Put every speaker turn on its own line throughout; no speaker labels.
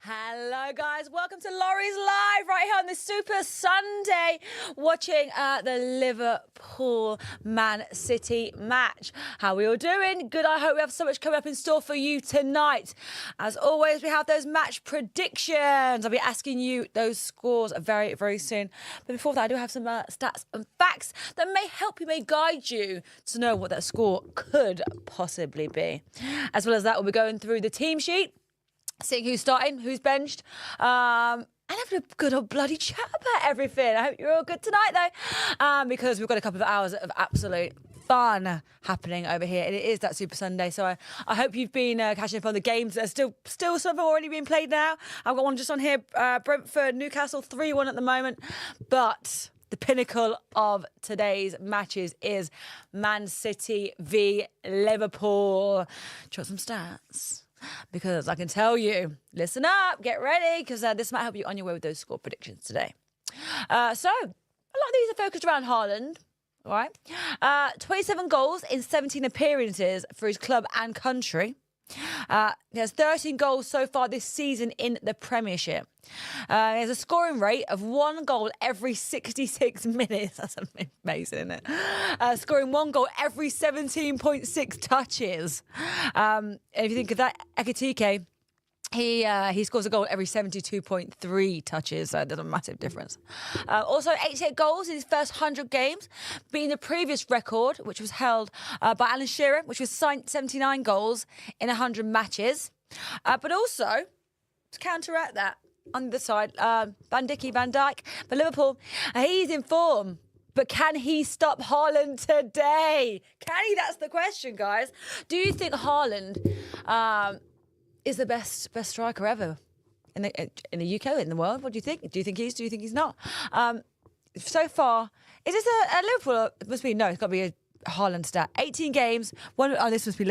Hello, guys. Welcome to Laurie's Live right here on this Super Sunday, watching the Liverpool Man City match. How are we all doing? Good. I hope we have so much coming up in store for you tonight. As always, we have those match predictions. I'll be asking you those scores very, very soon. But before that, I do have some stats and facts that may help you, may guide you to know what that score could possibly be. As well as that, we'll be going through the team sheet, seeing who's starting, who's benched, and having a good old bloody chat about everything. I hope you're all good tonight, though, because we've got a couple of hours of absolute fun happening over here. And it is that Super Sunday, so I hope you've been catching up on the games. There's still some of them already being played now. I've got one just on here, Brentford, Newcastle, 3-1 at the moment. But the pinnacle of today's matches is Man City v Liverpool. Do you want some stats? Because I can tell you, listen up, get ready, because this might help you on your way with those score predictions today. So, a lot of these are focused around Haaland, all right? 27 goals in 17 appearances for his club and country. He has 13 goals so far this season in the Premiership. He has a scoring rate of 1 goal every 66 minutes. That's amazing, isn't it? Scoring 1 goal every 17.6 touches. And if you think of that, Ekitike, he scores a goal every 72.3 touches, so there's a massive difference. Also, 88 goals in his first 100 games, beating the previous record, which was held by Alan Shearer, which was 79 goals in 100 matches. But also, to counteract that, on the side, Van Dijk, for Liverpool, he's in form. But can he stop Haaland today? Can he? That's the question, guys. Do you think Haaland is the best striker ever in the UK, in the world? What do you think? Do you think he is? Do you think he's not? So far, is this a Liverpool? It must be, no, it's got to be a Haaland stat. 18 games. This must be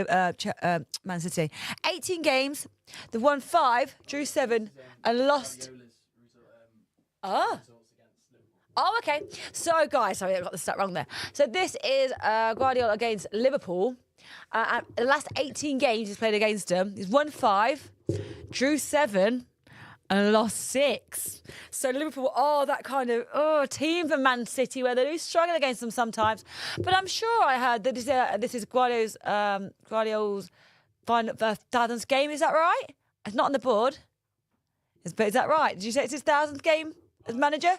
Man City. 18 games. They've won 5, drew 7, and lost. Oh, okay. So, guys, sorry, I got the stat wrong there. So this is Guardiola against Liverpool. The last 18 games he's played against them, he's won 5, drew 7, and lost 6. So Liverpool are that kind of team for Man City where they do struggle against them sometimes. But I'm sure I heard that this is Guardiola's final 1,000th game. Is that right? It's not on the board. Is that right? Did you say it's his 1,000th game as manager?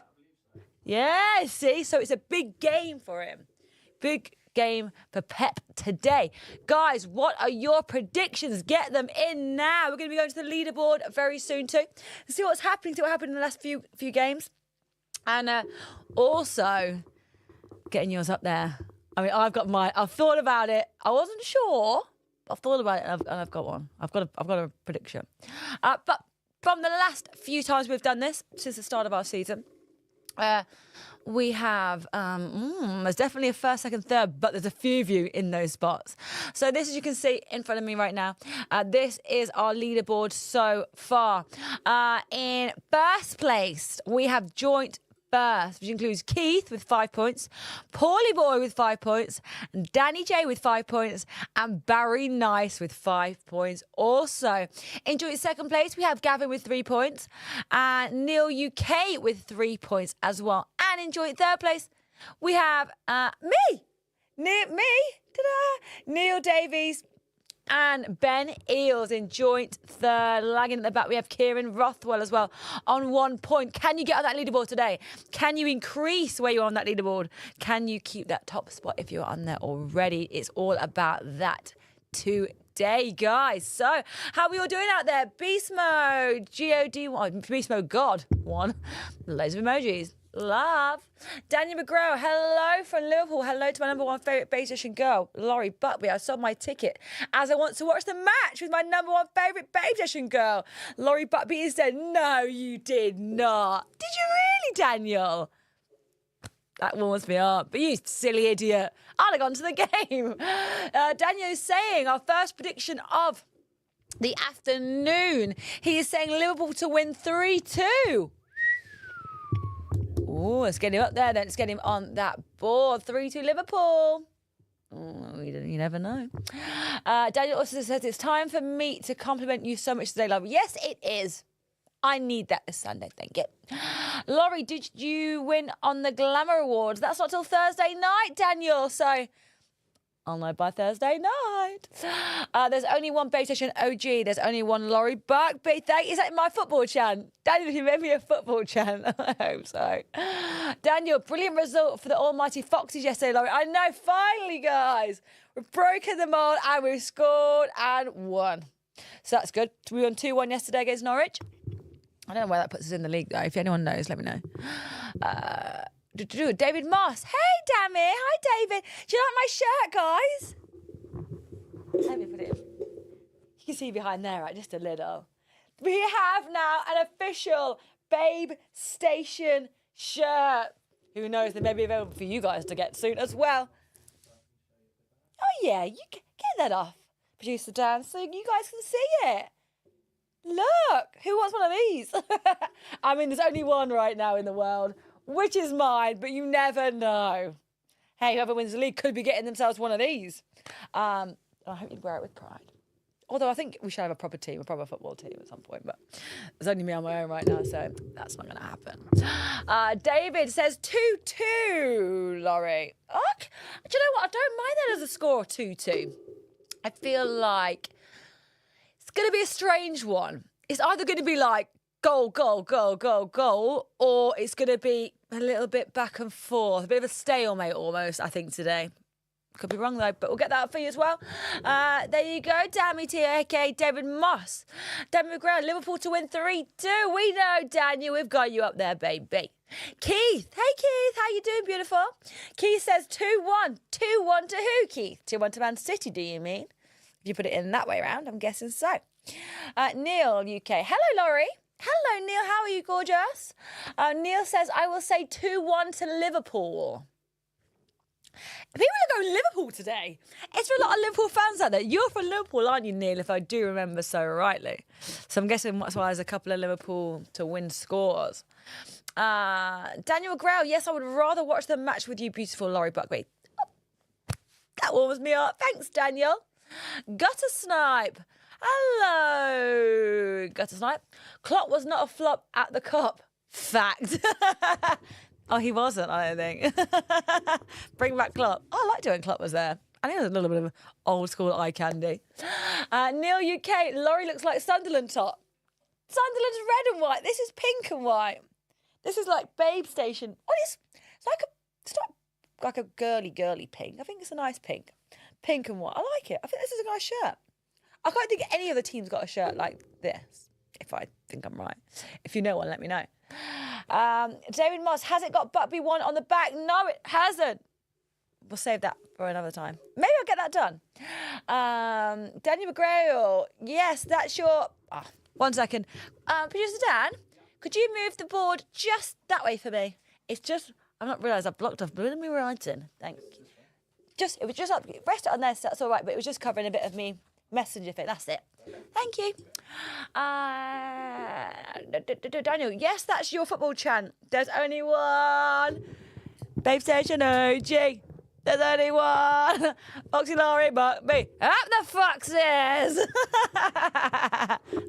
Yeah, see? So it's a big game for him. Big game for Pep today. Guys, what are your predictions? Get them in now. We're going to be going to the leaderboard very soon too. See what's happening, see what happened in the last few games. And also getting yours up there. I mean, I've thought about it. I wasn't sure. I've thought about it and I've got one. I've got a prediction. But from the last few times we've done this, since the start of our season, we have, there's definitely a first, second, third, but there's a few of you in those spots. So this, as you can see in front of me right now, this is our leaderboard so far. In first place, we have joint first, which includes Keith with 5 points, Paulie Boy with 5 points, and Danny J with 5 points, and Barry Nice with 5 points also. In joint second place, we have Gavin with 3 points, and Neil UK with 3 points as well. And in joint third place, we have Neil Davies, and Ben Eales in joint third. Lagging at the back, we have Kieran Rothwell as well on 1 point. Can you get on that leaderboard today? Can you increase where you're on that leaderboard? Can you keep that top spot if you're on there already? It's all about that today, guys. So, how are we all doing out there? Beast Mode, God-1, Beast Mode God1. Loads of emojis. Love. Daniel McGraw, hello from Liverpool. Hello to my number one favourite Babestation girl, Laurie Buckby. I sold my ticket as I want to watch the match with my number one favourite Babestation girl. Laurie Buckby said, no, you did not. Did you really, Daniel? That warms me up. But you silly idiot. I'd have gone to the game. Daniel is saying our first prediction of the afternoon. He is saying Liverpool to win 3-2. Oh, let's get him up there then. Let's get him on that board. 3-2 Liverpool. Oh, you never know. Daniel also says, it's time for me to compliment you so much today, love. Yes, it is. I need that this Sunday, thank you. Laurie, did you win on the Glamour Awards? That's not till Thursday night, Daniel, so I'll know by Thursday night. There's only one Babestation OG. There's only one Laurie Buckby. Is that my football chant? Daniel, you made me a football chant. I hope so. Daniel, brilliant result for the almighty Foxes yesterday, Laurie. I know, finally, guys. We've broken them all and we've scored and won. So that's good. We won 2-1 yesterday against Norwich. I don't know where that puts us in the league, though. If anyone knows, let me know. David Moss. Hey, Dammy. Hi, David. Do you like my shirt, guys? Let me put it in. You can see behind there, right? Just a little. We have now an official Babestation shirt. Who knows? They may be available for you guys to get soon as well. Oh, yeah. You get that off, Producer Dan, so you guys can see it. Look, who wants one of these? I mean, there's only one right now in the world, which is mine, but you never know. Hey, whoever wins the league could be getting themselves one of these. I hope you wear it with pride. Although I think we should have a proper team, a proper football team at some point, but there's only me on my own right now, so that's not going to happen. David says 2-2, Laurie. Oh, do you know what? I don't mind that as a score of 2-2. I feel like it's going to be a strange one. It's either going to be like goal, goal, goal, goal, goal, or it's going to be a little bit back and forth, a bit of a stalemate almost, I think, today. Could be wrong, though, but we'll get that up for you as well. There you go, Dammy T, a.k.a. David Moss. Dammy McGrath, Liverpool to win 3-2. We know, Daniel, we've got you up there, baby. Keith, hey, Keith, how you doing, beautiful? Keith says 2-1. 2-1 to who, Keith? 2-1 to Man City, do you mean? If you put it in that way round, I'm guessing so. Neil, UK. Hello, Laurie. Hello, Neil. How are you, gorgeous? Neil says, I will say 2-1 to Liverpool. People are going Liverpool today. It's for a lot of Liverpool fans out there. You're from Liverpool, aren't you, Neil, if I do remember so rightly? So I'm guessing that's why there's a couple of Liverpool to win scores. Daniel Grell, yes, I would rather watch the match with you, beautiful Laurie Buckby. That warms me up. Thanks, Daniel. Gutter Snipe. Hello, Gutter Snipe. Klopp was not a flop at the Cup. Fact. Oh, he wasn't, I don't think. Bring back Klopp. Oh, I liked it when Klopp was there. I think it was a little bit of old school eye candy. Neil UK, Laurie looks like Sunderland top. Sunderland's red and white. This is pink and white. This is like Babestation. Oh, it's not like a girly pink. I think it's a nice pink. Pink and white. I like it. I think this is a nice shirt. I can't think any other team's got a shirt like this, if I think I'm right. If you know one, let me know. David Moss, has it got Buckby 1 on the back? No, it hasn't. We'll save that for another time. Maybe I'll get that done. Daniel McGrail, yes, that's your... Oh, 1 second. Producer Dan, could you move the board just that way for me? It's just... I've not realised I've blocked off. But let me write in. Thank you. It was just up... Rest it on there, so that's all right. But it was just covering a bit of me messenger thing. That's it. Thank you. Daniel, yes, that's your football chant. There's only one. Babestation OG. There's only one. Foxy Laurie Buckby. Up the Foxes.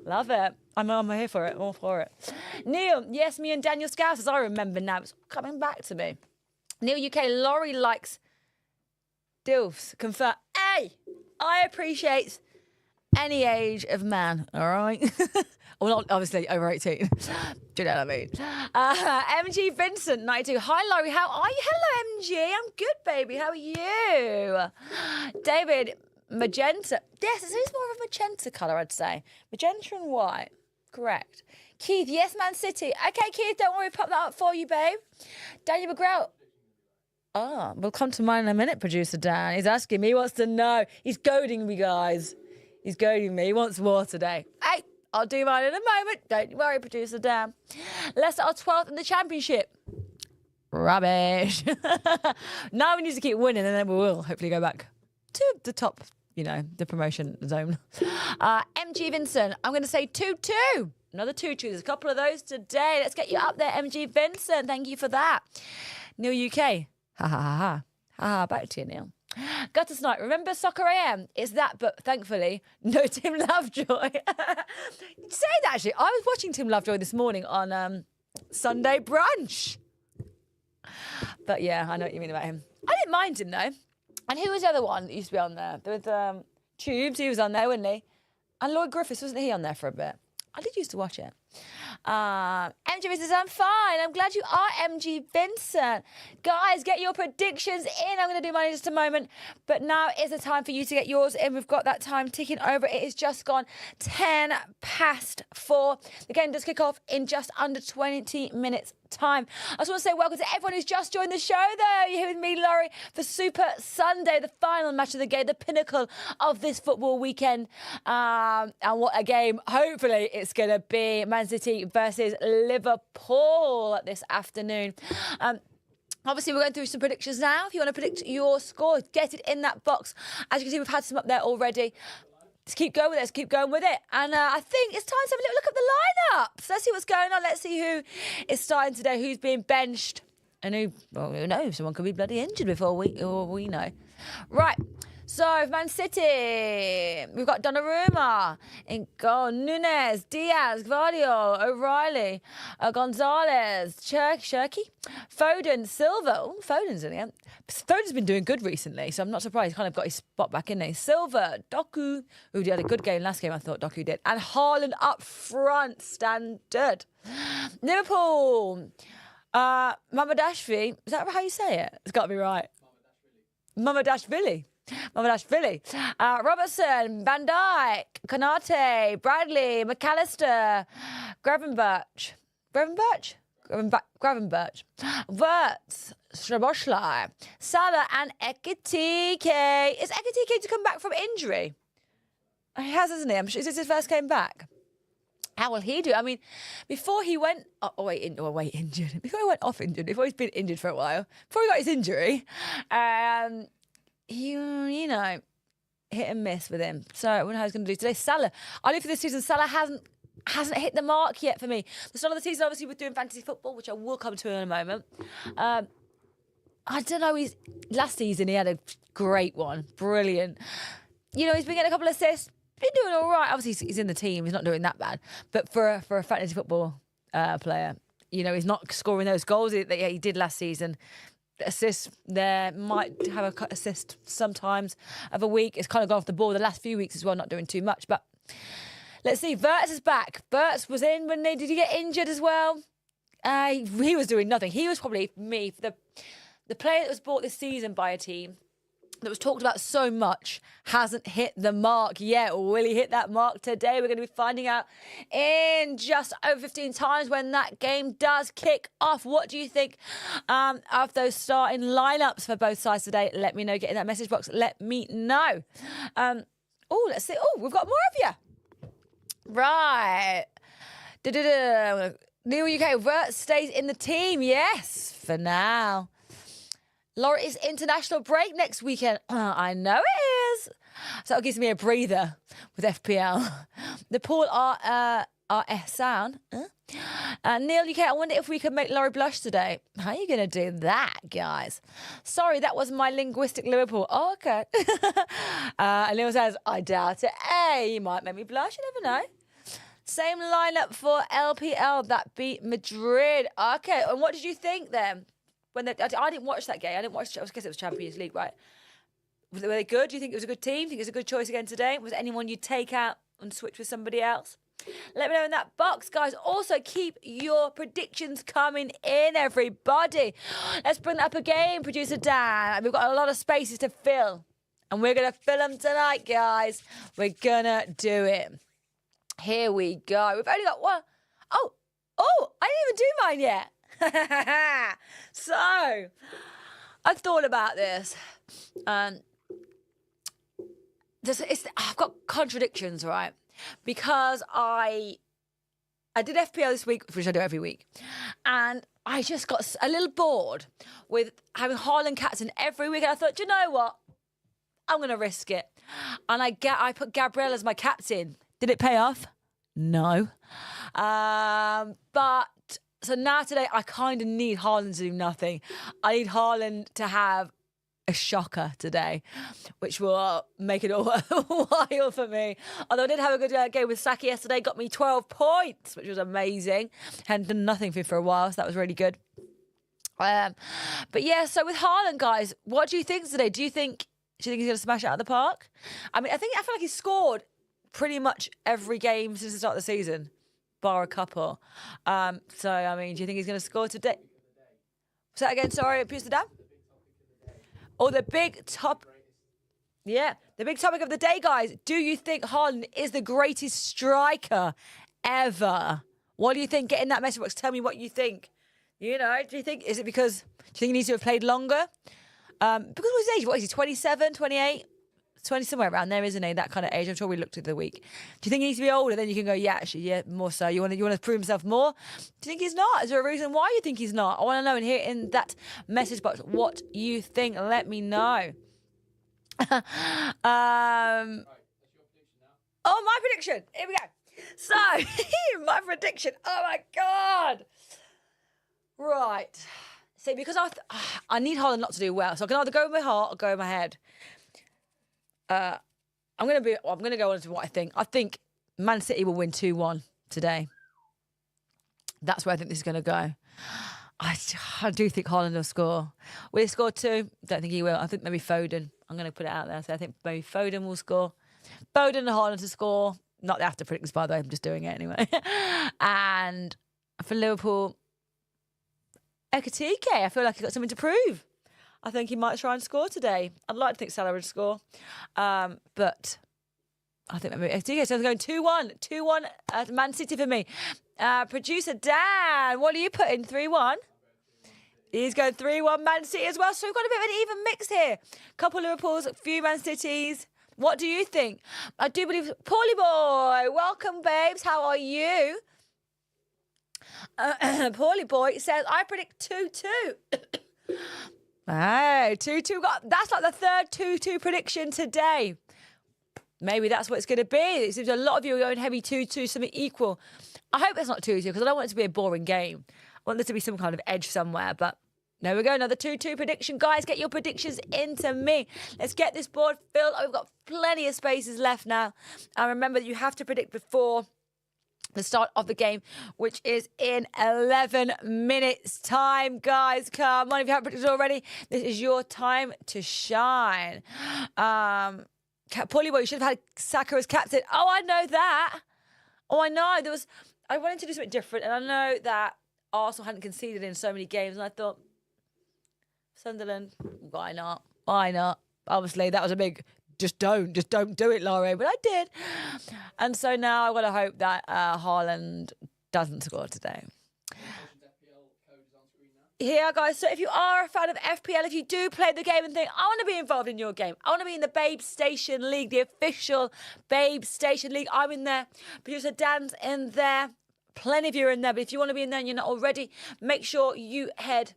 Love it. I'm here for it. All for it. Neil, yes, me and Daniel Scouse, as I remember now. It's coming back to me. Neil UK, Laurie likes DILFs. Confirm. Hey, I appreciate any age of man, all right? Well, not obviously over 18. Do you know what I mean? MG Vincent, 92. Hi, Laurie. How are you? Hello, MG. I'm good, baby. How are you? David, magenta. Yes, it is more of a magenta colour, I'd say. Magenta and white. Correct. Keith, yes, Man City. Okay, Keith, don't worry. Pop that up for you, babe. Daniel McGraw. Oh, we'll come to mine in a minute, Producer Dan. He's asking me. He wants to know. He's goading me, guys. He's goading me. He wants more today. Hey, I'll do mine in a moment. Don't worry, Producer Dan. Leicester are 12th in the Championship. Rubbish. Now we need to keep winning, and then we will hopefully go back to the top, the promotion zone. MG Vincent, I'm going to say 2-2. Another 2-2. There's a couple of those today. Let's get you up there, MG Vincent. Thank you for that. Neil UK. Ha, ha, ha, ha. Ha, back to you, Neil. Gutter Snipe, remember Soccer AM? It's that, but thankfully, no Tim Lovejoy. Say that, actually. I was watching Tim Lovejoy this morning on Sunday brunch. But yeah, I know what you mean about him. I didn't mind him, though. And who was the other one that used to be on there? With Tubes, he was on there, wasn't he? And Lloyd Griffiths, wasn't he on there for a bit? I did used to watch it. MG Vincent, I'm fine. I'm glad you are, MG Vincent. Guys, get your predictions in. I'm going to do mine in just a moment. But now is the time for you to get yours in. We've got that time ticking over. It is just gone 4:10. The game does kick off in just under 20 minutes time. I just want to say welcome to everyone who's just joined the show, though. You're here with me, Laurie, for Super Sunday, the final match of the game, the pinnacle of this football weekend. And what a game. Hopefully it's going to be Man City versus Liverpool this afternoon. Obviously, we're going through some predictions now. If you want to predict your score, get it in that box. As you can see, we've had some up there already. Let's keep going with it. Let's keep going with it. And I think it's time to have a little look at the lineups. Let's see what's going on. Let's see who is starting today, who's being benched, and who knows? Someone could be bloody injured before we know. Right. So, Man City, we've got Donnarumma, in goal, Nunes, Diaz, Gvardiol, O'Reilly, Gonzalez, Cherky, Foden, Silva. Oh, Foden's in here. Foden's been doing good recently, so I'm not surprised. He's kind of got his spot back in there. Silva, Doku, who had a good game last game, I thought Doku did. And Haaland up front, standard. Liverpool, Mamadashvili, is that how you say it? It's got to be right. Mamadashvili. Robertson, Van Dijk, Konate, Bradley, McAllister, Gravenberch, Wirtz, Szoboszlai, Salah and Ekitike. Is Ekitike to come back from injury? He has, hasn't he? Is this his first game back? How will he do? I mean, before he went... injured. Before he went off injured, before he's been injured for a while, before he got his injury... you know, hit and miss with him. So I wonder how he's going to do today. Salah. I know for this season, Salah hasn't hit the mark yet for me. The start of the season, obviously, we're doing fantasy football, which I will come to in a moment. I don't know. Last season, he had a great one. Brilliant. You know, he's been getting a couple of assists. Been doing all right. Obviously, he's in the team. He's not doing that bad. But for a fantasy football player, you know, he's not scoring those goals that he did last season. Assists there, might have a assist sometimes of a week. It's kind of gone off the ball the last few weeks as well, not doing too much. But let's see. Wirtz is back. Wirtz was in when did he get injured as well? He was doing nothing. He was probably the player that was bought this season by a team that was talked about so much hasn't hit the mark yet. Will he hit that mark today? We're going to be finding out in just over 15 times when that game does kick off. What do you think of those starting lineups for both sides today? Let me know. Get in that message box. Let me know. Let's see. Oh, we've got more of you. Right. New UK Wirtz stays in the team. Yes, for now. Laura, it's international break next weekend. I know it is. So that gives me a breather with FPL. The Paul RS sound. Neil UK, I wonder if we could make Laurie blush today. How are you going to do that, guys? Sorry, that was my linguistic Liverpool. Oh, okay. And Neil says, I doubt it. Hey, you might make me blush. You never know. Same lineup for LPL that beat Madrid. Okay, and what did you think then? I didn't watch that game. I guess it was Champions League, right? Were they good? Do you think it was a good team? Think it was a good choice again today? Was there anyone you'd take out and switch with somebody else? Let me know in that box, guys. Also, keep your predictions coming in, everybody. Let's bring that up again, Producer Dan. We've got a lot of spaces to fill. And we're going to fill them tonight, guys. We're going to do it. Here we go. We've only got one. Oh, I didn't even do mine yet. So, I've thought about this. I've got contradictions, right? Because I did FPL this week, which I do every week, and I just got a little bored with having Haaland captain every week, and I thought, do you know what? I'm going to risk it. And I put Gabriel as my captain. Did it pay off? No. So now today, I kind of need Haaland to do nothing. I need Haaland to have a shocker today, which will make it all worthwhile for me. Although I did have a good game with Saki yesterday, got me 12 points, which was amazing. Hadn't done nothing for a while, so that was really good. But yeah, so with Haaland, guys, what do you think today? Do you think he's going to smash it out of the park? I mean, I feel like he's scored pretty much every game since the start of the season, bar a couple. So, I mean, do you think he's going to score today? Say that again, sorry, Amsterdam? Oh, the big top... Yeah, the big topic of the day, guys. Do you think Haaland is the greatest striker ever? What do you think? Get in that message box. Tell me what you think. You know, do you think... Do you think he needs to have played longer? Because of his age, what is he, 27, 28? 20, somewhere around there, isn't he? That kind of age. I'm sure we looked at the week. Do you think he needs to be older? Then you can go, yeah, actually, yeah, more so. You want to prove himself more? Do you think he's not? Is there a reason why you think he's not? I want to know and hear in that message box what you think. Let me know. Oh, my prediction. Here we go. So, my prediction. Oh, my God. Right. See, because I need Haaland not to do well. So I can either go with my heart or go with my head. I'm gonna go on to what I think. I think Man City will win 2-1 today. That's where I think this is gonna go. I do think Haaland will score. Will he score 2? Don't think he will. I think maybe Foden. I'm gonna put it out there. So I think maybe Foden will score. Foden and Haaland to score. Not the after predictions, by the way. I'm just doing it anyway. And for Liverpool, Ekatike. I feel like he's got something to prove. I think he might try and score today. I'd like to think Salah would score. But I think maybe Ekatike. So I'm going 2-1. 2-1 Man City for me. Producer Dan, what are you putting? 3-1? He's going 3-1 Man City as well. So we've got a bit of an even mix here. Couple Liverpools, a few Man Cities. What do you think? I do believe... Paulie boy, welcome, babes. How are you? Paulie boy says, I predict 2-2. Hey, 2-2. That's like the third 2-2 prediction today. Maybe that's what it's going to be. It seems a lot of you are going heavy 2-2, something equal. I hope it's not 2-2 because I don't want it to be a boring game. I want there to be some kind of edge somewhere. But there we go. Another 2-2 prediction. Guys, get your predictions into me. Let's get this board filled. We've got plenty of spaces left now. And remember that you have to predict before the start of the game, which is in 11 minutes time, guys. Come on, if you haven't predicted already, this is your time to shine. Paulie boy, you should have had Saka as captain. Oh, I know that. Oh, I know. I wanted to do something different, and I know that Arsenal hadn't conceded in so many games, and I thought, Sunderland, why not? Why not? Obviously, that was a big... Just don't do it, Laurie. But I did. And so now I want to hope that Haaland doesn't score today. Here, guys. So if you are a fan of FPL, if you do play the game and think, I want to be involved in your game. I want to be in the Babestation League, the official Babestation League. I'm in there. Producer Dan's in there. Plenty of you are in there. But if you want to be in there and you're not already, make sure you head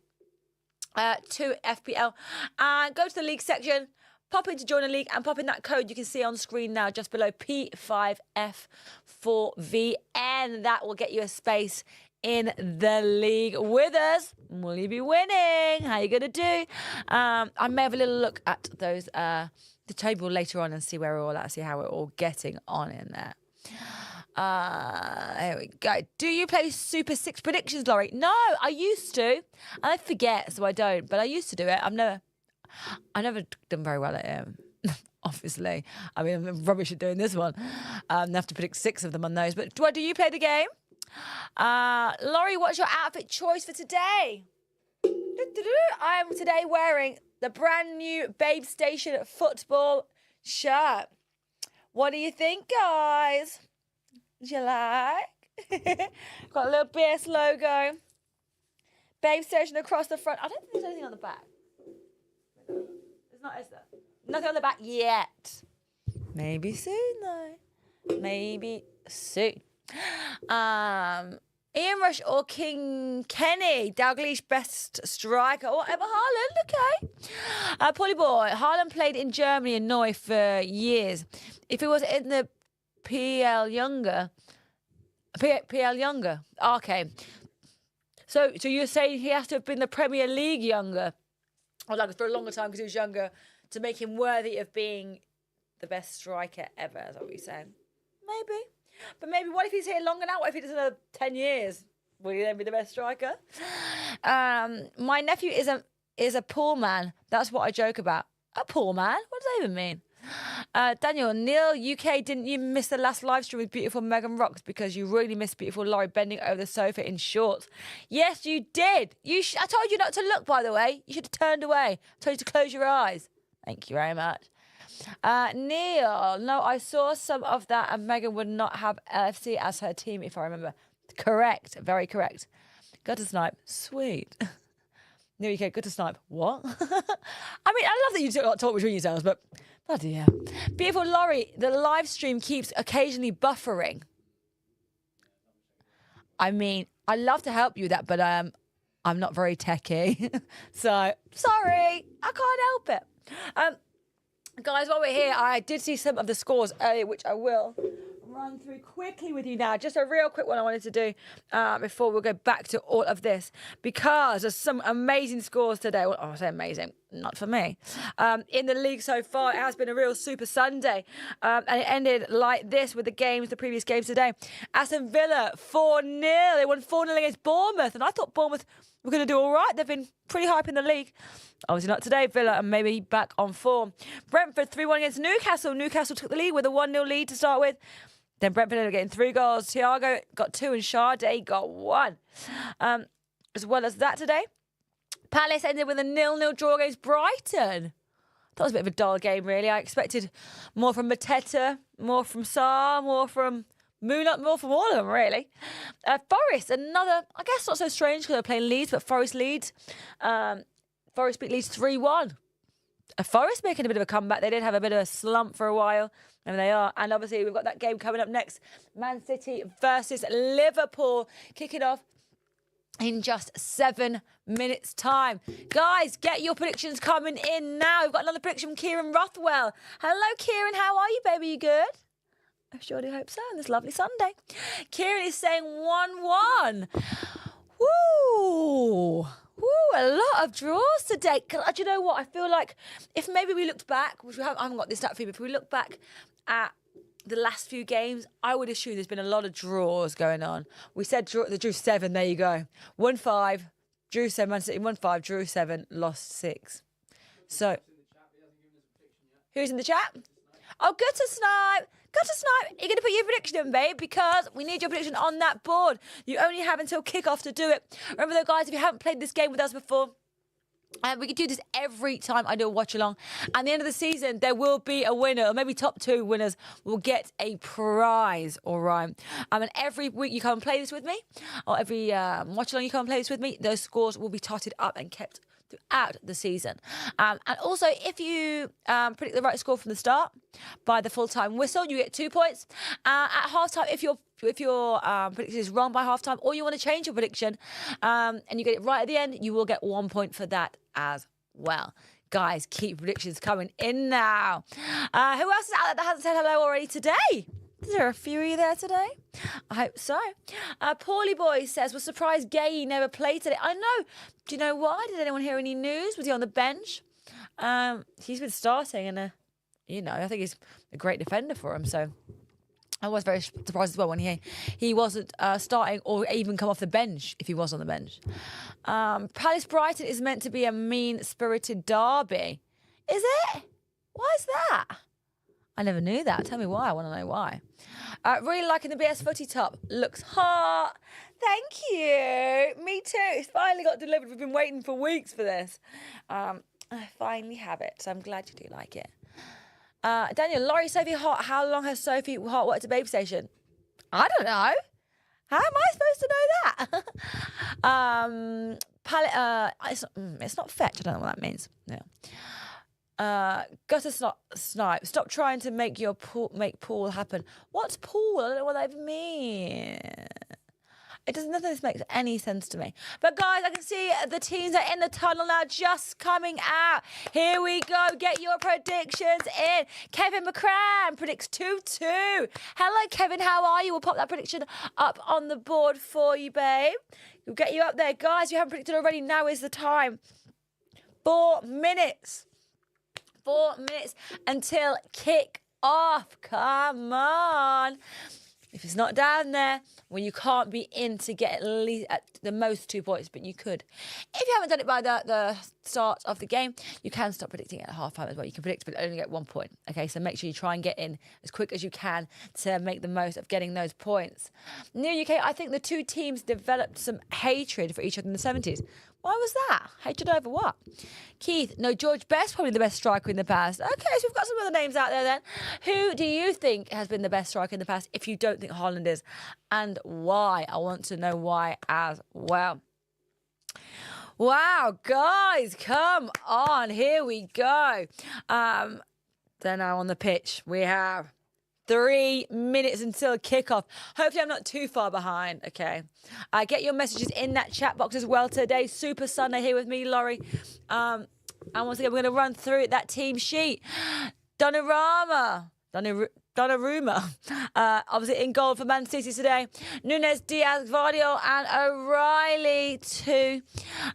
to FPL and go to the league section. Pop into join a league and pop in that code you can see on screen now just below P5F4VN. That will get you a space in the league with us. Will you be winning? How are you going to do? I may have a little look at those the table later on and see where we're all at, see how we're all getting on in there. Here we go. Do you play Super 6 predictions, Laurie? No, I used to. And I forget, so I don't. But I used to do it. I've never done very well at it, obviously. I mean, I'm rubbish at doing this one. I have to predict 6 of them on those. But do you play the game? Laurie, what's your outfit choice for today? I am today wearing the brand new Babestation football shirt. What do you think, guys? Do you like? Got a little BS logo. Babestation across the front. I don't think there's anything on the back. There's not, is there? Nothing on the back yet. Maybe soon, though. Maybe soon. Ian Rush or King Kenny? Dalglish best striker or whatever. Haaland, okay. Paulie boy, Haaland played in Germany and Norway for years. If it was in the PL Younger. Okay. So you're saying he has to have been the Premier League Younger? or like for a longer time because he was younger, to make him worthy of being the best striker ever. Is that what you're saying? Maybe. But maybe what if he's here longer now? What if he does another 10 years? Will he then be the best striker? My nephew is a pool man. That's what I joke about. A pool man? What does that even mean? Daniel, Neil, UK, didn't you miss the last live stream with beautiful Megan Rocks because you really missed beautiful Laurie bending over the sofa in shorts? Yes, you did. I told you not to look, by the way. You should have turned away. I told you to close your eyes. Thank you very much. Neil, no, I saw some of that and Megan would not have LFC as her team, if I remember. Correct. Very correct. Gutter snipe. Sweet. Neil, UK, gutter snipe. What? I mean, I love that you talk between yourselves, but bloody hell. Beautiful Laurie, the live stream keeps occasionally buffering. I mean, I love to help you with that, but I'm not very techy. So, sorry. I can't help it. Guys, while we're here, I did see some of the scores earlier, which I will run through quickly with you now. Just a real quick one I wanted to do before we go back to all of this, because there's some amazing scores today. Well, I say amazing, not for me. In the league so far, it has been a real super Sunday. And it ended like this with the previous games today. Aston Villa, 4-0. They won 4-0 against Bournemouth. And I thought Bournemouth were going to do all right. They've been pretty hype in the league. Obviously not today, Villa, and maybe back on form. Brentford, 3-1 against Newcastle. Newcastle took the lead with a 1-0 lead to start with. Then Brentford ended up getting 3 goals. Thiago got 2 and Sade got 1. As well as that today, Palace ended with a 0-0 draw against Brighton. That was a bit of a dull game, really. I expected more from Mateta, more from Sarr, more from Moonut, more from all of them, really. Forest, another, I guess not so strange because they're playing Leeds, but Forest leads. Forest beat Leeds 3-1. Forest making a bit of a comeback. They did have a bit of a slump for a while, and they are. And obviously, we've got that game coming up next. Man City versus Liverpool, kicking off in just 7 minutes' time. Guys, get your predictions coming in now. We've got another prediction from Kieran Rothwell. Hello, Kieran. How are you, baby? You good? I surely hope so on this lovely Sunday. Kieran is saying 1-1. Woo! Woo, a lot of draws today. Do you know what? I feel like if maybe we looked back, which I haven't got this stat for you, but if we look back at the last few games, I would assume there's been a lot of draws going on. We said they drew 7, there you go. 1-5, drew 7, Man City 1-5, drew 7, lost 6. So, who's in the chat? Oh, Gutter Snipe. Gutter Snipe, you're going to put your prediction in, babe, because we need your prediction on that board. You only have until kickoff to do it. Remember, though, guys, if you haven't played this game with us before, we can do this every time I do a watch-along. At the end of the season, there will be a winner, or maybe top 2 winners will get a prize, all right? And every week you come and play this with me, or every watch-along you come and play this with me, those scores will be totted up and kept throughout the season. And also, if you predict the right score from the start by the full-time whistle, you get 2 points. At half-time, if your prediction is wrong by half-time, or you want to change your prediction and you get it right at the end, you will get 1 point for that as well. Guys, keep predictions coming in now. Who else is out there that hasn't said hello already today? Is there a few of you there today? I hope so. Paulie Boy says, was surprised Gay never played today. I know. Do you know why? Did anyone hear any news? Was he on the bench? He's been starting and, I think he's a great defender for him. So I was very surprised as well when he wasn't starting or even come off the bench if he was on the bench. Palace Brighton is meant to be a mean-spirited derby. Is it? Why is that? I never knew that. Tell me why. I want to know why. Really liking the BS footy top. Looks hot. Thank you. Me too. It's finally got delivered. We've been waiting for weeks for this. I finally have it. So I'm glad you do like it. Daniel, Laurie, Sophie Hot. How long has Sophie Hot worked at Babestation? I don't know. How am I supposed to know that? It's not fetch. I don't know what that means. Yeah. Gutter Snipe, stop trying to make pool happen. What's pool? I don't know what that even means. Nothing of this makes any sense to me. But guys, I can see the teams are in the tunnel now, just coming out. Here we go. Get your predictions in. Kevin McCran predicts 2-2. Hello, Kevin. How are you? We'll pop that prediction up on the board for you, babe. We'll get you up there. Guys, if you haven't predicted already, now is the time. 4 minutes. 4 minutes until kick off. Come on. If it's not down there, well, you can't be in to get at least at the most 2 points, but you could. If you haven't done it by the start of the game, you can start predicting at half time as well. You can predict, but only get 1 point. Okay, so make sure you try and get in as quick as you can to make the most of getting those points. New UK, I think the two teams developed some hatred for each other in the 70s. Why was that? Hatred over what? Keith, no, George Best, probably the best striker in the past. Okay, so we've got some other names out there then. Who do you think has been the best striker in the past if you don't think Haaland is? And why? I want to know why as well. Wow, guys, come on. Here we go. They're now on the pitch. We have 3 minutes until kickoff. Hopefully I'm not too far behind. Okay. Get your messages in that chat box as well today. Super Sunday here with me, Laurie. And once again, we're going to run through that team sheet. Donnarumma. Obviously in goal for Man City today. Nunes, Diaz, Vardio and O'Reilly too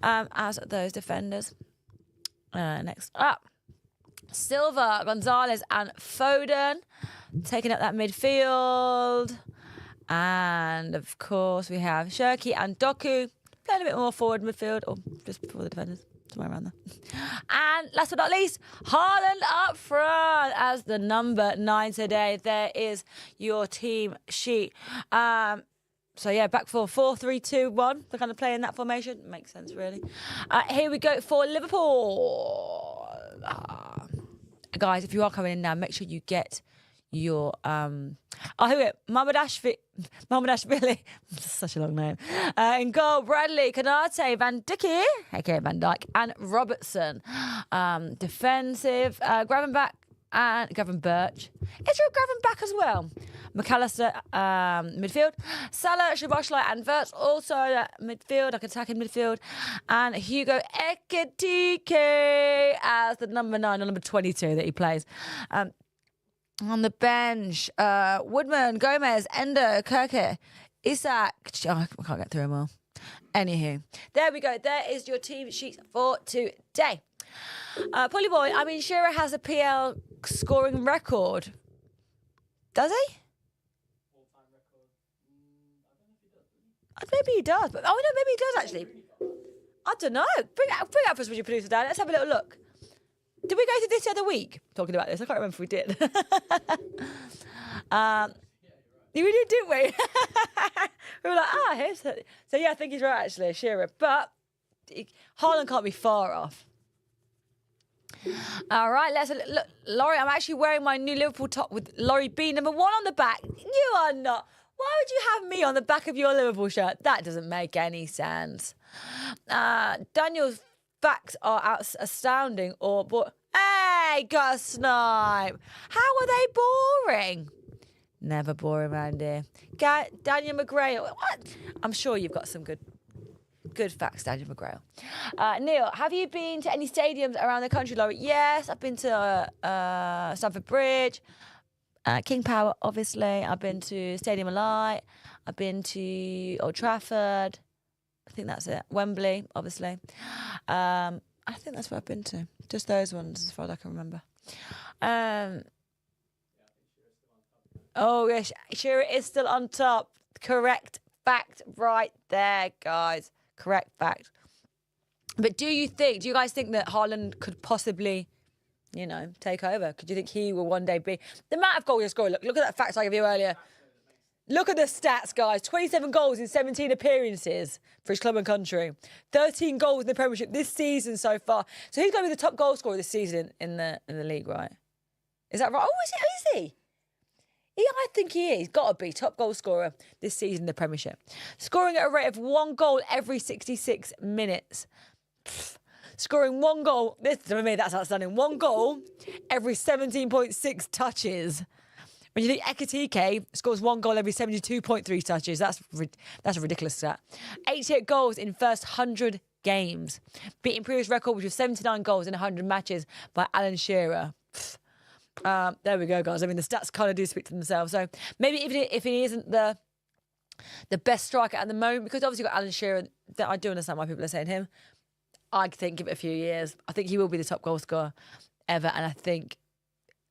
as those defenders. Next up, Silva, Gonzalez and Foden taking up that midfield. And of course we have Shirky and Doku playing a bit more forward midfield, or just before the defenders, somewhere around there. And last but not least, Haaland up front as the number 9 today. There is your team sheet. So yeah, back for 4-3-2-1. They're kind of playing that formation. Makes sense, really. Here we go for Liverpool. Guys, if you are coming in now, make sure you get your here we go. Mamardashvili. Such a long name. In goal, Bradley, Kanate, Van Dijk, aka Van Dijk, and Robertson. Defensive, Gravenbach and Gavin Birch. Is there a Gravenbach as well? McAllister, midfield. Salah, Szoboszlai and Wirtz also midfield, like attacking midfield. And Hugo Ekitike as the number 9 or number 22 that he plays. On the bench, Woodman, Gomez, Endo, Kirke, Isak. I can't get through them all. Anywho, there we go. There is your team sheet for today. Polly Boy, I mean, Shearer has a PL scoring record. Does he? All-time record. I don't know if he does. Maybe he does. But, oh, no, maybe he does, actually. I don't know. Bring it up for us, would you, producer Dan? Let's have a little look. Did we go to this the other week talking about this? I can't remember if we did. We did, didn't we? We were like, here's it. So, yeah, I think he's right, actually, Shearer. But Haaland can't be far off. All right, let's look. Laurie, I'm actually wearing my new Liverpool top with Laurie B, number 1 on the back. You are not. Why would you have me on the back of your Liverpool shirt? That doesn't make any sense. Daniel's facts are astounding, hey, got a snipe. How are they boring? Never boring around here. Daniel McGrail. What? I'm sure you've got some good facts, Daniel McGrail. Neil, have you been to any stadiums around the country, Laurie? Yes, I've been to Stamford Bridge, King Power, obviously. I've been to Stadium of Light. I've been to Old Trafford. I think that's it. Wembley, obviously. I think that's where I've been to. Just those ones, as far as I can remember. Oh, yes, Shearer is still on top. Correct fact right there, guys. Correct fact. But do you guys think that Haaland could possibly, take over? Could you think he will one day be the amount of goals he'll score? Look at that fact I gave you earlier. Look at the stats, guys. 27 goals in 17 appearances for his club and country. 13 goals in the Premiership this season so far. So he's going to be the top goal scorer this season in the league, right? Is that right? Oh, is he? Yeah, I think he is. He's got to be top goal scorer this season in the Premiership. Scoring at a rate of 1 goal every 66 minutes. Scoring 1 goal. For me, that's outstanding. 1 goal every 17.6 touches. When you think Ekitike scores 1 goal every 72.3 touches, that's a ridiculous stat. 88 goals in first 100 games. Beating previous record, which was 79 goals in 100 matches by Alan Shearer. There we go, guys. I mean, the stats kind of do speak to themselves. So maybe if he isn't the best striker at the moment, because obviously you've got Alan Shearer, I do understand why people are saying him. I think give it a few years. I think he will be the top goal scorer ever, and I think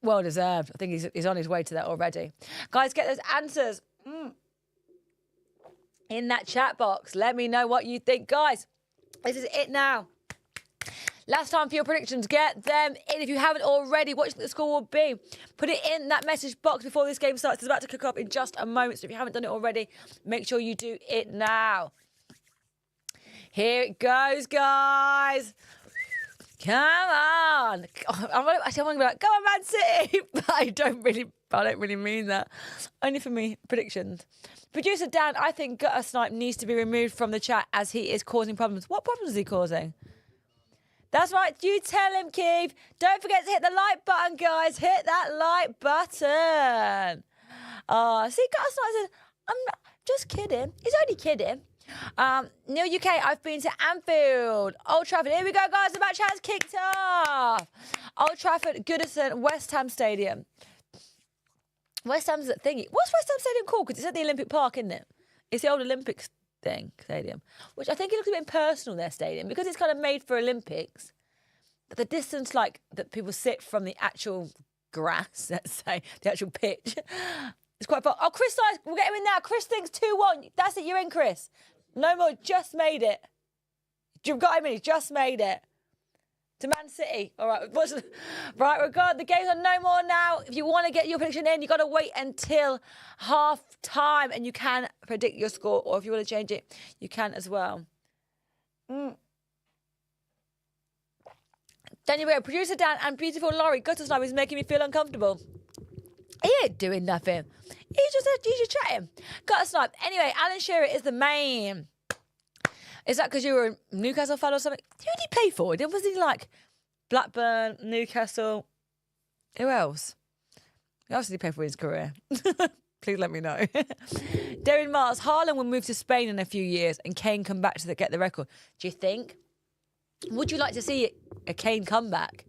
well deserved. I think he's on his way to that already. Guys, get those answers in that chat box. Let me know what you think, guys. This is it now. Last time for your predictions. Get them in. If you haven't already, what do you think the score will be? Put it in that message box before this game starts. It's about to kick off in just a moment. So if you haven't done it already, make sure you do it now. Here it goes, guys. Come on. I want to be like, go on, Man City. But I don't really mean that. Only for me, predictions. Producer Dan, I think Gutter Snipe needs to be removed from the chat as he is causing problems. What problems is he causing? That's right. You tell him, Keith. Don't forget to hit the like button, guys. Hit that like button. Oh, see, Gutter Snipe said, I'm not, just kidding. He's only kidding. Neil UK, I've been to Anfield, Old Trafford. Here we go, guys. The match has kicked off. Old Trafford, Goodison, West Ham Stadium. West Ham's that thingy. What's West Ham Stadium called? Because it's at the Olympic Park, isn't it? It's the old Olympics stadium, which I think it looks a bit impersonal, their stadium, because it's kind of made for Olympics. But the distance, like, that people sit from the actual grass, let's say, the actual pitch, it's quite far. Oh, Chris, we'll get him in now. Chris thinks 2-1. That's it, you're in, Chris. No more, just made it. You've got him in, he's just made it. To Man City. All right, right, regard the games are no more now. If you want to get your prediction in, you've got to wait until half time and you can predict your score, or if you want to change it, you can as well. Anyway, producer Dan and beautiful Laurie, Gutter Snipe is making me feel uncomfortable. He ain't doing nothing. He's just chatting. Gutter Snipe. Anyway, Alan Shearer is the main. Is that because you were a Newcastle fan or something? Who did he play for? Was he like Blackburn, Newcastle? Who else? Who else did he play for in his career? Please let me know. Darren Mars, Haaland will move to Spain in a few years and Kane come back to get the record. Do you think? Would you like to see a Kane comeback?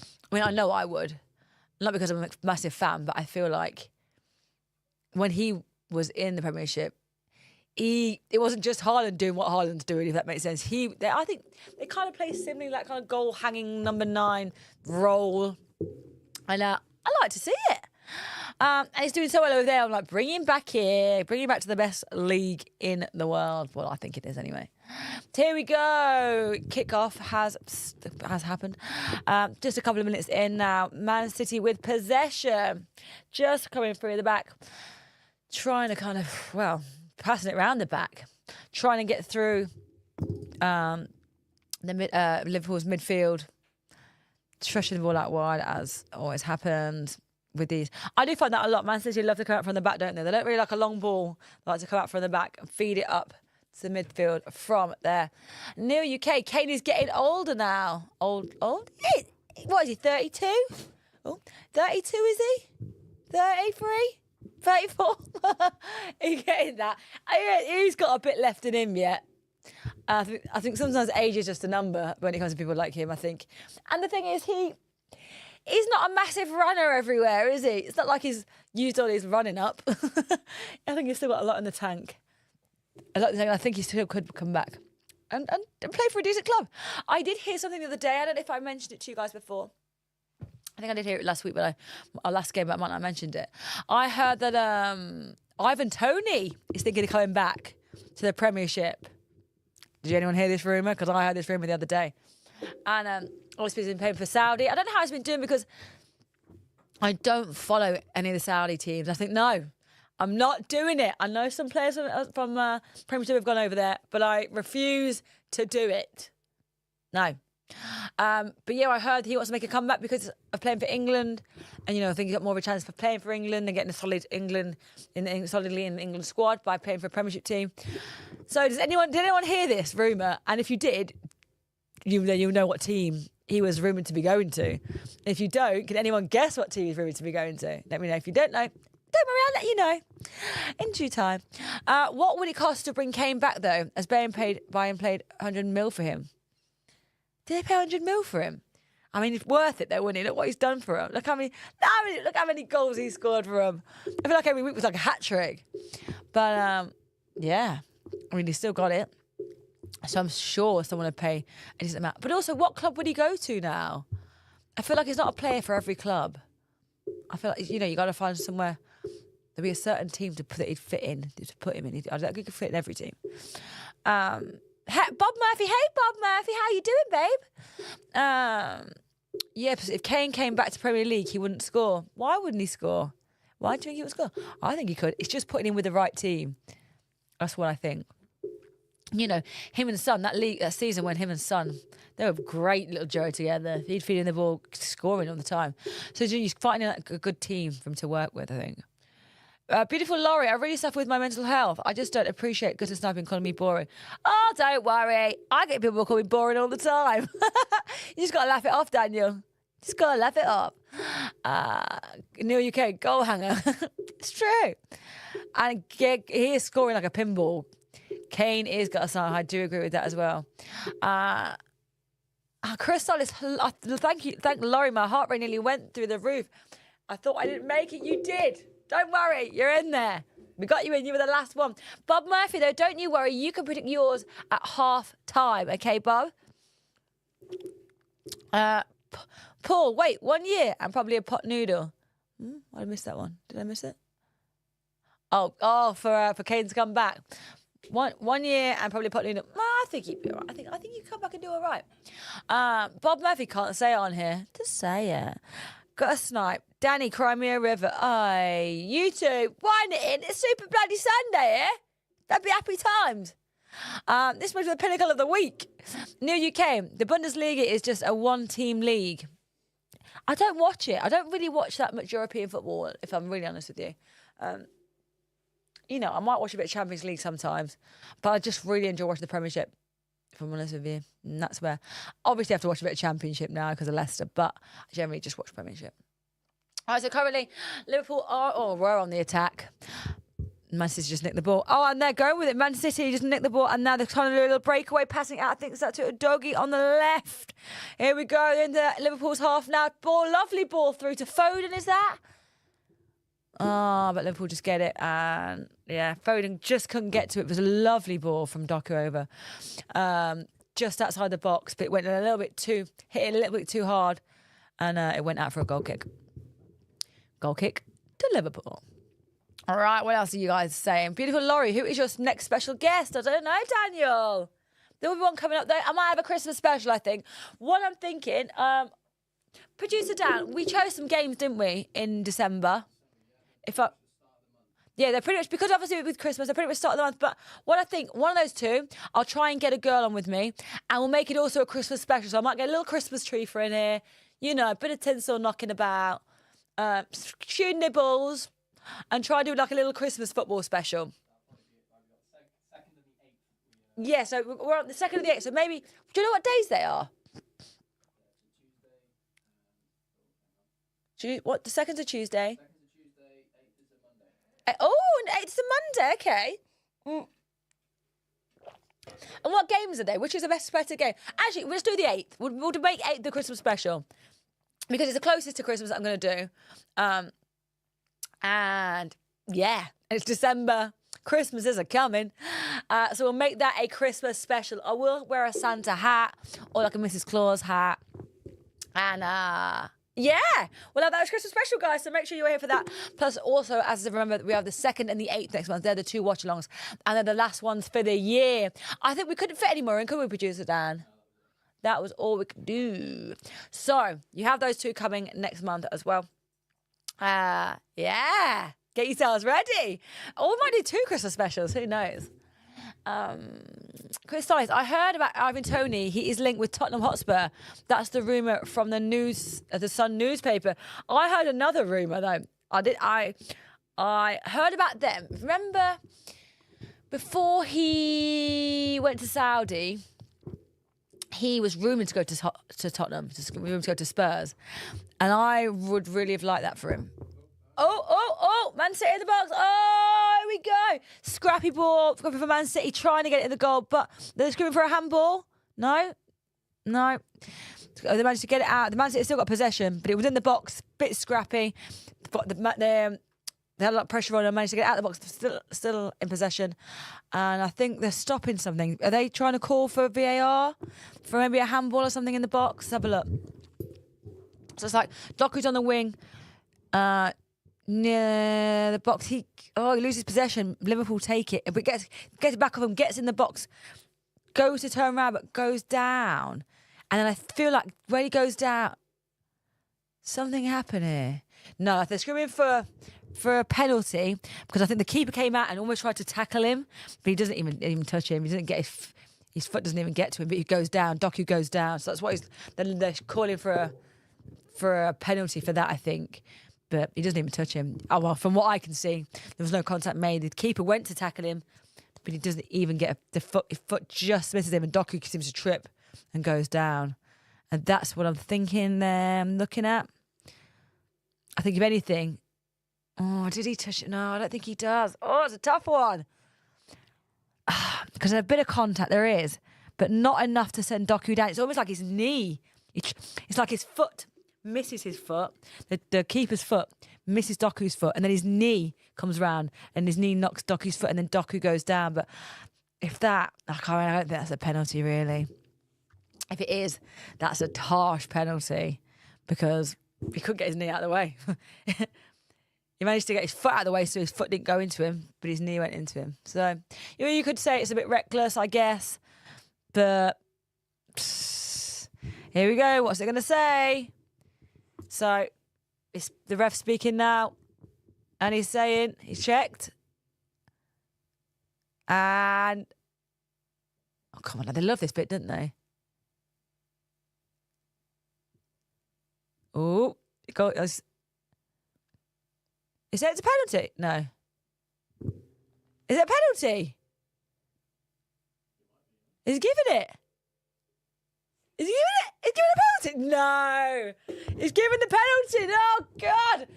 I mean, I know I would. Not because I'm a massive fan, but I feel like when he was in the Premiership, it wasn't just Haaland doing what Haaland's doing, if that makes sense. I think they kind of play similarly, that kind of goal-hanging number 9 role. And I like to see it. And he's doing so well over there. I'm like, bring him back here. Bring him back to the best league in the world. Well, I think it is anyway. Here we go. Kickoff has happened. Just a couple of minutes in now. Man City with possession. Just coming through the back. Trying to kind of, passing it around the back. Trying to get through Liverpool's midfield. Stretching the ball out wide, as always happened with these. I do find that a lot. Man City love to come out from the back, don't they? They don't really like a long ball. They like to come out from the back and feed it up to the midfield from there. Neil UK, Kane is getting older now. Old? What is he, 32? Oh, 32 is he? 33? 34? He's getting that. He's got a bit left in him yet. I think sometimes age is just a number when it comes to people like him, I think. And the thing is, he's not a massive runner everywhere, is he? It's not like he's used all his running up. I think he's still got a lot in the tank. I think he still could come back and play for a decent club. I did hear something the other day. I don't know if I mentioned it to you guys before. I think I did hear it last week, but our last game, I might not have mentioned it. I heard that Ivan Toney is thinking of coming back to the Premiership. Did anyone hear this rumour? Because I heard this rumour the other day. And obviously he's been playing for Saudi. I don't know how he's been doing because I don't follow any of the Saudi teams. I think, no, I'm not doing it. I know some players from Premiership have gone over there, but I refuse to do it. No. But yeah, I heard he wants to make a comeback because of playing for England, and I think he's got more of a chance for playing for England and getting a solid solidly in the England squad by playing for a Premiership team. So did anyone hear this rumour? And if you did, you know what team he was rumoured to be going to. If you don't, can anyone guess what team he's rumoured to be going to? Let me know. If you don't know, don't worry, I'll let you know in due time. What would it cost to bring Kane back though? As Bayern paid 100 mil for him. Did they pay 100 mil for him? I mean, it's worth it though, wouldn't it? Look what he's done for him. Look how many goals he scored for him. I feel like every week was like a hat trick. But yeah, I mean, he's still got it. So I'm sure someone would pay a decent amount. But also, what club would he go to now? I feel like he's not a player for every club. I feel like, you got to find somewhere. There'll be a certain team that he'd fit in, to put him in. I don't think he could fit in every team. Bob Murphy. Hey, Bob Murphy. How you doing, babe? Yeah, if Kane came back to Premier League, he wouldn't score. Why wouldn't he score? Why do you think he would score? I think he could. It's just putting him with the right team. That's what I think. Him and Son, that season when him and Son, they were a great little duo together. He'd feed in the ball, scoring all the time. So he's finding a good team for him to work with, I think. Beautiful Laurie, I really suffer with my mental health. I just don't appreciate good sniping calling me boring. Oh, don't worry. I get people call me boring all the time. You just got to laugh it off, Daniel. Just got to laugh it off. Neil UK, goal hanger. It's true. And he is scoring like a pinball. Kane is got a sign. I do agree with that as well. Crystal is. Thank Laurie. My heart rate nearly went through the roof. I thought I didn't make it. You did. Don't worry. You're in there. We got you in. You were the last one. Bob Murphy, though, don't you worry. You can predict yours at half time. Okay, Bob? Paul, wait, 1 year and probably a pot noodle. I missed that one. Did I miss it? Oh, for Kane to come back. 1 year and probably pot noodle. I think he'd be all right. I think you come back and do all right. Bob Murphy can't say it on here. Just say it. Got a snipe. Danny, Crimea River. Aye, you two, wind it in. It's Super Bloody Sunday, eh? That'd be happy times. This was the pinnacle of the week. New UK. The Bundesliga is just a one-team league. I don't watch it. I don't really watch that much European football, if I'm really honest with you. I might watch a bit of Champions League sometimes, but I just really enjoy watching the Premiership, if I'm honest with you. And that's where, obviously I have to watch a bit of Championship now because of Leicester, but I generally just watch Premiership. All right, so currently Liverpool we're on the attack. Man City just nicked the ball. Oh, and they're going with it. Man City just nicked the ball, and now they're trying to do a little breakaway, passing out. I think that's to a doggy on the left. Here we go into Liverpool's half now. Lovely ball through to Foden, is that? Oh, but Liverpool just get it. And, yeah, Foden just couldn't get to it. It was a lovely ball from Doku over. Just outside the box, but it went hit it a little bit too hard. And it went out for a goal kick. Goal kick to Liverpool. All right, what else are you guys saying? Beautiful Laurie, who is your next special guest? I don't know, Daniel. There will be one coming up, though. I might have a Christmas special, I think. What I'm thinking, Producer Dan, we chose some games, didn't we, in December? Yeah, they're pretty much, because obviously with Christmas, they're pretty much start of the month. But what I think, one of those two, I'll try and get a girl on with me, and we'll make it also a Christmas special. So I might get a little Christmas tree for in here, a bit of tinsel knocking about, few nibbles, and try and do like a little Christmas football special. Yeah, so we're on the 2nd of the 8th. So maybe, do you know what days they are? What, the 2nd's a Tuesday? 2nd's a Tuesday, 8th is a Monday. Oh, and 8th is a Monday, okay. And what games are they? Which is the better game? Actually, let's do the 8th. We'll make 8th the Christmas special. Because it's the closest to Christmas that I'm going to do. And yeah, it's December. Christmas isn't coming. So we'll make that a Christmas special. I will wear a Santa hat or like a Mrs. Claus hat. And yeah, we'll have that as Christmas special, guys. So make sure you're here for that. Plus also, as I remember, we have the 2nd and the 8th next month. They're the 2 watch-alongs. And they're the last ones for the year. I think we couldn't fit any more in, could we, Producer Dan? That was all we could do. So you have those 2 coming next month as well. Yeah. Get yourselves ready. Or we might do 2 Christmas specials. Who knows? Chris Stiles, I heard about Ivan Toney. He is linked with Tottenham Hotspur. That's the rumour from the Sun newspaper. I heard another rumour though. I heard about them. Remember before he went to Saudi, he was rumoured to go to Tottenham, rumoured to go to Spurs. And I would really have liked that for him. Oh, Man City in the box. Oh, here we go. Scrappy ball for Man City, trying to get it in the goal, but they're screaming for a handball. No. They managed to get it out. The Man City still got possession, but it was in the box, bit scrappy. The they had a lot of pressure on and managed to get out of the box, still in possession. And I think they're stopping something. Are they trying to call for VAR? For maybe a handball or something in the box? Let's have a look. So it's like Doku's on the wing, near the box. He loses possession. Liverpool take it. But gets it back of him, gets in the box, goes to turn around, but goes down. And then I feel like when he goes down, something happened here. No, they're screaming for a penalty because I think the keeper came out and almost tried to tackle him, but he doesn't even touch him. He doesn't get his foot doesn't even get to him, but he goes down. Doku goes down. So that's what they're calling for a penalty for that, I think. But he doesn't even touch him. Oh, well, from what I can see, there was no contact made. The keeper went to tackle him, but he doesn't even get his foot just misses him, and Doku seems to trip and goes down. And that's what I'm thinking there. I'm looking at. I think if anything, did he touch it? No, I don't think he does. Oh, it's a tough one. Because a bit of contact there is, but not enough to send Doku down. It's almost like his knee. It's like his foot misses his foot. The keeper's foot misses Doku's foot, and then his knee comes round, and his knee knocks Doku's foot, and then Doku goes down. But if that, I don't think that's a penalty, really. If it is, that's a harsh penalty because he couldn't get his knee out of the way. He managed to get his foot out of the way so his foot didn't go into him, but his knee went into him. So, you could say it's a bit reckless, I guess. But here we go. What's it going to say? So, it's the ref speaking now. And he's saying, he's checked. And, oh, come on, they love this bit, don't they? Oh, is it a penalty? No. Is it a penalty? Is he giving it? Is he giving it? He's giving a penalty? No. He's giving the penalty. Oh, God.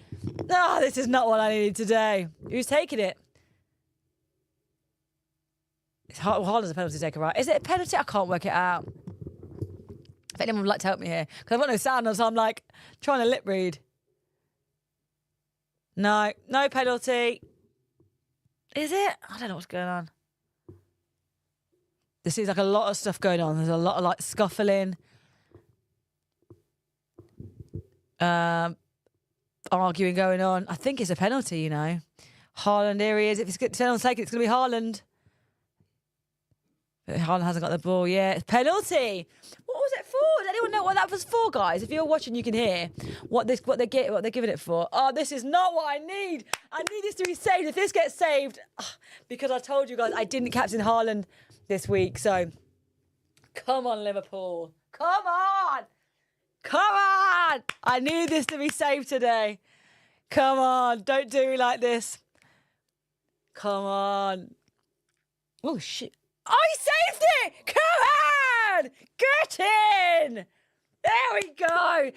No, this is not what I needed today. Who's taking it? It's Haaland's a penalty taker, right? Is it a penalty? I can't work it out. If anyone would like to help me here. Because I've got no sound, so I'm like trying to lip read. No penalty. Is it? I don't know what's going on. There seems like a lot of stuff going on. There's a lot of like scuffling. Arguing going on. I think it's a penalty, you know. Haaland, here he is. If it's anyone's taking it, it's going to be Haaland. But Haaland hasn't got the ball yet. It's penalty. What was it for? Does anyone know what that was for, guys? If you're watching, you can hear what they're giving it for. Oh, this is not what I need. I need this to be saved. If this gets saved, because I told you guys I didn't captain Haaland this week. So, come on, Liverpool. Come on. Come on. I need this to be saved today. Come on. Don't do me like this. Come on. Oh, shit. Oh, he saved it! Come on! Get in! There we go!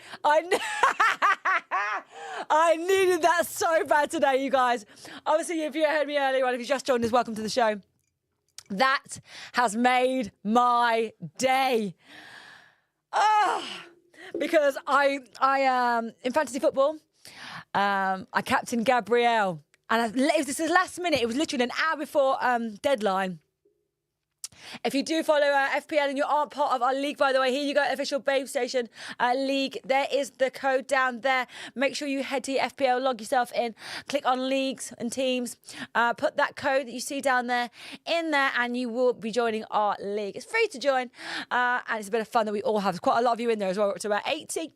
I needed that so bad today, you guys. Obviously, if you heard me earlier on, if you just joined us, welcome to the show. That has made my day. Because I in fantasy football, I captained Gabriel. And this is last minute. It was literally an hour before deadline. If you do follow FPL and you aren't part of our league, by the way, here you go, official Babestation league. There is the code down there. Make sure you head to your FPL, log yourself in, click on leagues and teams, put that code that you see down there in there, and you will be joining our league. It's free to join, and it's a bit of fun that we all have. There's quite a lot of you in there as well. We're up to about 80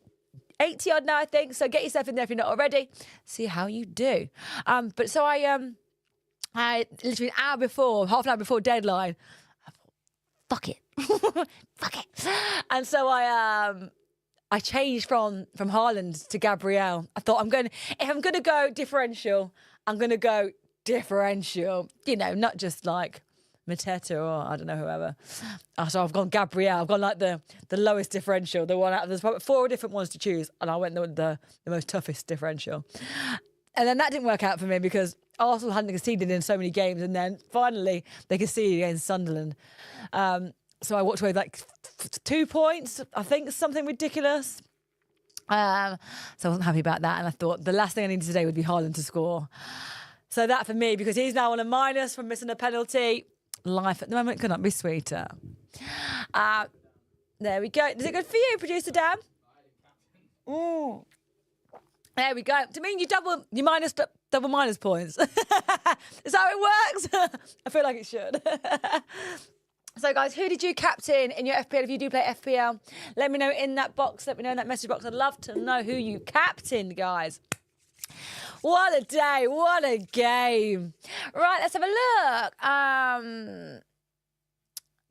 odd now, I think. So get yourself in there if you're not already. See how you do. But so I literally half an hour before deadline, fuck it. Fuck it. And so I changed from Haaland to Gabriel. I thought if I'm going to go differential, I'm going to go differential. You know, not just like Mateta or I don't know, whoever. So I've gone Gabriel. I've gone like the lowest differential, the one out of there's probably 4 different ones to choose. And I went the most toughest differential. And then that didn't work out for me because Arsenal hadn't conceded in so many games, and then finally they conceded against Sunderland. So I walked away with like 2 points, I think, something ridiculous. So I wasn't happy about that, and I thought the last thing I needed today would be Haaland to score. So that for me, because he's now on a minus from missing a penalty. Life at the moment could not be sweeter. There we go. Is it good for you, producer Dan? There we go. To mean you double minus points. Is that how it works? I feel like it should. So, guys, who did you captain in your FPL? If you do play FPL, let me know in that box. Let me know in that message box. I'd love to know who you captained, guys. What a day. What a game. Right, let's have a look.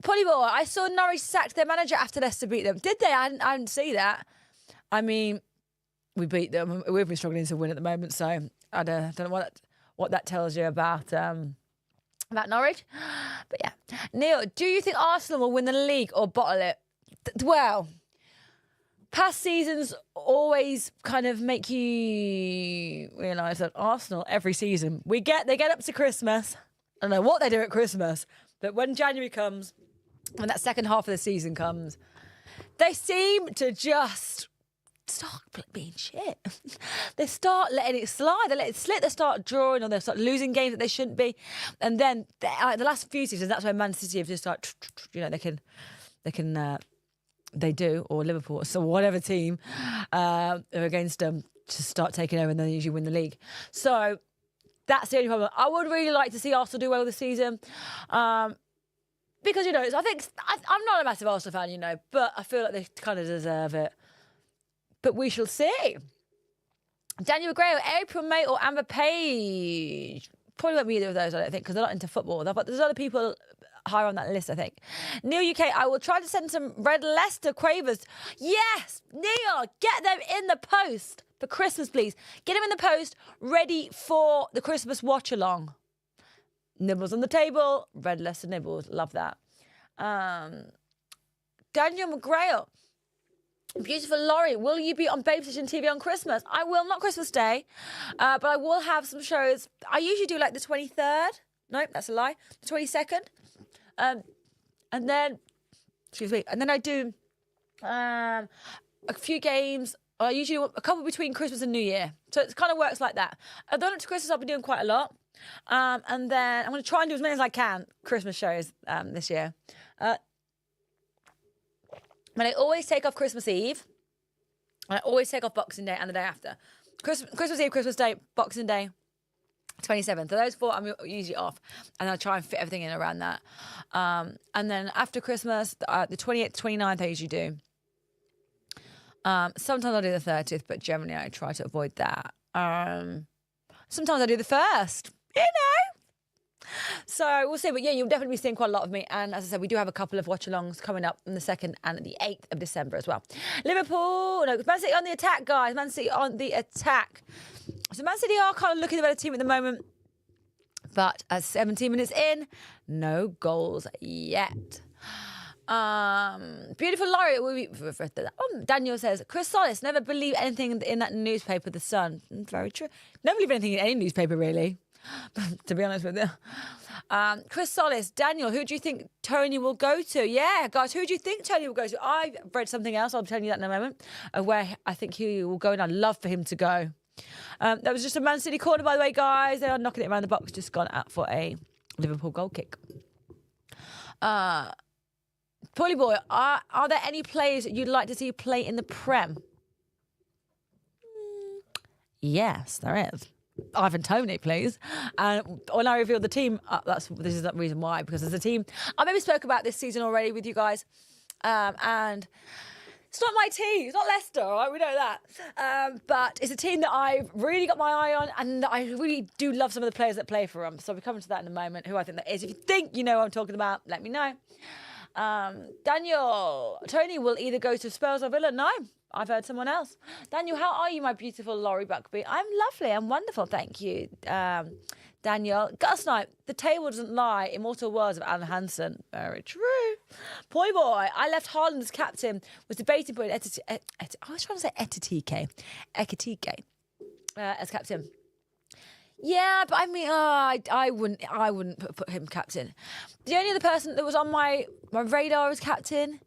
Pollyboy, I saw Norwich sacked their manager after Leicester beat them. Did they? I didn't see that. I mean, we beat them. We've been struggling to win at the moment, so I don't know what that tells you about Norwich. But yeah. Neil, do you think Arsenal will win the league or bottle it? Well, past seasons always kind of make you realise that Arsenal, every season, they get up to Christmas. I don't know what they do at Christmas, but when January comes, when that second half of the season comes, they seem to just start being shit. They start letting it slide. They let it slip. They start drawing, or they start losing games that they shouldn't be. And then the last few seasons, that's when Man City have just like, they do, or Liverpool, so whatever team are against them, to start taking over, and then they usually win the league. So that's the only problem. I would really like to see Arsenal do well this season. Because, I think I'm not a massive Arsenal fan, but I feel like they kind of deserve it. But we shall see. Daniel Gray, April May, or Amber Page. Probably won't be either of those, I don't think, because they're not into football. But there's other people higher on that list, I think. Neil UK, I will try to send some red Leicester quavers. Yes, Neil, get them in the post for Christmas, please. Get them in the post, ready for the Christmas watch-along. Nibbles on the table, red Leicester nibbles. Love that. Daniel McGrail. Beautiful Laurie, will you be on Babestation TV on Christmas? I will, not Christmas Day, but I will have some shows. I usually do like the 23rd. No, that's a lie. The 22nd. And then I do a few games. I usually do a couple between Christmas and New Year. So it kind of works like that. Although up to Christmas, I'll be doing quite a lot. And then I'm going to try and do as many as I can Christmas shows this year. But I always take off Christmas Eve. And I always take off Boxing Day and the day after. Christmas Eve, Christmas Day, Boxing Day, 27th. So those four I'm usually off. And I try and fit everything in around that. And then after Christmas, the 28th, 29th I usually do. Sometimes I'll do the 30th, but generally I try to avoid that. Sometimes I do the 1st, So we'll see. But yeah, you'll definitely be seeing quite a lot of me. And as I said, we do have a couple of watch-alongs coming up on the 2nd and the 8th of December as well. Liverpool, no, Man City on the attack, guys. Man City on the attack. So Man City are kind of looking a better team at the moment. But as 17 minutes in, no goals yet. Beautiful Laurie. Daniel says, Chris Solis, never believe anything in that newspaper, The Sun. Very true. Never believe anything in any newspaper, really. To be honest with you. Chris Solis, Daniel, who do you think Tony will go to? Yeah, guys, who do you think Tony will go to? I've read something else, I'll tell you that in a moment, of where I think he will go, and I'd love for him to go. That was just a Man City corner, by the way, guys. They are knocking it around the box, just gone out for a Liverpool goal kick. Polly Boy, are there any players you'd like to see play in the Prem? Yes, there is. Ivan Toney, please. And when I reveal the team, this is the reason why, because there's a team I maybe spoke about this season already with you guys, and it's not my team. It's not Leicester, all right? We know that. But it's a team that I've really got my eye on, and that I really do love some of the players that play for them. So we're coming to that in a moment, who I think that is. If you think you know what I'm talking about, let me know. Daniel, Tony will either go to Spurs or Villa. No, I've heard someone else. Daniel, how are you, my beautiful Laurie Buckby? I'm lovely. I'm wonderful. Thank you, Daniel. Gus Knight, the table doesn't lie. Immortal words of Alan Hansen. Very true. Boy, I left Haaland as captain. Was debating between I was trying to say Ekitike as captain. Yeah, but I mean, I wouldn't put him captain. The only other person that was on my radar as captain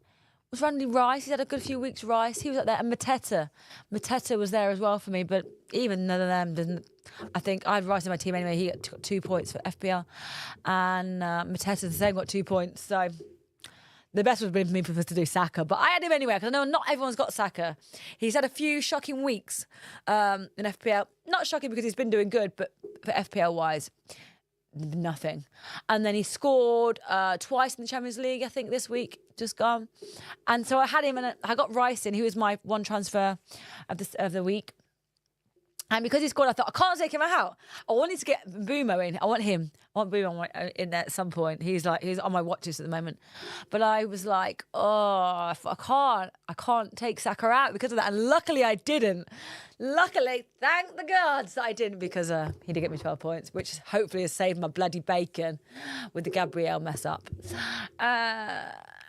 was Randy Rice. He's had a good few weeks. Rice, he was up there, and Mateta was there as well for me. But even none of them didn't. I think I had Rice in my team anyway. He got 2 points for FPL, and Mateta the same, got 2 points. So the best would have been for me to do Saka, but I had him anyway because I know not everyone's got Saka. He's had a few shocking weeks in FPL. Not shocking because he's been doing good, but for FPL wise, nothing. And then he scored twice in the Champions League, I think, this week, just gone. And so I had him, and I got Rice in. He was my one transfer of the week. And because he scored, I thought, I can't take him out. I wanted to get Bumo in. I want him. I want Bumo in there at some point. He's on my watch list at the moment. But I was like, oh, I can't take Saka out because of that. And luckily I didn't. Luckily, thank the gods that I didn't, because he did get me 12 points, which hopefully has saved my bloody bacon with the Gabriel mess up.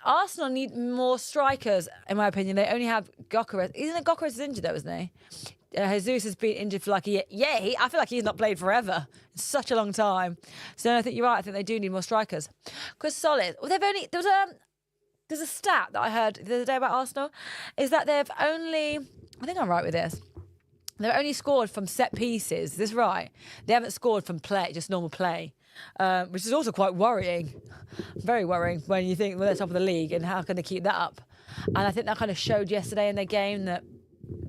Arsenal need more strikers, in my opinion. They only have Gyökeres. Isn't it Gyökeres is injured though, isn't he? Jesus has been injured for like a year. Yeah, I feel like he's not played forever. It's such a long time. So I think you're right. I think they do need more strikers. Chris Solid. Well, there's a stat that I heard the other day about Arsenal, is that they've only, I think I'm right with this, they've only scored from set pieces. Is this right? They haven't scored from play, just normal play, which is also quite worrying. Very worrying when you think, well, they're top of the league and how can they keep that up? And I think that kind of showed yesterday in their game that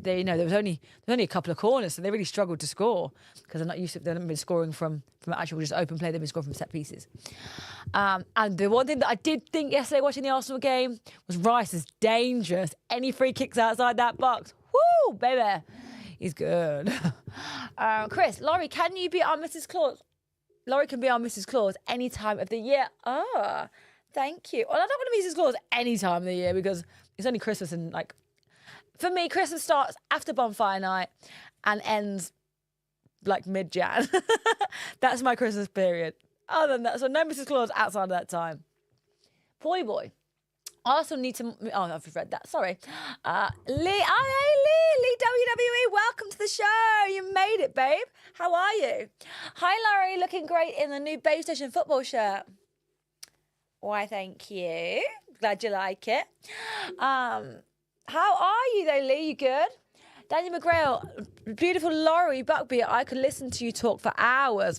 there was only a couple of corners, so they really struggled to score because they're not used to. They haven't been scoring from actual just open play. They've been scoring from set pieces. And the one thing that I did think yesterday watching the Arsenal game was Rice is dangerous. Any free kicks outside that box, whoo, baby, he's good. Chris, Laurie, can you be our Mrs. Claus? Laurie can be our Mrs. Claus any time of the year. Oh, thank you. Well, I don't want to be Mrs. Claus any time of the year because it's only Christmas and like. For me, Christmas starts after bonfire night and ends like mid-Jan. That's my Christmas period. Other than that, so no Mrs. Claus outside of that time. Boy. I also need to... Oh, I've read that. Sorry. Lee WWE, welcome to the show. You made it, babe. How are you? Hi, Larry. Looking great in the new Babestation football shirt. Why, thank you. Glad you like it. How are you though, Lee? You good? Daniel McGrail, beautiful Laurie Buckby. I could listen to you talk for hours.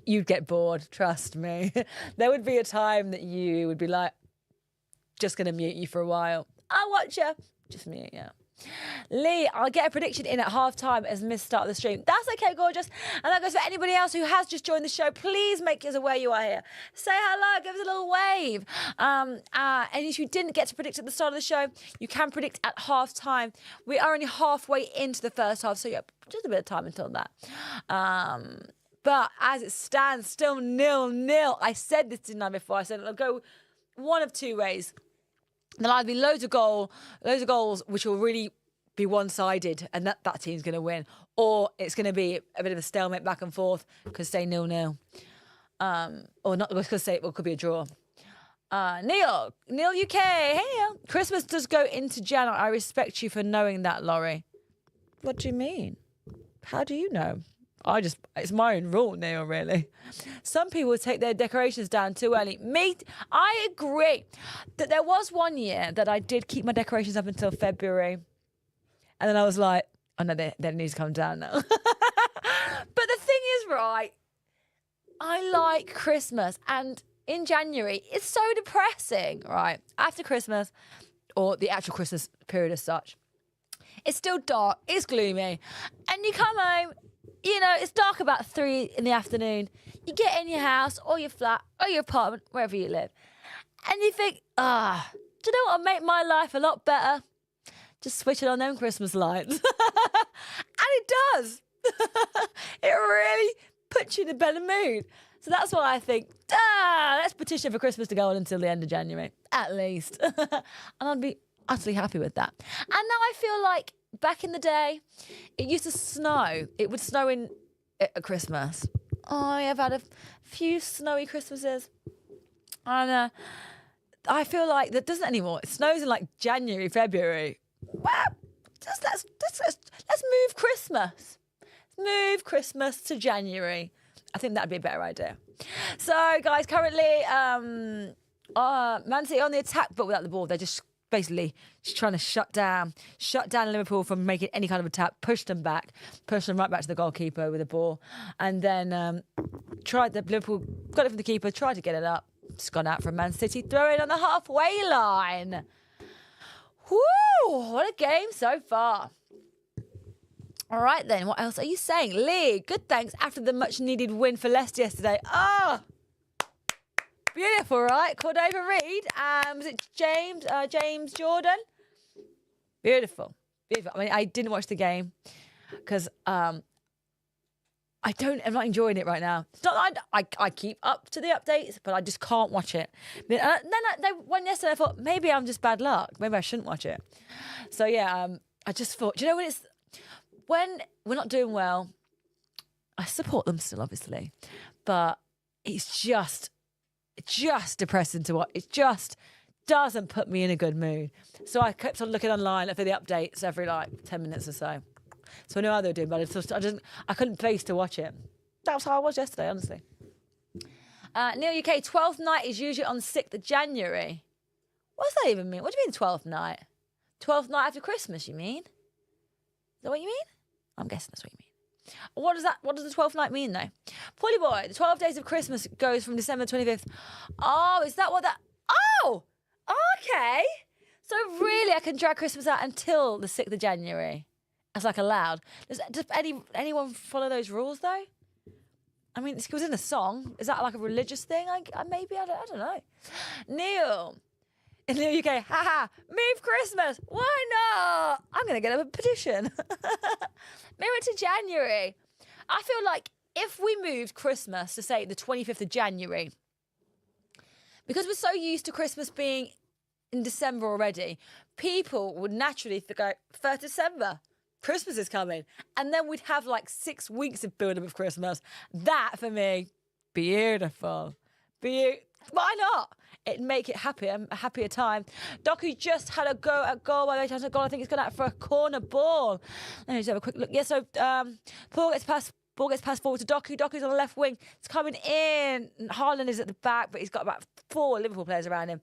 You'd get bored, trust me. There would be a time that you would be like, just going to mute you for a while. I'll watch you. Just mute you. Lee, I'll get a prediction in at half-time as missed start of the stream. That's okay, gorgeous. And that goes for anybody else who has just joined the show. Please make us aware you are here. Say hello, give us a little wave. And if you didn't get to predict at the start of the show, you can predict at half-time. We are only halfway into the first half, so you have just a bit of time until that. But as it stands, still 0-0. I said this tonight before. I said it'll go one of two ways. There'll either be loads of goals, which will really be one-sided, and that team's going to win, or it's going to be a bit of a stalemate back and forth. Could stay 0-0, or not. Could say it could be a draw. Neil UK, hey Neil. Christmas does go into Jan. I respect you for knowing that, Laurie. What do you mean? How do you know? It's my own rule, Neil, really. Some people take their decorations down too early. I agree that there was one year that I did keep my decorations up until February. And then I was like, oh no, they need to come down now. But the thing is, right, I like Christmas. And in January, it's so depressing, right? After Christmas, or the actual Christmas period as such, it's still dark, it's gloomy. And you come home, it's dark about 3 in the afternoon. You get in your house or your flat or your apartment, wherever you live. And you think, do you know what would make my life a lot better? Just switching on them Christmas lights. And it does. It really puts you in a better mood. So that's why I think, let's petition for Christmas to go on until the end of January, at least. And I'd be utterly happy with that. And now I feel like back in the day, it used to snow. It would snow at Christmas. I have had a few snowy Christmases. And I feel like that doesn't anymore. It snows in like January, February. Well, let's move Christmas. Move Christmas to January. I think that'd be a better idea. So, guys, currently, Man City on the attack, but without the ball. They're just basically she's trying to shut down Liverpool from making any kind of attack, pushed them right back to the goalkeeper with the ball, and then Liverpool got it from the keeper, tried to get it up, just gone out from Man City, throw it on the halfway line. Woo! What a game so far. All right then, what else are you saying? Lee, good thanks after the much needed win for Leicester yesterday. Oh, beautiful, right? Cordova Reed. Was it James Jordan? Beautiful. I mean, I didn't watch the game because I'm not enjoying it right now. It's not that I keep up to the updates, but I just can't watch it. Then they won yesterday. I thought maybe I'm just bad luck. Maybe I shouldn't watch it. So yeah, I just thought, when we're not doing well, I support them still, obviously, but it's just depressing to watch. It just doesn't put me in a good mood. So I kept on looking online for the updates every 10 minutes or so. So I know how they were doing, but I couldn't face to watch it. That was how I was yesterday, honestly. Neil UK, 12th night is usually on 6th of January. What does that even mean? What do you mean 12th night? 12th night after Christmas, you mean? Is that what you mean? I'm guessing that's what you mean. What does the 12th night mean, though? Polly Boy, the 12 days of Christmas goes from December 25th. Oh, is that what that... Oh! Okay. So really, I can drag Christmas out until the 6th of January. That's allowed. Does anyone follow those rules, though? I mean, it was in a song. Is that a religious thing? Maybe, I don't know. Neil... In the UK, move Christmas. Why not? I'm going to get up a petition. Move it to January. I feel like if we moved Christmas to, say, the 25th of January, because we're so used to Christmas being in December already, people would naturally go, 1st December, Christmas is coming. And then we'd have 6 weeks of build-up of Christmas. That, for me, beautiful. Why not? It'd make it a happier time. Doku just had a go at goal. By the way, I think it's gone out for a corner ball. Let me just have a quick look. Yeah, so ball gets passed forward to Doku. Doku's on the left wing. It's coming in. Haaland is at the back, but he's got about 4 Liverpool players around him.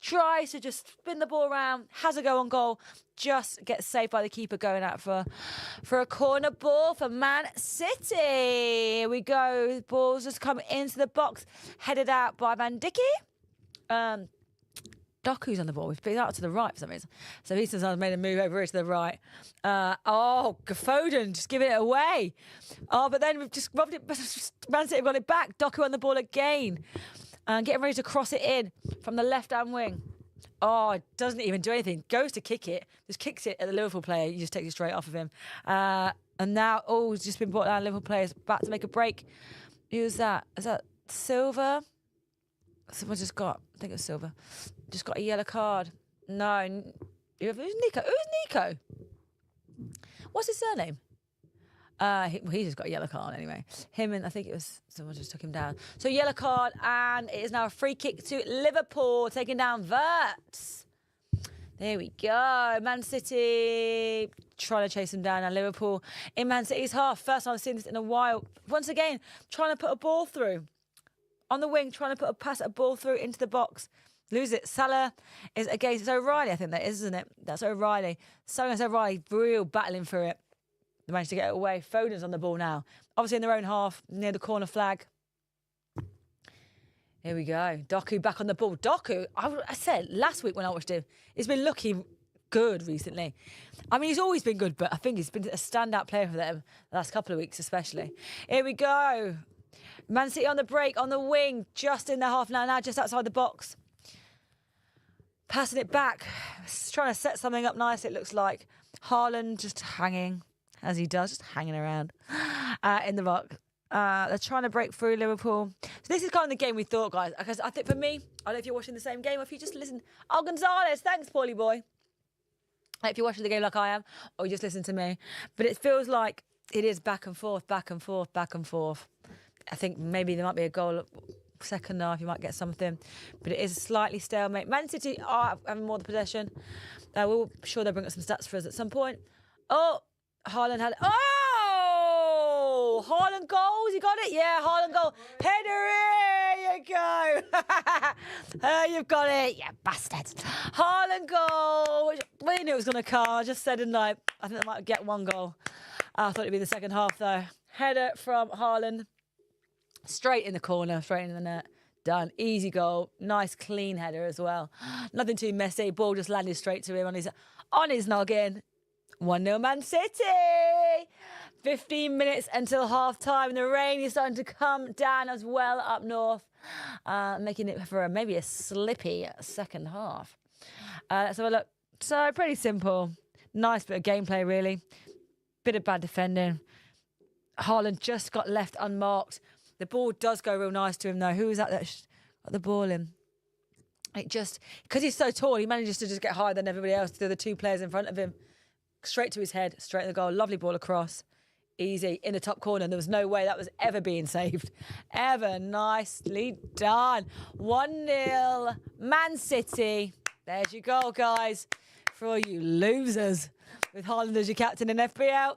Tries to just spin the ball around, has a go on goal, just gets saved by the keeper going out for a corner ball for Man City. Here we go. Ball's just come into the box, headed out by Van Dijk. Doku's on the ball. We've been out to the right for some reason. So he's made a move over here to the right. Foden just giving it away. Oh, but then we've just robbed it. Man City have got it back. Doku on the ball again. Getting ready to cross it in from the left-hand wing. Oh, it doesn't even do anything. Goes to kick it. Just kicks it at the Liverpool player. He just takes it straight off of him. And now, it's just been brought down. Liverpool players about to make a break. Who's that? Is that Silva? Someone just got, I think it was Silva, just got a yellow card. No. Who's Nico? Who's Nico? What's his surname? He just got a yellow card anyway. Him and I think it was someone just took him down. So yellow card, and it is now a free kick to Liverpool, taking down Verts. There we go. Man City trying to chase him down. And Liverpool in Man City's half. First time I've seen this in a while. Once again, trying to put a ball through. On the wing, trying to put a ball through into the box. Lose it. Salah is against O'Reilly, I think that is, isn't it? That's O'Reilly. Salah and O'Reilly, real battling for it. They managed to get it away. Foden's on the ball now. Obviously in their own half, near the corner flag. Here we go. Doku back on the ball. Doku, I said last week when I watched him, he's been looking good recently. I mean, he's always been good, but I think he's been a standout player for them the last couple of weeks especially. Here we go. Man City on the break, on the wing, just in their half now just outside the box. Passing it back. Trying to set something up nice, it looks like. Haaland just hanging, as he does, just hanging around in the box. They're trying to break through Liverpool. So this is kind of the game we thought, guys. Because I think for me, I don't know if you're watching the same game or if you just listen. Oh, Gonzalez, thanks, Paulie boy. If you're watching the game like I am, or you just listen to me. But it feels like it is back and forth, back and forth, back and forth. I think maybe there might be a goal second half, you might get something. But it is a slightly stalemate. Man City are having more of the possession. We'll sure they'll bring up some stats for us at some point. Oh, Haaland had... Oh! Haaland goals, you got it? Yeah, Haaland goal. Header, here you go. You've got it, you bastard. Haaland goal. We knew it was going to come. I just said, didn't I? I think they might get one goal. I thought it'd be the second half, though. Header from Haaland. Straight in the corner, straight in the net. Done. Easy goal. Nice, clean header as well. Nothing too messy. Ball just landed straight to him on his noggin. 1-0 Man City. 15 minutes until half-time. The rain is starting to come down as well up north, making it for maybe a slippy second half. Let's have a look. So, pretty simple. Nice bit of gameplay, really. Bit of bad defending. Haaland just got left unmarked. The ball does go real nice to him, though. Who was that got the ball in? It just, because he's so tall, he manages to just get higher than everybody else, the other two players in front of him. Straight to his head, straight in the goal. Lovely ball across. Easy, in the top corner. There was no way that was ever being saved. Ever. Nicely done. 1-0, Man City. There's your goal, guys. For all you losers. With Haaland as your captain in FPL.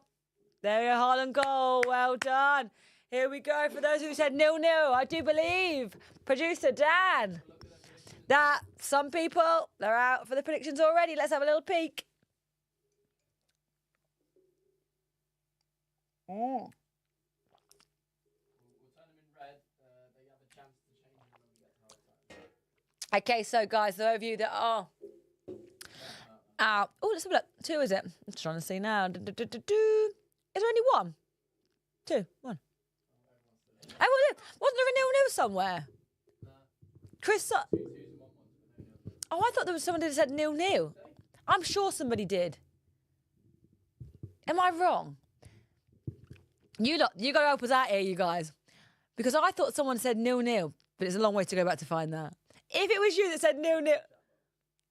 There you go, Haaland goal. Well done. Here we go. For those who said 0-0, I do believe. Producer Dan. That, some people, they're out for the predictions already. Let's have a little peek.
We'll turn them in red. They have a chance to change them when we get to half-time.
Okay, so guys, those of you that are out. Oh, let's have a look. 2, is it? I'm trying to see now. Is there only 1? 2, 1. Oh, wasn't there a 0-0 somewhere? Chris. Oh, I thought there was someone that said 0-0. I'm sure somebody did. Am I wrong? You got to help us out here, you guys. Because I thought someone said 0-0, but it's a long way to go back to find that. If it was you that said 0-0,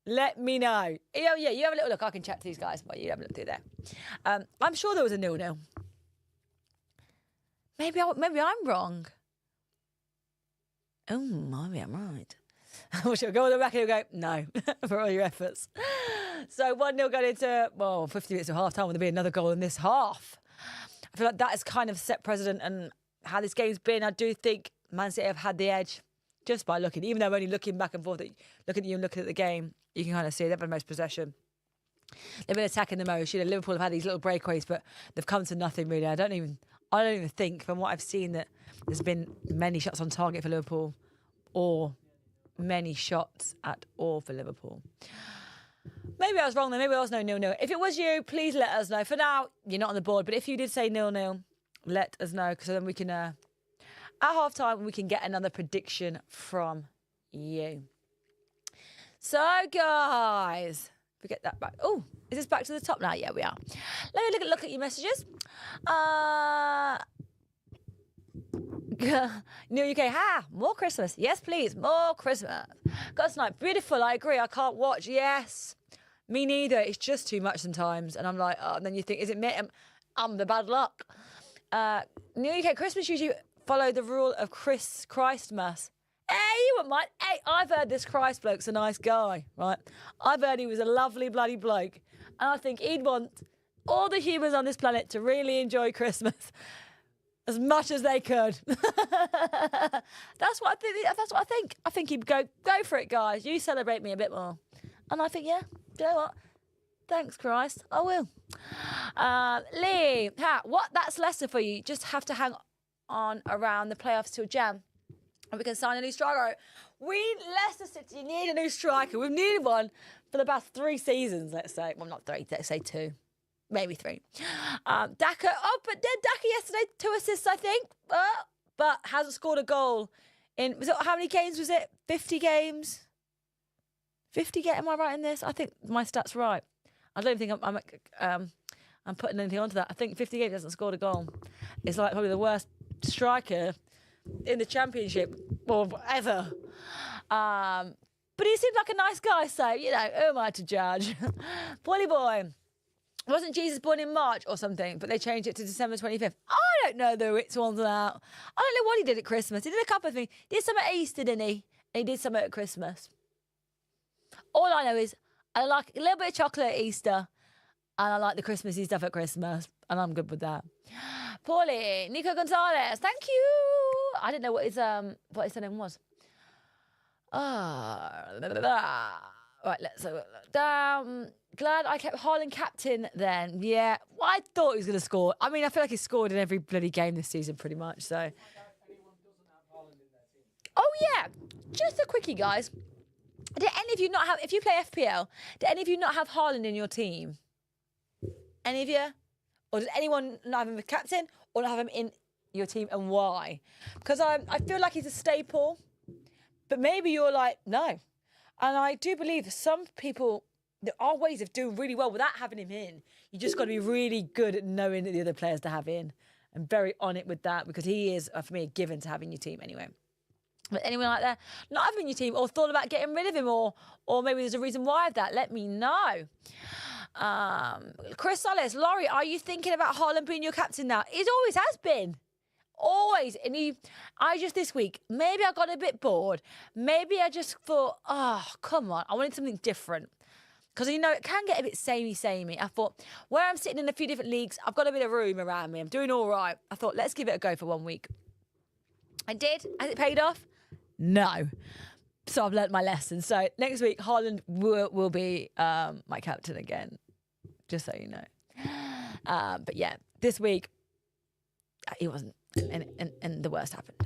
let me know. Yeah, you have a little look. I can chat to these guys, but you have a look through there. I'm sure there was a 0-0. Maybe I'm wrong. Oh, maybe I'm right. She'll go on the back and go, no, for all your efforts. So 1-0 going into, 50 minutes of half-time. Will there be another goal in this half? I feel like that has kind of set precedent and how this game's been. I do think Man City have had the edge just by looking. Even though I'm only looking back and forth, looking at you and looking at the game, you can kind of see they've had the most possession. They've been attacking the most. Liverpool have had these little breakaways, but they've come to nothing really. I don't even think, from what I've seen, that there's been many shots on target for Liverpool or many shots at all for Liverpool. Maybe I was wrong there. Maybe I was no 0-0. If it was you, please let us know. For now, you're not on the board. But if you did say 0-0, let us know. Because then we can, at half-time, we can get another prediction from you. So, guys, if we get that back. Oh, is this back to the top now? Yeah, we are. Let me look at your messages. New UK, more Christmas. Yes, please, more Christmas. God's night, beautiful. I agree. I can't watch. Yes, me neither. It's just too much sometimes, and I'm like, oh, and then you think, is it me? I'm the bad luck. New UK Christmas usually follow the rule of Christmas. Hey, you wouldn't mind. Hey, I've heard this Christ bloke's a nice guy, right? I've heard he was a lovely bloody bloke, and I think he'd want all the humans on this planet to really enjoy Christmas as much as they could. That's what I think. I think he'd go for it, guys. You celebrate me a bit more. And I think, yeah, you know what? Thanks, Christ. I will. Lee, that's Leicester for you. Just have to hang on around the playoffs till Jan. And we can sign a new striker. Leicester City need a new striker. We've needed one for the past 3 seasons, let's say. Well, not 3, let's say 2. Maybe 3. Daka. Oh, but did Daka yesterday 2 assists, I think. But hasn't scored a goal in. How many games was it? 50 games. 50 games. Am I right in this? I think my stats right. I don't think I'm putting anything onto that. I think 50 games hasn't scored a goal. It's like probably the worst striker in the Championship or ever. But he seems like a nice guy, so who am I to judge? Polly boy. Wasn't Jesus born in March or something, but they changed it to December 25th? I don't know the which one's out. I don't know what he did at Christmas. He did a couple of things. He did something at Easter, didn't he? And he did something at Christmas. All I know is I like a little bit of chocolate at Easter, and I like the Christmassy stuff at Christmas, and I'm good with that. Paulie, Nico Gonzalez, thank you. I didn't know what his name was. Right, let's look down. Glad I kept Haaland captain then. Yeah, well, I thought he was going to score. I mean, I feel like he's scored in every bloody game this season pretty much, so.
Find out if anyone doesn't have Haaland in their team.
Oh, yeah. Just a quickie, guys. Did any of you not have, if you play FPL, did any of you not have Haaland in your team? Any of you? Or does anyone not have him as captain or not have him in your team, and why? Because I feel like he's a staple, but maybe you're like, no. And I do believe some people, there are ways of doing really well without having him in. You just got to be really good at knowing the other players to have in. I'm very on it with that because he is, for me, a given to have in your team anyway. But anyone like that not having your team or thought about getting rid of him or maybe there's a reason why of that, let me know. Chris Solis, Laurie, are you thinking about Haaland being your captain now? He always has been. Always. And I just this week, maybe I got a bit bored. Maybe I just thought, oh, come on. I wanted something different. Because, you know, it can get a bit samey. I thought, where I'm sitting in a few different leagues, I've got a bit of room around me. I'm doing all right. I thought, let's give it a go for 1 week. I did. Has it paid off? No. So I've learnt my lesson. So next week, Haaland will be my captain again. Just so you know. But yeah, this week, he wasn't. And the worst happened.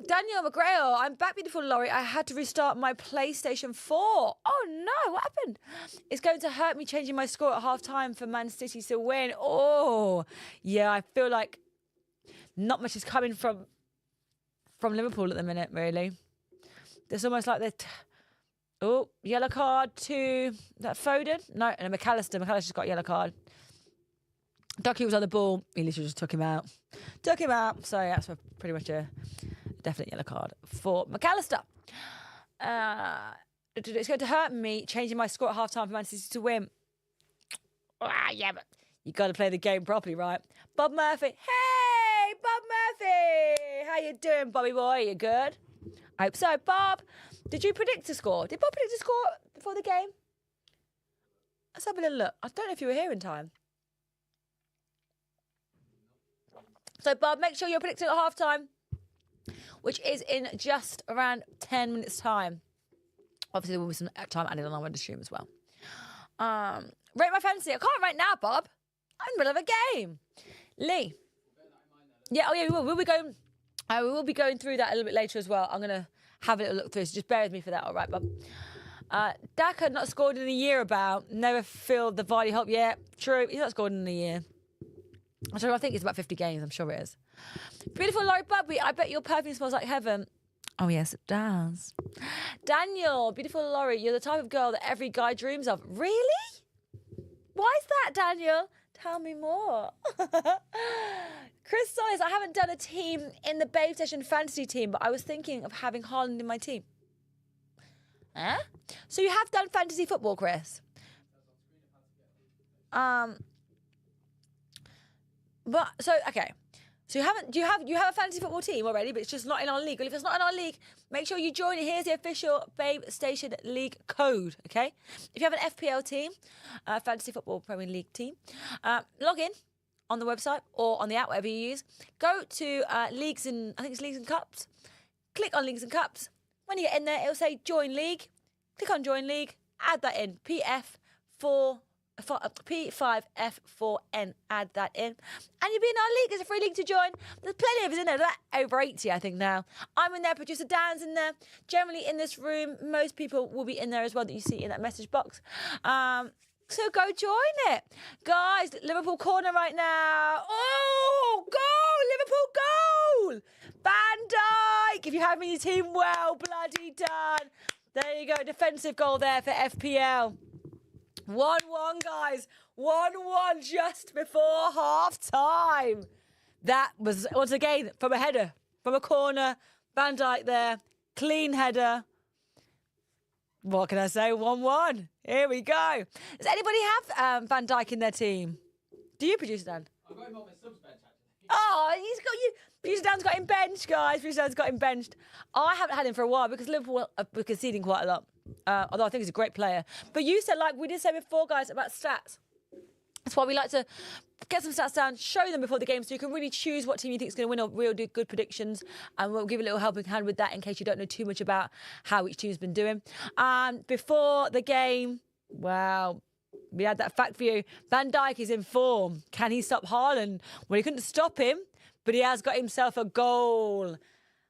Daniel McGrail, I'm back, beautiful Laurie. I had to restart my PlayStation 4. Oh no, what happened? It's going to hurt me changing my score at half time for Man City to win. Oh, yeah, I feel like not much is coming from Liverpool at the minute, really. There's almost like oh, yellow card to that Foden. No, and McAllister. McAllister's got a yellow card. Ducky was on the ball. He literally just took him out. So that's pretty much a definite yellow card for McAllister. It's going to hurt me changing my score at half-time for Man City to win. Yeah, but you got to play the game properly, right? Bob Murphy. Hey, Bob Murphy. How you doing, Bobby boy? You good? I hope so. Bob, did you predict a score? Did Bob predict a score before the game? Let's have a little look. I don't know if you were here in time. So, Bob, make sure you're predicting at half-time, which is in just around 10 minutes' time. Obviously, there will be some time added on, I would assume, as well. Rate my fantasy. I can't right now, Bob. I'm in the middle of a game. Lee. Yeah, oh yeah, we will. We will be going through that a little bit later as well. I'm going to have a little look through, so just bear with me for that, all right, Bob? Daka not scored in a year about. Never filled the Vardy help. Yeah, true. He's not scored in a year. I think it's about 50 games. I'm sure it is. Beautiful Laurie Buckby. I bet your perfume smells like heaven. Oh, yes, it does. Daniel, beautiful Laurie. You're the type of girl that every guy dreams of. Really? Why is that, Daniel? Tell me more. Chris says, I haven't done a team in the Babestation fantasy team, but I was thinking of having Haaland in my team. Huh? So you have done fantasy football, Chris? But so okay, so you have a fantasy football team already, but it's just not in our league. Well, if it's not in our league, make sure you join it. Here's the official Babestation League code. Okay, if you have an FPL team, fantasy football Premier League team, log in on the website or on the app, whatever you use. Go to leagues and I think it's leagues and cups. Click on leagues and cups. When you get in there, it'll say join league. Click on join league. Add that in. P5F4N, add that in, and you'll be in our league. It's a free league to join. There's plenty of us in there, over 80 I think now. I'm in there, producer Dan's in there. Generally in this room, most people will be in there as well that you see in that message box. So go join it. Guys, Liverpool corner right now. Oh, goal, Liverpool goal. Van Dijk, if you have me in your team, well bloody done. There you go, defensive goal there for FPL. 1-1, guys. 1-1 just before half-time. That was, once again, from a header, from a corner. Van Dijk there. Clean header. What can I say? 1-1. Here we go. Does anybody have Van Dijk in their team? Do you, producer Dan?
I've got him on my subs bench, actually.
Oh, he's got you. Producer Dan's got him benched, guys. Producer Dan's got him benched. I haven't had him for a while because Liverpool are conceding quite a lot. Although I think he's a great player. But you said, like we did say before, guys, about stats. That's why we like to get some stats down, show them before the game, so you can really choose what team you think is going to win, or we'll do good predictions, and we'll give a little helping hand with that in case you don't know too much about how each team's been doing. Before the game, well, we had that fact for you. Van Dijk is in form. Can he stop Haaland? Well, he couldn't stop him, but he has got himself a goal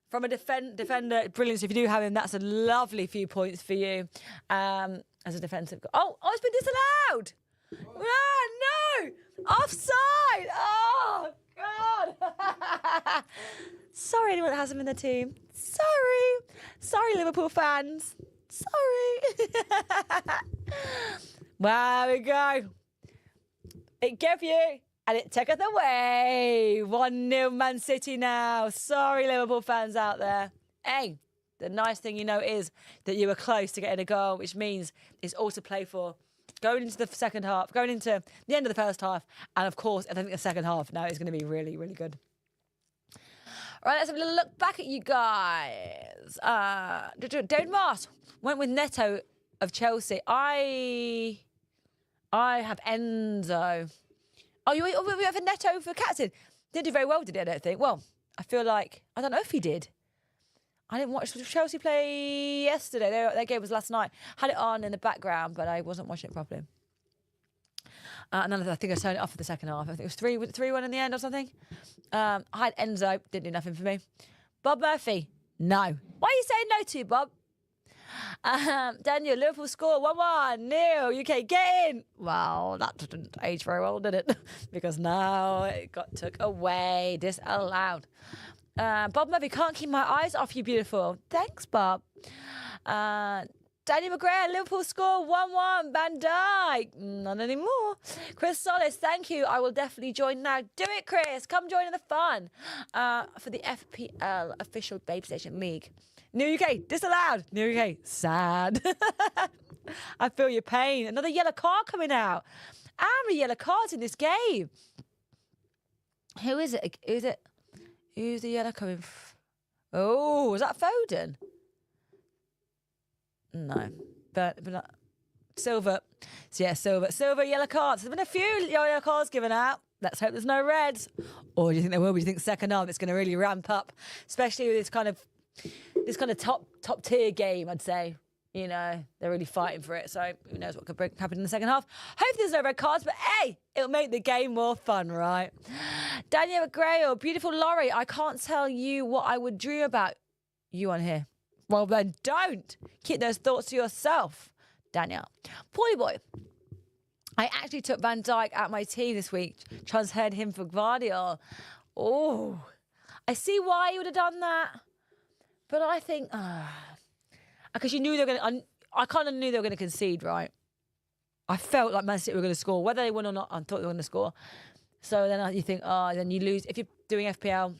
from a defender. Brilliant. So if you do have him, that's a lovely few points for you as a defensive goal. Oh, it's been disallowed. No! Offside! Oh, God! Sorry, anyone that has him in the team. Sorry, Liverpool fans. Sorry. There we go. It gave you, and it taketh away. 1-0 Man City now. Sorry, Liverpool fans out there. Hey, the nice thing you know is that you were close to getting a goal, which means it's all to play for. Going into the second half, going into the end of the first half, and of course, I think the second half now is going to be really, really good. All right, let's have a little look back at you guys. David Mars went with Neto of Chelsea. I have Enzo. Oh, you have a Neto for captain. Didn't do very well, did he? I don't think. Well, I feel like I don't know if he did. I didn't watch Chelsea play yesterday. Their game was last night. Had it on in the background, but I wasn't watching it properly. And then I think I turned it off for the second half. I think it was 3-1 in the end or something. I had Enzo. Didn't do nothing for me. Bob Murphy. No. Why are you saying no to, Bob? Daniel, Liverpool score 1-1. Neil, UK, get in. Well, that didn't age very well, did it? Because now it got took away. Disallowed. Bob Murphy, can't keep my eyes off you, beautiful. Thanks, Bob. Danny McGrath, Liverpool score 1-1. Van Dijk, not anymore. Chris Solis, thank you. I will definitely join now. Do it, Chris. Come join in the fun for the FPL official Babestation League. New UK, disallowed. New UK, sad. I feel your pain. Another yellow card coming out. How many yellow cards in this game? Who is it? Who's the yellow coming? Oh, was that Foden? No, but not. Silver. So yeah, silver yellow cards. There's been a few yellow cards given out. Let's hope there's no reds. Or do you think there will be? Do you think second half it's going to really ramp up, especially with this kind of top tier game? I'd say. You know, they're really fighting for it. So who knows what could happen in the second half. Hopefully there's no red cards, but hey, it'll make the game more fun, right? Daniel McGrail, beautiful Laurie. I can't tell you what I would dream about you on here. Well, then don't. Keep those thoughts to yourself, Daniel. Paulie boy. I actually took Van Dijk out my team this week. Transferred him for Guardiola. Oh, I see why you would have done that. But I think... because you knew they were going to... I kind of knew they were going to concede, right? I felt like Man City were going to score. Whether they won or not, I thought they were going to score. So then you think, then you lose. If you're doing FPL,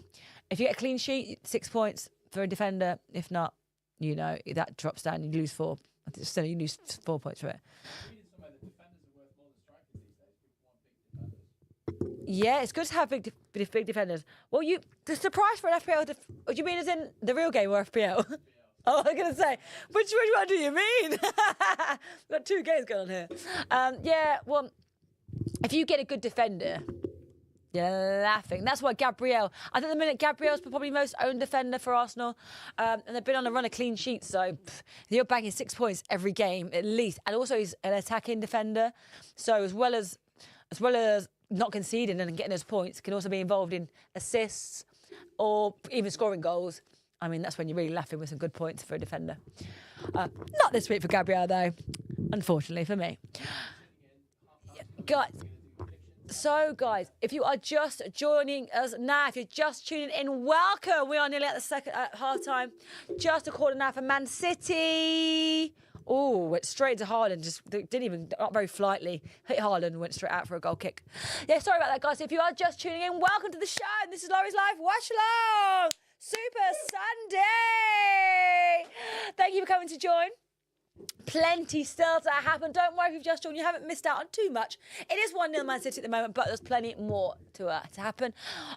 if you get a clean sheet, 6 points for a defender. If not, you know, that drops down. You lose 4. So you lose 4 points for it. Yeah, it's good to have big defenders. Well, the surprise for an FPL... what do you mean as in the real game or FPL? Oh, I was going to say, which one do you mean? We've got 2 games going on here. Yeah, well, if you get a good defender, you're laughing. That's why Gabriel... I think at the minute Gabriel's probably most owned defender for Arsenal. And they've been on a run of clean sheets. So you're banging 6 points every game, at least. And also he's an attacking defender. So as well as not conceding and getting those points, can also be involved in assists or even scoring goals. I mean, that's when you're really laughing with some good points for a defender. Not this week for Gabriel, though, unfortunately for me. Guys, if you are just joining us now, if you're just tuning in, welcome. We are nearly at the half-time. Just a quarter now for Man City. Oh, went straight to Haaland. Just didn't even, not very flightly, hit Haaland, went straight out for a goal kick. Yeah, sorry about that, guys. If you are just tuning in, welcome to the show. This is Laurie's Live. Watchalong. Super Sunday! Thank you for coming to join. Plenty still to happen. Don't worry if you've just joined. You haven't missed out on too much. It is 1-0 Man City at the moment, but there's plenty more to to happen.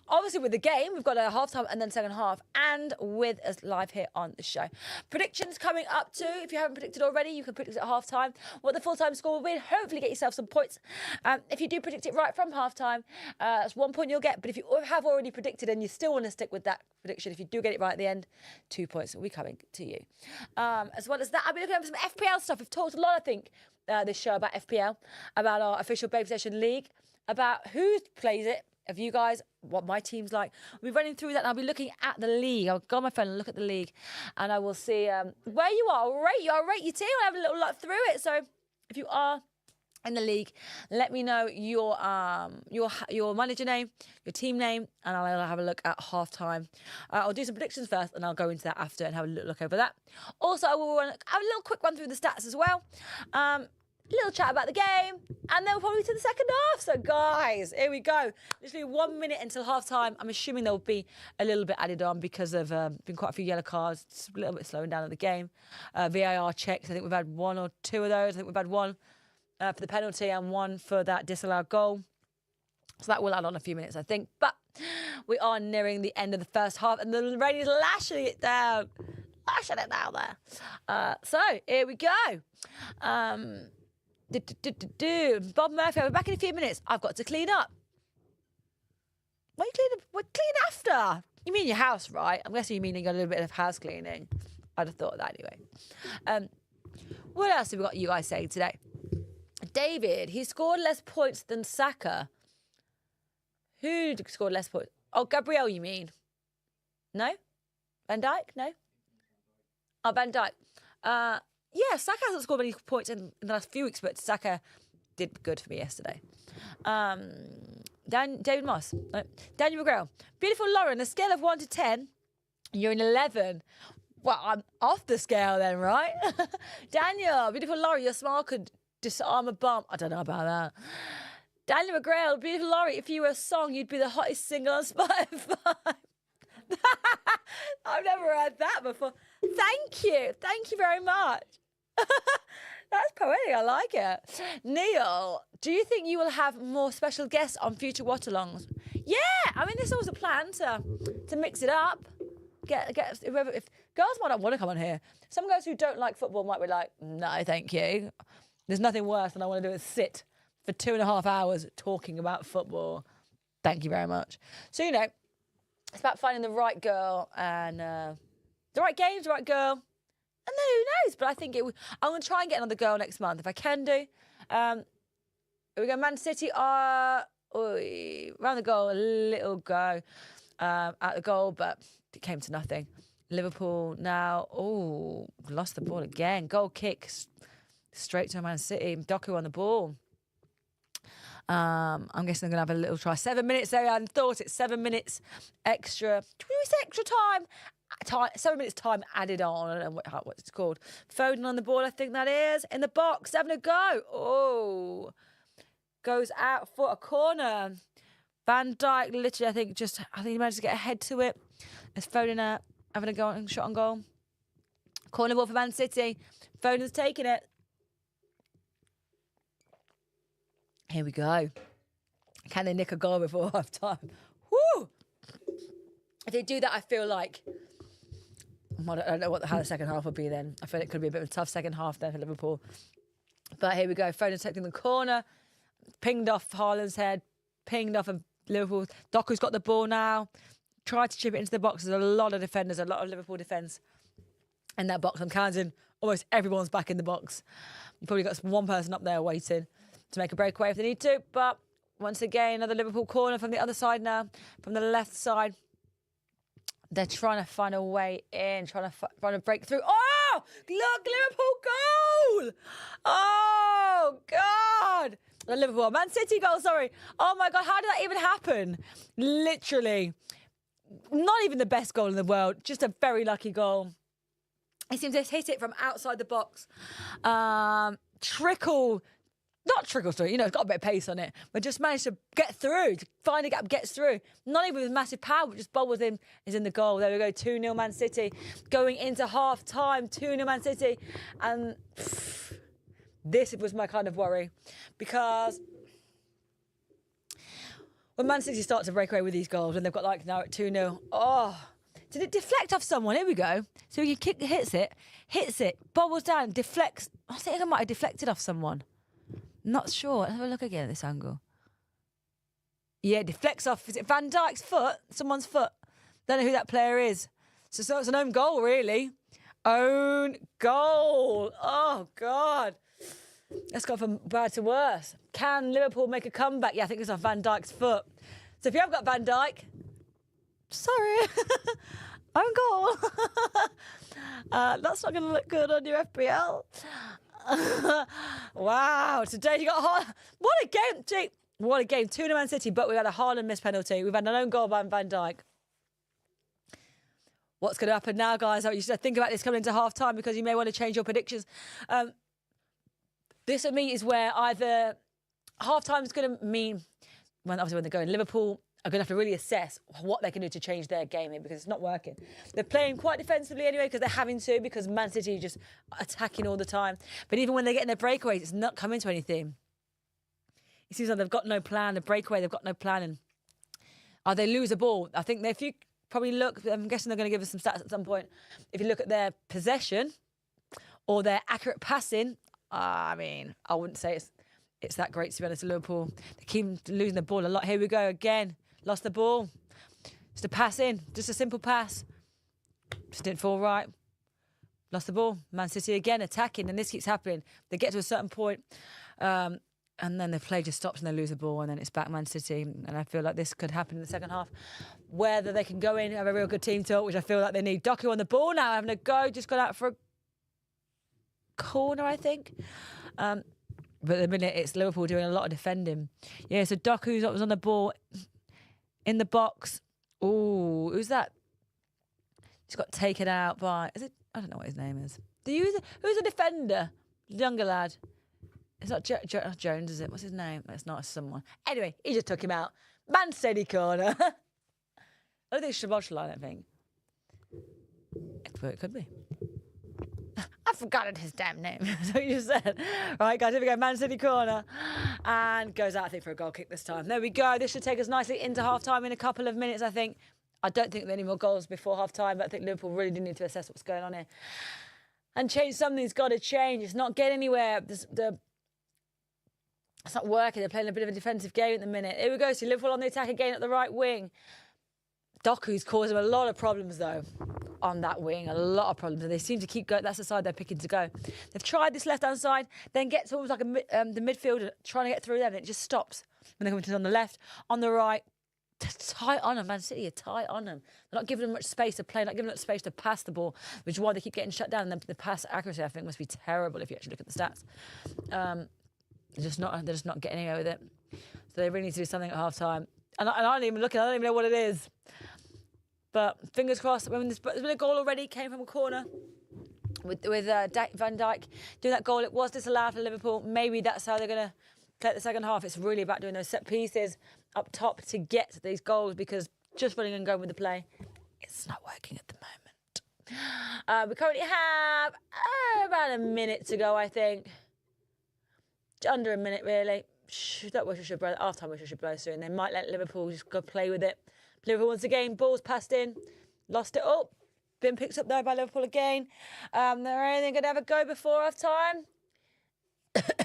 Obviously, with the game, we've got a half-time and then second half, and with us live here on the show. Predictions coming up too. If you haven't predicted already, you can predict at half-time what the full-time score will be, and hopefully get yourself some points. If you do predict it right from half-time, that's 1 point you'll get. But if you have already predicted and you still want to stick with that prediction, if you do get it right at the end, 2 points will be coming to you. As well as that, I'll be looking at some FPL stuff. We've talked a lot, I think, this show about FPL, about our official Babestation League, about who plays it, of you guys, what my team's like. We'll be running through that, and I'll be looking at the league. I'll go on my phone and look at the league, and I will see where you are. I'll rate you. I'll rate your team. I'll have a little look through it. So if you are in the league, let me know your manager name, your team name, and I'll have a look at half-time. I'll do some predictions first, and I'll go into that after and have a little look over that. Also, I will have a little quick run through the stats as well. Little chat about the game, and then we'll probably to the second half. So, guys, here we go. Literally 1 minute until half-time. I'm assuming there'll be a little bit added on because of been quite a few yellow cards. It's a little bit slowing down at the game. VAR checks. I think we've had 1 or 2 of those. I think we've had 1 for the penalty and 1 for that disallowed goal. So that will add on a few minutes, I think. But we are nearing the end of the first half, and the rain is lashing it down. Lashing it down there. So, here we go. Bob Murphy, I'll be back in a few minutes. I've got to clean up. What are you cleaning? What clean after? You mean your house, right? I'm guessing you mean you got a little bit of house cleaning. I'd have thought that anyway. What else have we got you guys saying today? David, he scored less points than Saka. Who scored less points? Oh, Gabriel, you mean? No? Van Dijk? No? Oh, Van Dijk. Yeah, Saka hasn't scored many points in the last few weeks, but Saka did good for me yesterday. David Moss. No. Daniel McGrail. Beautiful Lauren, a scale of 1 to 10, you're an 11. Well, I'm off the scale then, right? Daniel, beautiful Laurie, your smile could disarm a bomb. I don't know about that. Daniel McGrail, beautiful Laurie, if you were a song, you'd be the hottest single on Spotify. I've never heard that before. Thank you. Thank you very much. That's poetic. I like it. Neil, do you think you will have more special guests on future Watchalongs? Yeah, I mean, there's always a plan to mix it up. Get whoever. If girls might not want to come on here. Some girls who don't like football might be like, no, thank you. There's nothing worse than I want to do is sit for 2.5 hours talking about football. Thank you very much. So, you know, it's about finding the right girl and the right games, the right girl. And then who knows? But I think I'm going to try and get another girl next month if I can do. Here we go. Man City are around the goal, a little go at the goal, but it came to nothing. Liverpool now, lost the ball again. Goal kicks straight to Man City. Doku on the ball. I'm guessing they're going to have a little try. 7 minutes there. I hadn't thought it. 7 minutes extra. Did we say extra time? 7 minutes time added on. I don't know what it's called. Foden on the ball, I think that is. In the box, having a go. Oh. Goes out for a corner. Van Dijk literally, I think he managed to get ahead to it. It's Foden having a go, shot on goal. Corner ball for Man City. Foden's taking it. Here we go. Can they nick a goal before half time? Woo! If they do that, I feel like I don't know how the second half will be then. I feel it could be a bit of a tough second half then for Liverpool. But here we go. Foden taking the corner. Pinged off Haaland's head. Pinged off of Liverpool. Doku's got the ball now. Tried to chip it into the box. There's a lot of defenders, a lot of Liverpool defence in that box. I'm counting almost everyone's back in the box. You've probably got one person up there waiting to make a breakaway if they need to. But once again, another Liverpool corner from the other side now, from the left side. They're trying to find a way in, trying to break through. Oh, look, Liverpool goal! Oh, God! The Liverpool, Man City goal, sorry. Oh, my God, how did that even happen? Literally, not even the best goal in the world, just a very lucky goal. He seems to hit it from outside the box. Not trickle through, it's got a bit of pace on it, but just managed to get through, to find a gap, gets through. Not even with massive power, but just bobbles in, is in the goal. There we go, 2-0 Man City. Going into half-time, 2-0 Man City. And this was my kind of worry, because When Man City start to break away with these goals and they've got like now at 2-0. Oh, did it deflect off someone? Here we go. So he hits it, bobbles down, deflects. I think I might have deflected off someone. Not sure. Let's have a look again at this angle. Yeah, it deflects off. Is it Van Dijk's foot? Someone's foot. Don't know who that player is. So it's an own goal, really. Own goal. Oh, God. Let's go from bad to worse. Can Liverpool make a comeback? Yeah, I think it's on Van Dijk's foot. So if you haven't got Van Dijk, sorry. Own goal. That's not going to look good on your FPL. Wow. Today you got what a game. Gee, what a game. 2-0 Man City, but we've had a Haaland missed penalty. We've had an own goal by Van Dijk. What's going to happen now, guys? You should think about this coming into half-time because you may want to change your predictions. This, for me, is where either half-time is going to mean, obviously when they're going, Liverpool are going to have to really assess what they can do to change their game here because it's not working. They're playing quite defensively anyway because they're having to because Man City are just attacking all the time. But even when they're getting their breakaways, it's not coming to anything. It seems like they've got no plan. The breakaway, they've got no plan. And they lose a ball. I think if you probably look, I'm guessing they're going to give us some stats at some point. If you look at their possession or their accurate passing, I mean, I wouldn't say it's that great, to be honest, to Liverpool. They keep losing the ball a lot. Here we go again. Lost the ball. Just a pass in. Just a simple pass. Just didn't fall right. Lost the ball. Man City again attacking, and this keeps happening. They get to a certain point, and then the play just stops and they lose the ball, and then it's back Man City. And I feel like this could happen in the second half. Whether they can go in and have a real good team talk, which I feel like they need. Doku on the ball now, having a go. Just got out for a corner, I think. But at the minute, it's Liverpool doing a lot of defending. Yeah, so Doku's was on the ball in the box. Oh, who's that? He's got taken out by... Is it? I don't know what his name is. Who's a defender? Younger lad. It's not Jones, is it? What's his name? It's not someone. Anyway, he just took him out. Man City corner. I don't think it's Watchalong, I don't think. But it could be. I've forgotten his damn name. That's what you just said. Right, guys, here we go. Man City corner. And goes out, I think, for a goal kick this time. There we go. This should take us nicely into half-time in a couple of minutes, I think. I don't think there are any more goals before half-time, but I think Liverpool really do need to assess what's going on here. And change. Something's got to change. It's not getting anywhere. It's not working. They're playing a bit of a defensive game at the minute. Here we go. So Liverpool on the attack again at the right wing. Doku's causing them a lot of problems, though, on that wing. A lot of problems. And they seem to keep going. That's the side they're picking to go. They've tried this left-hand side, then gets almost like the midfielder trying to get through them, and it just stops when they come to on the left. On the right, tight on them. Man City are tight on them. They're not giving them much space to play, not giving them much space to pass the ball, which is why they keep getting shut down. And then the pass accuracy, I think, must be terrible if you actually look at the stats. They're just not getting anywhere with it. So they really need to do something at half-time. And I don't even look at it. I don't even know what it is. But fingers crossed. There's been a goal already. Came from a corner with Van Dijk doing that goal. It was disallowed for Liverpool. Maybe that's how they're going to play the second half. It's really about doing those set pieces up top to get these goals because just running and going with the play, it's not working at the moment. We currently have about a minute to go, I think. Under a minute, really. Half-time we should blow soon. They might let Liverpool just go play with it. Liverpool once again, balls passed in, lost it up, been picked up there by Liverpool again. They're only going to have a go before half-time.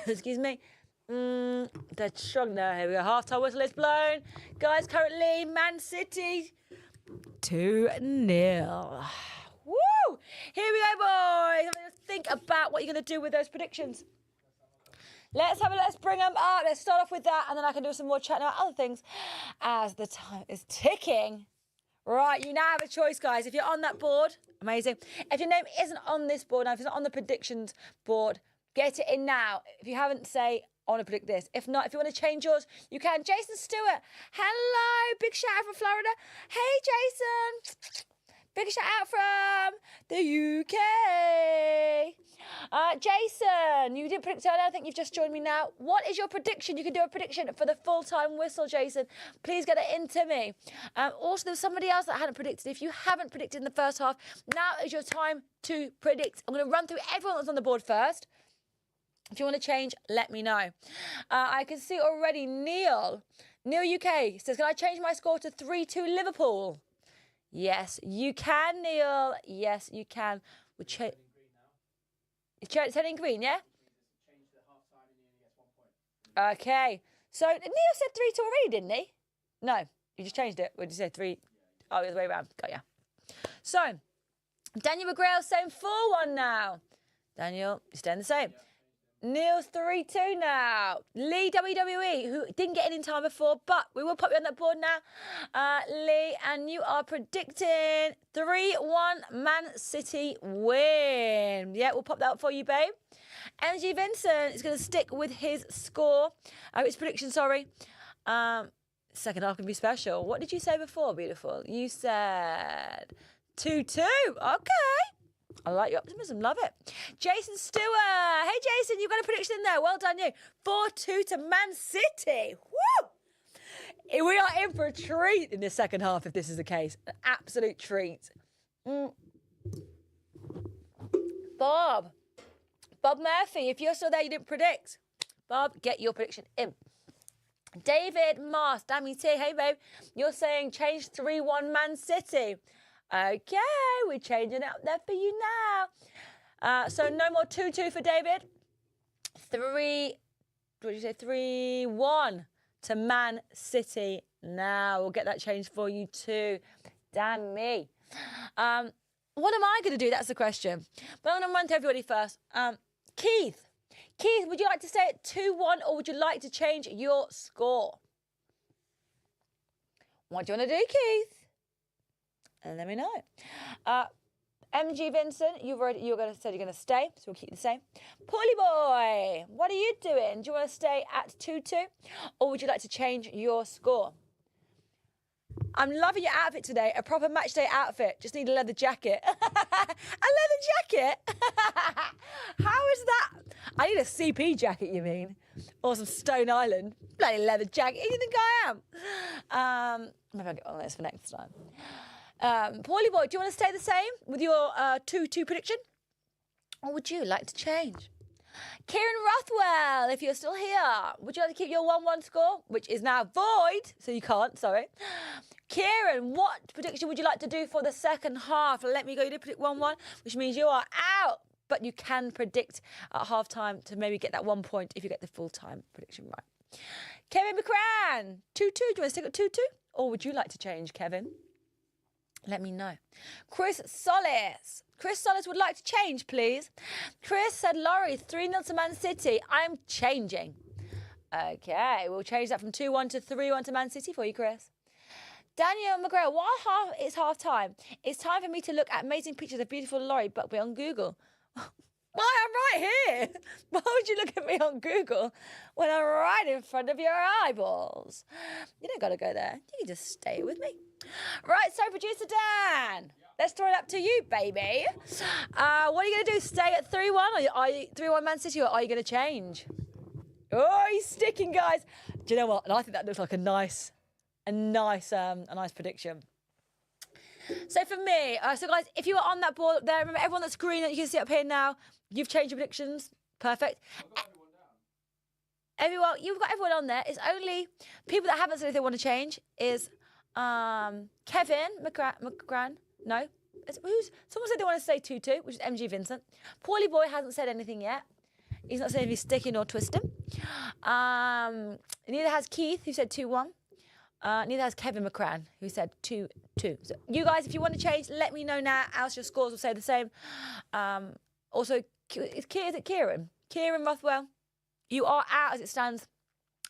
Excuse me. They're strong now. Here we go. Half-time whistle is blown. Guys, currently, Man City 2-0. Woo! Here we go, boys. Think about what you're going to do with those predictions. Let's bring them up. Let's start off with that, and then I can do some more chatting about other things as the time is ticking. Right, you now have a choice, guys. If you're on that board, amazing. If your name isn't on this board, now if it's not on the predictions board, get it in now. If you haven't, say, I want to predict this. If not, if you want to change yours, you can. Jason Stewart, hello. Big shout out from Florida. Hey, Jason. Big shout out from the UK. Jason, you didn't predict earlier. I think you've just joined me now. What is your prediction? You can do a prediction for the full-time whistle, Jason. Please get it into me. Also, there was somebody else that hadn't predicted. If you haven't predicted in the first half, now is your time to predict. I'm going to run through everyone that's on the board first. If you want to change, let me know. I can see already Neil Neil UK says, can I change my score to 3-2 Liverpool? Yes, you can, Neil. Yes, you can. We'll change. It's turning green, yeah?
Change the half time and he only gets 1 point.
Okay. So Neil said 3-2 already, didn't he? No, you just changed it. What did you say? 3? Oh, the other way around. Got ya. So, Daniel McGrail's saying 4-1 now. Daniel, you're staying the same. Neil's 3-2 now. Lee WWE, who didn't get in time before, but we will pop you on that board now. Lee, and you are predicting 3-1 Man City win. Yeah, we'll pop that up for you, babe. MG Vincent is going to stick with his score. His prediction, sorry. Second half can be special. What did you say before, beautiful? You said 2-2. Okay. I like your optimism. Love it. Jason Stewart. Hey, Jason, you've got a prediction in there. Well done, you. 4-2 to Man City. Woo! We are in for a treat in the second half if this is the case. An absolute treat. Bob Murphy, if you're still there, you didn't predict. Bob, get your prediction in. David Mars, Dammy T, hey babe, you're saying change 3-1 Man City. Okay, we're changing it up there for you now. So no more 2-2 for David. 3-1 to Man City now. We'll get that changed for you too. Damn me. What am I going to do? That's the question. But I'm going to run to everybody first. Keith, would you like to stay at 2-1 or would you like to change your score? What do you want to do, Keith? And let me know. MG Vincent, you're going to say you're going to stay, so we'll keep the same. Paulie boy, what are you doing? Do you want to stay at 2-2 or would you like to change your score? I'm loving your outfit today. A proper match day outfit. Just need a leather jacket. A leather jacket? How is that? I need a CP jacket, you mean? Or some Stone Island. Bloody leather jacket. Who do you think I am? Maybe I'll get on this for next time. Paulie boy, do you want to stay the same with your 2-2 prediction? Or would you like to change? Kieran Rothwell, if you're still here, would you like to keep your 1-1 score, which is now void, so you can't, sorry. Kieran, what prediction would you like to do for the second half? Let me go, you did predict 1-1, which means you are out, but you can predict at half-time to maybe get that 1 point if you get the full-time prediction right. Kevin McCran, 2-2, do you want to stick at 2-2? Or would you like to change, Kevin? Let me know. Chris Solis would like to change, please. Chris said, Laurie, 3-0 to Man City. I'm changing. Okay, we'll change that from 2-1 to 3-1 to Man City for you, Chris. Daniel McGrail, while it's half time, it's time for me to look at amazing pictures of beautiful Laurie Buckby on Google. Why, I'm right here. Why would you look at me on Google when I'm right in front of your eyeballs? You don't got to go there. You can just stay with me. Right, so producer Dan, let's throw it up to you, baby. What are you going to do? Stay at 3-1? Are you 3-1 Man City, or are you going to change? Oh, he's sticking, guys. Do you know what? And I think that looks like a nice prediction. So for me, so guys, if you were on that board up there, remember everyone that's green that you can see up here now, you've changed your predictions. Perfect. Everyone, you've got everyone on there. It's only people that haven't said if they want to change is Kevin McGran. No. Someone said they want to say 2-2, which is MG Vincent. Paulie Boy hasn't said anything yet. He's not saying if he's sticking or twisting. Neither has Keith, who said 2-1. Neither has Kevin McCran, who said 2-2. So you guys, if you want to change, let me know now, else your scores will say the same. Also, is it Kieran? Kieran Rothwell, you are out as it stands.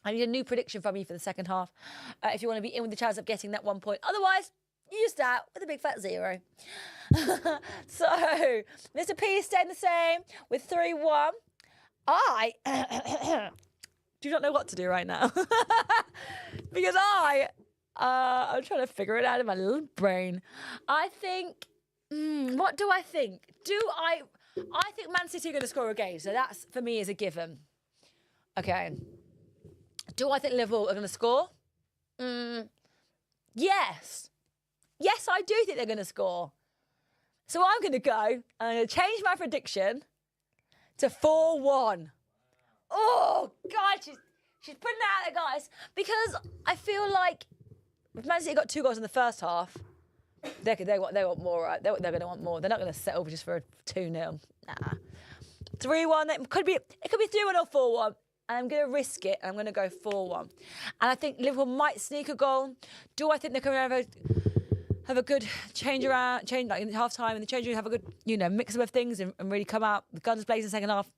I need a new prediction from you for the second half if you want to be in with the chance of getting that 1 point. Otherwise, you start with a big fat 0. So, Mr. P is staying the same with 3-1. I do not know what to do right now because I'm trying to figure it out in my little brain. I think, what do I think? I think Man City are going to score again, so that's, for me, is a given. Okay. Do I think Liverpool are going to score? Yes. Yes, I do think they're going to score. So I'm going to go, and I'm going to change my prediction to 4-1. Oh, God, She's putting it out there, guys, because I feel like if Man City got 2 goals in the first half, they want more, right? They're going to want more. They're not going to settle just for a 2-0. Nah. 3-1. It could be 3-1 or 4-1. And I'm going to risk it. I'm going to go 4-1. And I think Liverpool might sneak a goal. Do I think they're going to have a good change like in half time in the change room, have a good, mix up of things and really come out with guns blazing in the second half?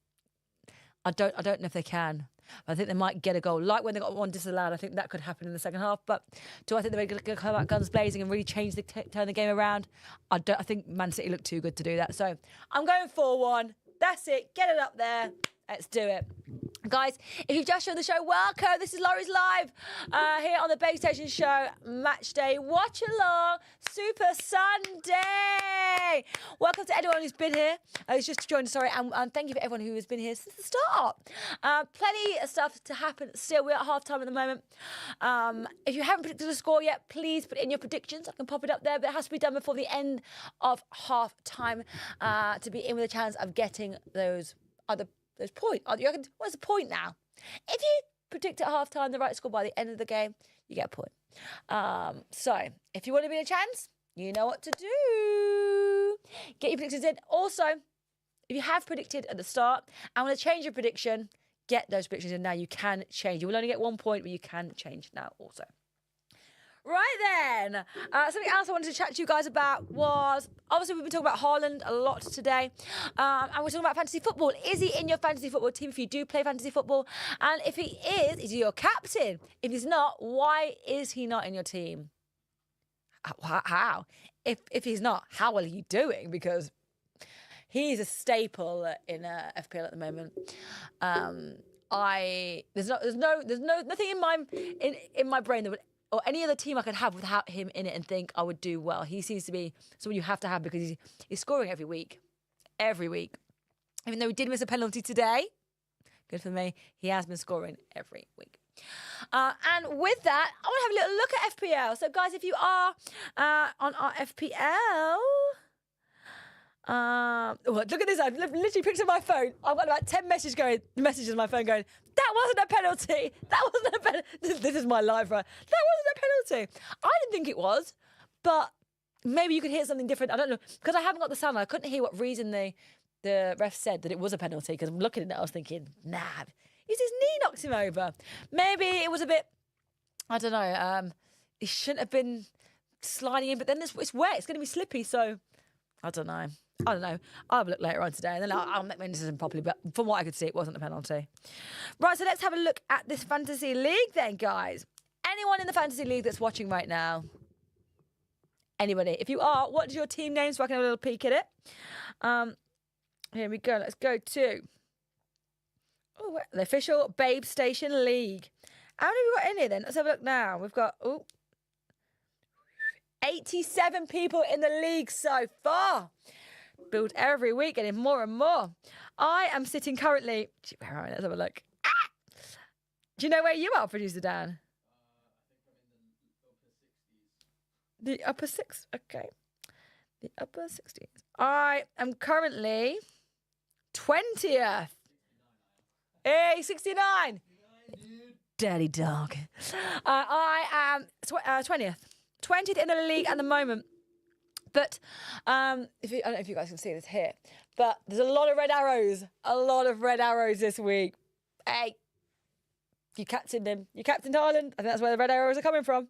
I don't know if they can. I think they might get a goal. Like when they got one disallowed, I think that could happen in the second half. But do I think they're going to come out guns blazing and really change turn the game around? I think Man City look too good to do that. So I'm going 4-1. That's it. Get it up there. Let's do it. Guys, if you've just joined the show, welcome. This is Laurie's Live here on the Babestation show. Match day, watch along, Super Sunday. Welcome to anyone who's been here, who's just joined, sorry, and thank you for everyone who has been here since the start. Plenty of stuff to happen still. We're at half-time at the moment. If you haven't predicted the score yet, please put in your predictions. I can pop it up there, but it has to be done before the end of half-time to be in with a chance of getting those points. What's the point now? If you predict at half-time the right score by the end of the game, you get a point. So, if you want to be in a chance, you know what to do. Get your predictions in. Also, if you have predicted at the start and want to change your prediction, get those predictions in now. You can change. You will only get 1 point, but you can change now also. Right then, something else I wanted to chat to you guys about was, obviously we've been talking about Haaland a lot today, and we're talking about fantasy football. Is he in your fantasy football team if you do play fantasy football? And if he is he your captain? If he's not, why is he not in your team? How? If he's not, how are you doing? Because he's a staple in FPL at the moment. There's nothing in my brain that would, or any other team I could have without him in it and think I would do well. He seems to be someone you have to have because he's scoring every week. Every week. Even though he did miss a penalty today, good for me, he has been scoring every week. And with that, I want to have a little look at FPL. So guys, if you are on our FPL... look at this. I've literally picked up my phone. I've got about 10 messages on my phone going, that wasn't a penalty. That wasn't a penalty. This is my life, right? That wasn't a penalty. I didn't think it was, but maybe you could hear something different. I don't know. Because I haven't got the sound. I couldn't hear what reason the ref said that it was a penalty. Because I'm looking at it, I was thinking, nah, his knee knocked him over. Maybe it was a bit, I don't know. He shouldn't have been sliding in, but then it's wet. It's going to be slippy, so I don't know. I'll have a look later on today and then I'll make my decision properly. But from what I could see, it wasn't a penalty. Right, so let's have a look at this fantasy league then, guys. Anyone in the fantasy league that's watching right now? Anybody? If you are, what's your team name so I can have a little peek at it? Here we go. Let's go to the official Babestation League. How many have we got in here then? Let's have a look now. We've got 87 people in the league so far. Build every week, getting more and more. I am sitting currently... Where am I? Let's have a look. Do you know where you are, Producer Dan? I think I'm in the upper 60s. The upper 6? Okay. The upper 60s. I am currently 20th. Hey, 69. Dirty dog. I am 20th. 20th in the league at the moment. But I don't know if you guys can see this here, but there's a lot of red arrows. A lot of red arrows this week. Hey, you captained him. You captained Haaland. I think that's where the red arrows are coming from.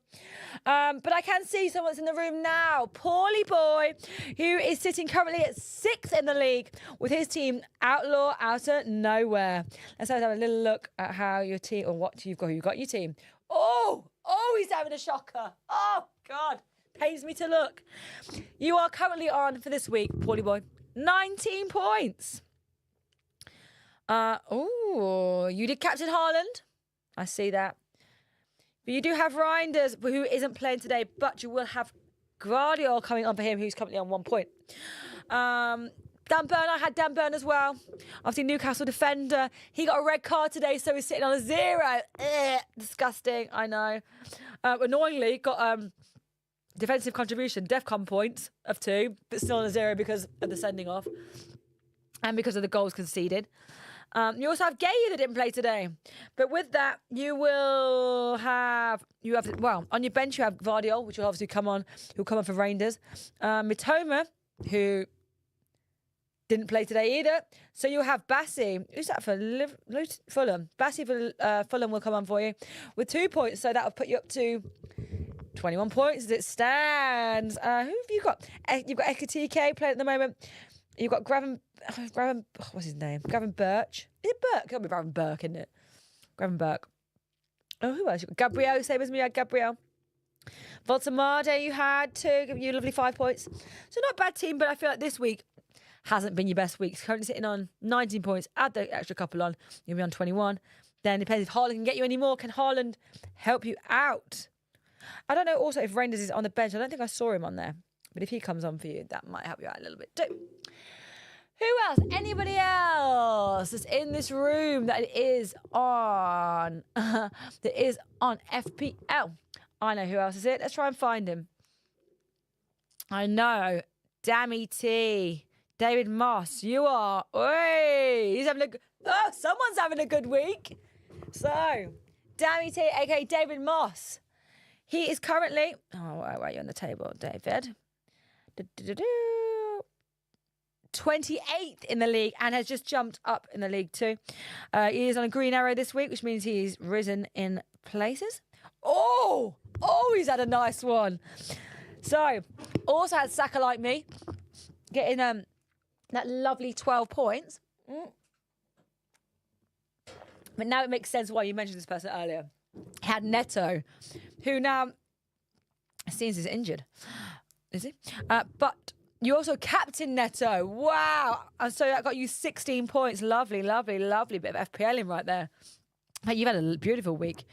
But I can see someone's in the room now. Paulie Boy, who is sitting currently at 6th in the league with his team Outlaw out of nowhere. Let's have a little look at how your team, or what you've got. You've got your team. Oh, he's having a shocker. Oh, God. Pains me to look. You are currently on, for this week, Paulie Boy, 19 points. You did captain Haaland. I see that. But you do have Reinders, who isn't playing today, but you will have Guardiola coming on for him, who's currently on 1 point. Dan Burn, I had Dan Burn as well. Obviously, Newcastle defender. He got a red card today, so he's sitting on a 0. Disgusting, I know. Annoyingly, got... defensive contribution, DEFCON points of 2, but still on a 0 because of the sending off and because of the goals conceded. You also have Gay that didn't play today. But with that, you have, well, on your bench you have Vardiol, which will obviously come on, who'll come on for Rangers. Mitoma, who didn't play today either. So you'll have Bassi. Who's that for Fulham? Bassi for Fulham will come on for you with 2 points. So that will put you up to 21 points as it stands. Who have you got? You've got Ekatike playing at the moment. You've got Graven, what's his name? Graven Birch. Is it Burke? It'll be Graven Burke, isn't it? Graven Burke. Oh, who else? You've got Gabriel, same as me, I had Gabriel. Voltamade you had too, giving you a lovely 5 points. So not a bad team, but I feel like this week hasn't been your best week. It's currently sitting on 19 points. Add the extra couple on, you'll be on 21. Then it depends if Haaland can get you any more. Can Haaland help you out? I don't know also if Reinders is on the bench. I don't think I saw him on there. But if he comes on for you, that might help you out a little bit too. Who else? Anybody else that's in this room that is on FPL? I know who else is it. Let's try and find him. I know. Dammy T. David Moss. You are. Oi! He's having someone's having a good week. So, Dammy T, aka David Moss. He is currently. Oh, where are you on the table, David? 28th in the league and has just jumped up in the league too. He is on a green arrow this week, which means he's risen in places. Oh, he's had a nice one. So, also had Saka like me, getting that lovely 12 points. But now it makes sense why you mentioned this person earlier. He had Neto, who now seems is injured. Is he? But you also captain Neto. Wow. And so that got you 16 points. Lovely, lovely, lovely bit of FPL in right there. You've had a beautiful week.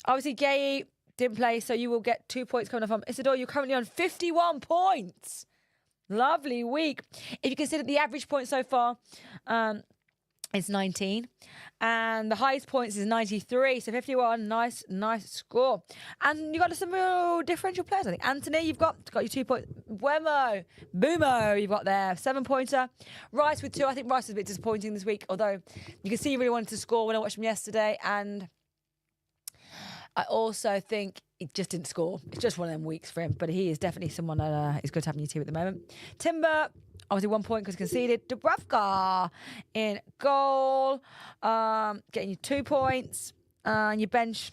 Obviously, Gay didn't play, so you will get 2 points coming up from Isidore. You're currently on 51 points. Lovely week. If you consider the average point so far, it's 19. And the highest points is 93. So 51, nice score. And you got some real differential players, I think. Anthony, you've got your 2 points. Boomo, you've got there. 7-pointer. Rice with 2. I think Rice was a bit disappointing this week, although you can see he really wanted to score when I watched him yesterday. And I also think he just didn't score. It's just one of them weeks for him. But he is definitely someone that is good to have in your team at the moment. Timber, obviously 1 point because conceded. Dubravka in goal, getting you 2 points. And your bench,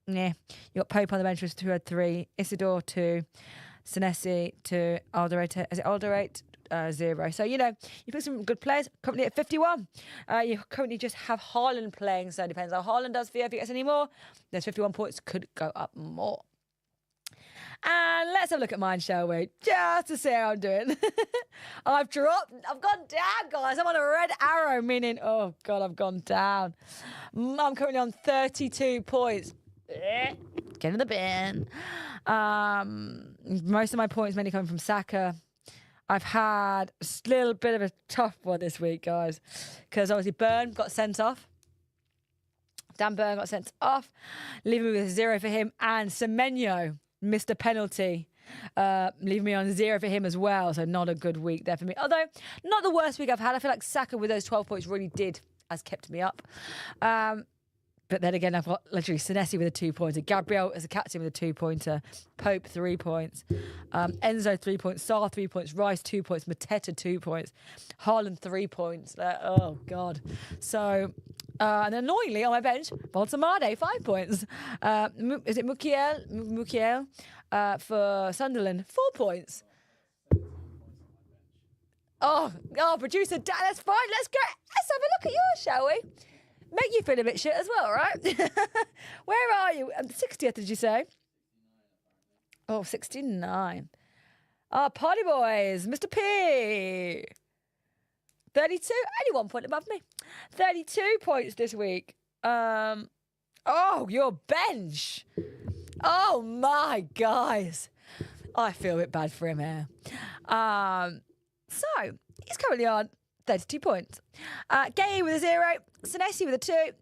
you got Pope on the bench, who had 3. Isidore 2, Senesi 2, Alderate. Is it Alderate? 0. So, you put some good players. Currently at 51. You currently just have Haaland playing, so it depends how Haaland does for you. If he gets any more, there's 51 points. Could go up more. And let's have a look at mine, shall we? Just to see how I'm doing. I've gone down, guys. I'm on a red arrow, meaning, oh, God, I've gone down. I'm currently on 32 points. Get in the bin. Most of my points mainly coming from Saka. I've had a little bit of a tough one this week, guys, because obviously Byrne got sent off. Dan Byrne got sent off, leaving me with a 0 for him. And Semenyo missed a penalty, leaving me on 0 for him as well. So not a good week there for me. Although, not the worst week I've had. I feel like Saka with those 12 points really has kept me up. But then again, I've got literally Senesi with a 2-pointer, Gabriel as a captain with a 2-pointer, Pope 3 points, Enzo 3 points, Sarr 3 points, Rice 2 points, Mateta 2 points, Haaland 3 points. Oh, God. So, and annoyingly on my bench, Voltamade 5 points. Is it Mukiel for Sunderland? 4 points. Oh, producer Dan, that's fine. Let's have a look at yours, shall we? Make you feel a bit shit as well, right? Where are you? 60th, did you say? Oh, 69. Party boys, Mr. P. 32, only 1 point above me. 32 points this week. Your bench. Oh, my guys. I feel a bit bad for him here. So, he's currently on 32 points. Gay with a 0, Senesi with a 2,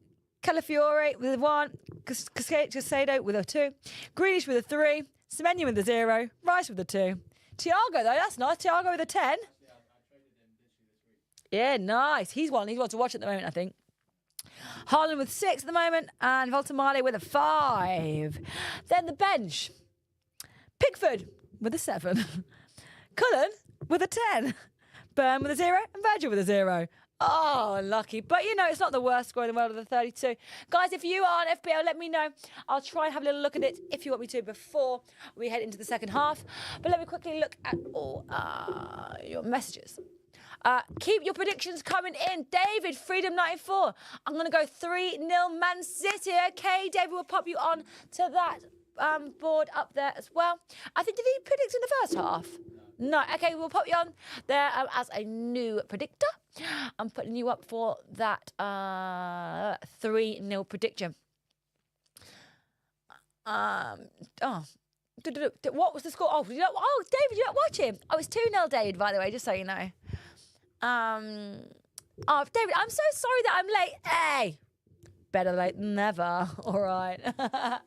Calafiore with a 1, Casado with a 2, Grealish with a 3, Semenyo with a 0, Rice with a 2. Thiago, though, that's nice. Thiago with a 10. Yeah, nice. He's one to watch at the moment, I think. Haaland with 6 at the moment, and Voltamale with a 5. Then the bench. Pickford with a 7. Cullen with a 10. Burn with a 0, and Virgil with a 0. Oh, lucky. But, you know, it's not the worst score in the world of the 32. Guys, if you are on FPL, let me know. I'll try and have a little look at it if you want me to before we head into the second half. But let me quickly look at all your messages. Keep your predictions coming in. David, Freedom94. I'm going to go 3-0 Man City. Okay, David, we'll pop you on to that board up there as well. I think, did he predict in the first half? No. Okay, we'll pop you on there as a new predictor. I'm putting you up for that 3-0 prediction. What was the score? Oh, David, you're not watching. Oh, it's 2-0, David, by the way, just so you know. David, I'm so sorry that I'm late. Hey, better late than never. All right. At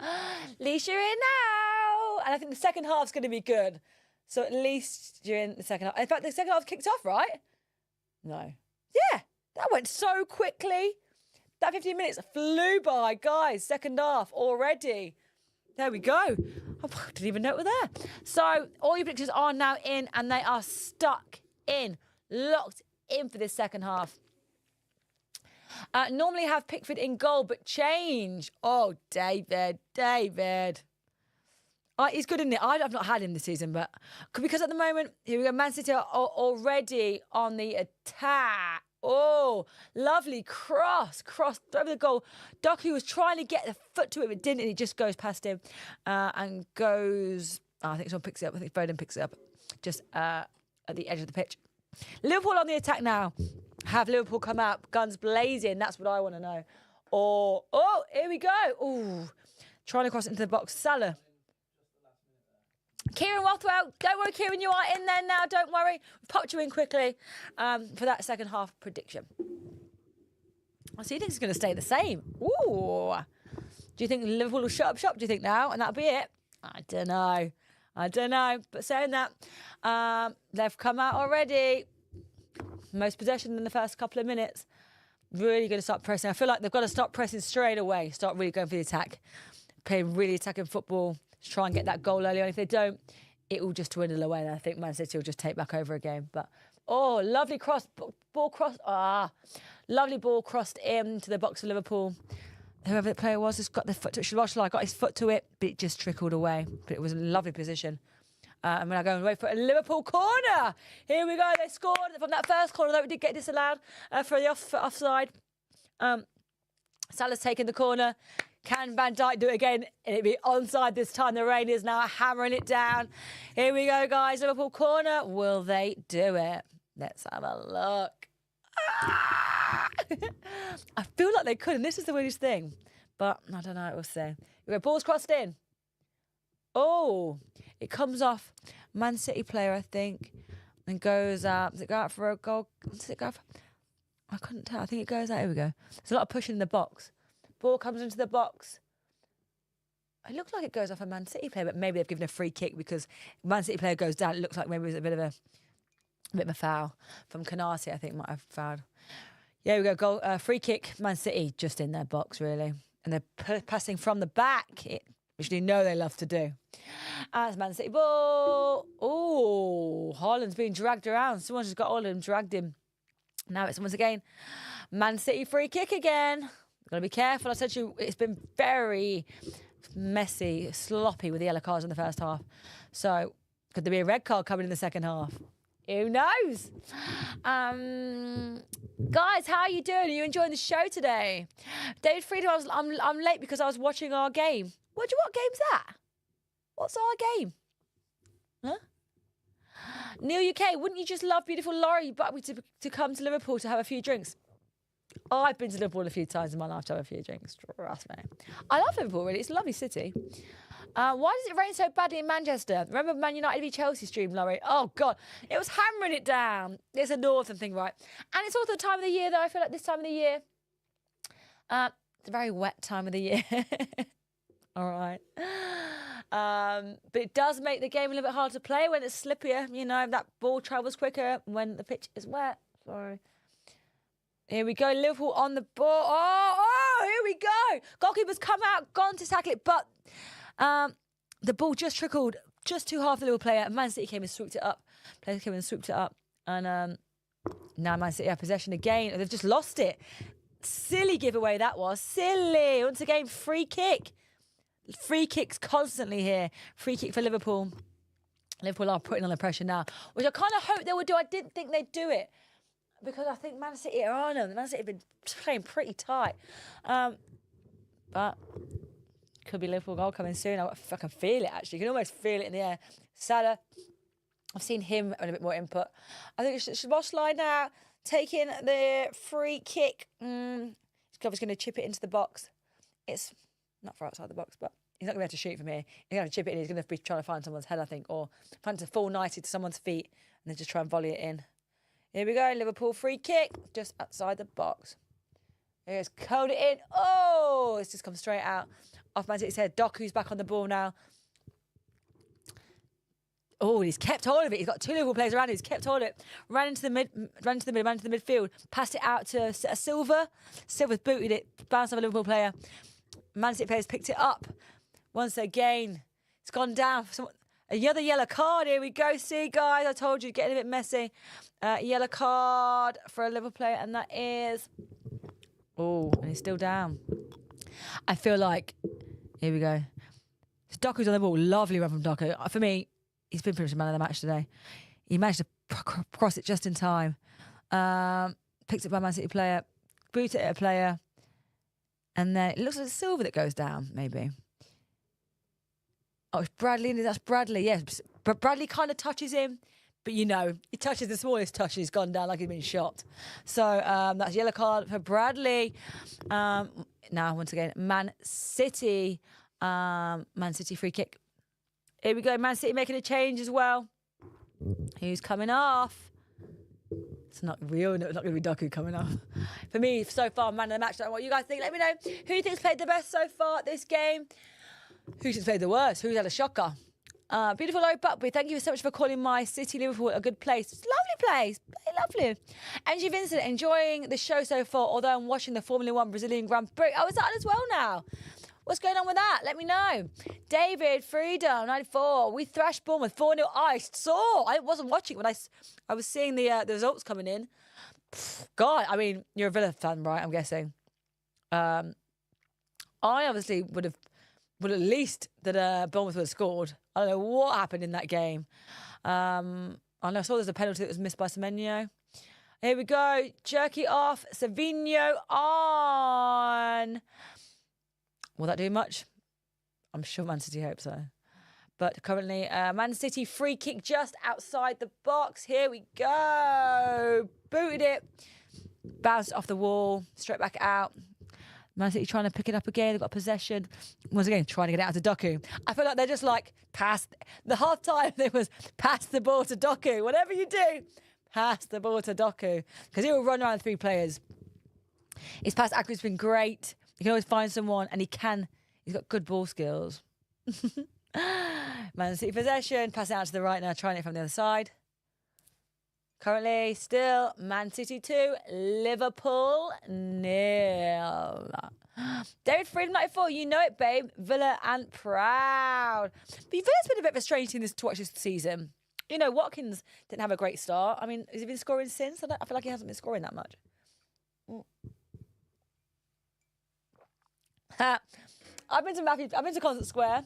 least you're in now. And I think the second half's going to be good. So at least you're in the second half. In fact, the second half kicked off, right? No. Yeah, that went so quickly. That 15 minutes flew by, guys. Second half already. There we go. I didn't even know it was there. So all your pictures are now in, and they are stuck in, locked in for this second half. Normally have Pickford in goal, but change. Oh, David. He's good, isn't it? I've not had him this season, but because at the moment, here we go, Man City are already on the attack. Oh, lovely cross over the goal. Doku was trying to get the foot to it, but didn't, and it just goes past him and goes. I think someone picks it up. I think Foden picks it up just at the edge of the pitch. Liverpool on the attack now. Have Liverpool come out, guns blazing? That's what I want to know. Or, here we go. Oh, trying to cross it into the box. Salah. Kieran Rothwell, don't worry, Kieran, you are in there now. Don't worry. We've popped you in quickly for that second half prediction. So you think it's going to stay the same? Ooh. Do you think Liverpool will shut up shop, do you think, now? And that'll be it? I don't know. But saying that, they've come out already. Most possession in the first couple of minutes. Really going to start pressing. I feel like they've got to start pressing straight away. Start really going for the attack. Playing really attacking football. Try and get that goal early on. If they don't, it will just dwindle away. And I think Man City will just take back over again. But, lovely cross. Ball crossed. Lovely ball crossed into the box of Liverpool. Whoever the player was has got the foot to it. Watchalong got his foot to it, but it just trickled away. But it was a lovely position. And we're now going to wait for a Liverpool corner. Here we go. They scored from that first corner, though it did get disallowed for the offside. Salah's taking the corner. Can Van Dijk do it again? It'll be onside this time. The rain is now hammering it down. Here we go, guys. Liverpool corner. Will they do it? Let's have a look. I feel like they could, and this is the weirdest thing. But I don't know. We'll see. Ball's crossed in. Oh, it comes off Man City player, I think, and goes out. Does it go out for a goal? Does it go for... I couldn't tell. I think it goes out. Here we go. There's a lot of pushing in the box. Ball comes into the box. It looks like it goes off a Man City player, but maybe they've given a free kick because Man City player goes down. It looks like maybe it was a bit of a foul from Canati, I think, might have fouled. Yeah, we go. Goal, free kick, Man City, just in their box, really. And they're passing from the back, which you know they love to do. As Man City ball. Oh, Haaland's being dragged around. Someone's just got all of him, dragged him. Now it's once again Man City free kick again. Got to be careful. I said to you, it's been very messy, sloppy with the yellow cards in the first half. So could there be a red card coming in the second half? Who knows? Guys, how are you doing? Are you enjoying the show today? David Friedman, I'm late because I was watching our game. What game's that? What's our game? Huh? Neil UK, wouldn't you just love beautiful Laurie Buckby to come to Liverpool to have a few drinks? Oh, I've been to Liverpool a few times in my life to have a few drinks. Trust me. I love Liverpool, really. It's a lovely city. Why does it rain so badly in Manchester? Remember Man United v Chelsea stream, Laurie? Oh, God. It was hammering it down. It's a northern thing, right? And it's also the time of the year, though. I feel like this time of the year, it's a very wet time of the year. All right. But it does make the game a little bit hard to play when it's slippier. You know, that ball travels quicker when the pitch is wet. Sorry. Here we go. Liverpool on the ball. Oh, here we go. Goalkeeper's come out, gone to tackle it, but the ball just trickled just to half the little player. Man City came and swooped it up. Players came and swooped it up. And now Man City have possession again. They've just lost it. Silly giveaway that was. Silly. Once again, free kick. Free kicks constantly here. Free kick for Liverpool. Liverpool are putting on the pressure now, which I kind of hope they would do. I didn't think they'd do it because I think Man City are on them. Man City have been playing pretty tight. But could be Liverpool goal coming soon. I can feel it, actually. You can almost feel it in the air. Salah, I've seen him having a bit more input. I think it's Watchalong now taking the free kick. He's obviously going to chip it into the box. It's not far outside the box, but he's not going to be able to shoot from here. He's going to chip it in. He's going to be trying to find someone's head, I think, or find it to fall nicely to someone's feet and then just try and volley it in. Here we go. Liverpool free kick just outside the box. Here's code it in. Oh, it's just come straight out off Man City's head. Doku's back on the ball now. Oh, he's kept hold of it. He's got two Liverpool players around him. He's kept hold of it. Ran into the midfield. Passed it out to Silva. Silva's booted it. Bounced off a Liverpool player. Man City players picked it up. Once again, it's gone down. Another yellow card. Here we go. See, guys, I told you, getting a bit messy. Yellow card for a Liverpool player, and that is... Oh, and he's still down. I feel like... Here we go. Doku's on the ball. Lovely run from Doku. For me, he's been pretty much the man of the match today. He managed to cross it just in time. Picked it by a Man City player. Booted it at a player. And then it looks like it's Silva that goes down, maybe. Oh, it's Bradley. That's Bradley, yes. But Bradley kind of touches him. But, you know, he touches the smallest touch and he's gone down like he's been shot. So that's yellow card for Bradley. Now, once again, Man City. Man City free kick. Here we go. Man City making a change as well. Who's coming off? It's not real. No, it's not going to be Doku coming off. For me, so far, man of the match. Don't know what you guys think. Let me know. Who you think's played the best so far at this game? Who think's played the worst? Who's had a shocker? Beautiful old Buckby. Thank you so much for calling my city, Liverpool, a good place. It's a lovely place. Lovely. Angie Vincent, enjoying the show so far, although I'm watching the Formula One Brazilian Grand Prix. Oh, is that as well now? What's going on with that? Let me know. David, Freedom, 94. We thrashed Bournemouth 4-0. I wasn't watching when I was seeing the results coming in. God, I mean, you're a Villa fan, right? I'm guessing. I obviously would at least that Bournemouth would have scored. I don't know what happened in that game. I saw there's a penalty that was missed by Semenyo. Here we go. Jerky off. Savinho on. Will that do much? I'm sure Man City hope so. But currently, Man City free kick just outside the box. Here we go. Booted it. Bounced off the wall. Straight back out. Man City trying to pick it up again. They've got possession. Once again, trying to get it out to Doku. I feel like they're just like, the half time there was pass the ball to Doku. Whatever you do, pass the ball to Doku. Because he will run around three players. His pass accuracy's been great. You can always find someone, and he's got good ball skills. Man City possession, passing out to the right now, trying it from the other side. Currently, still Man City 2, Liverpool 0. David Freedom 94, you know it, babe. Villa and proud. But Villa's been a bit of a strange team to watch this season. You know, Watkins didn't have a great start. I mean, has he been scoring since? I feel like he hasn't been scoring that much. I've been to Concert Square.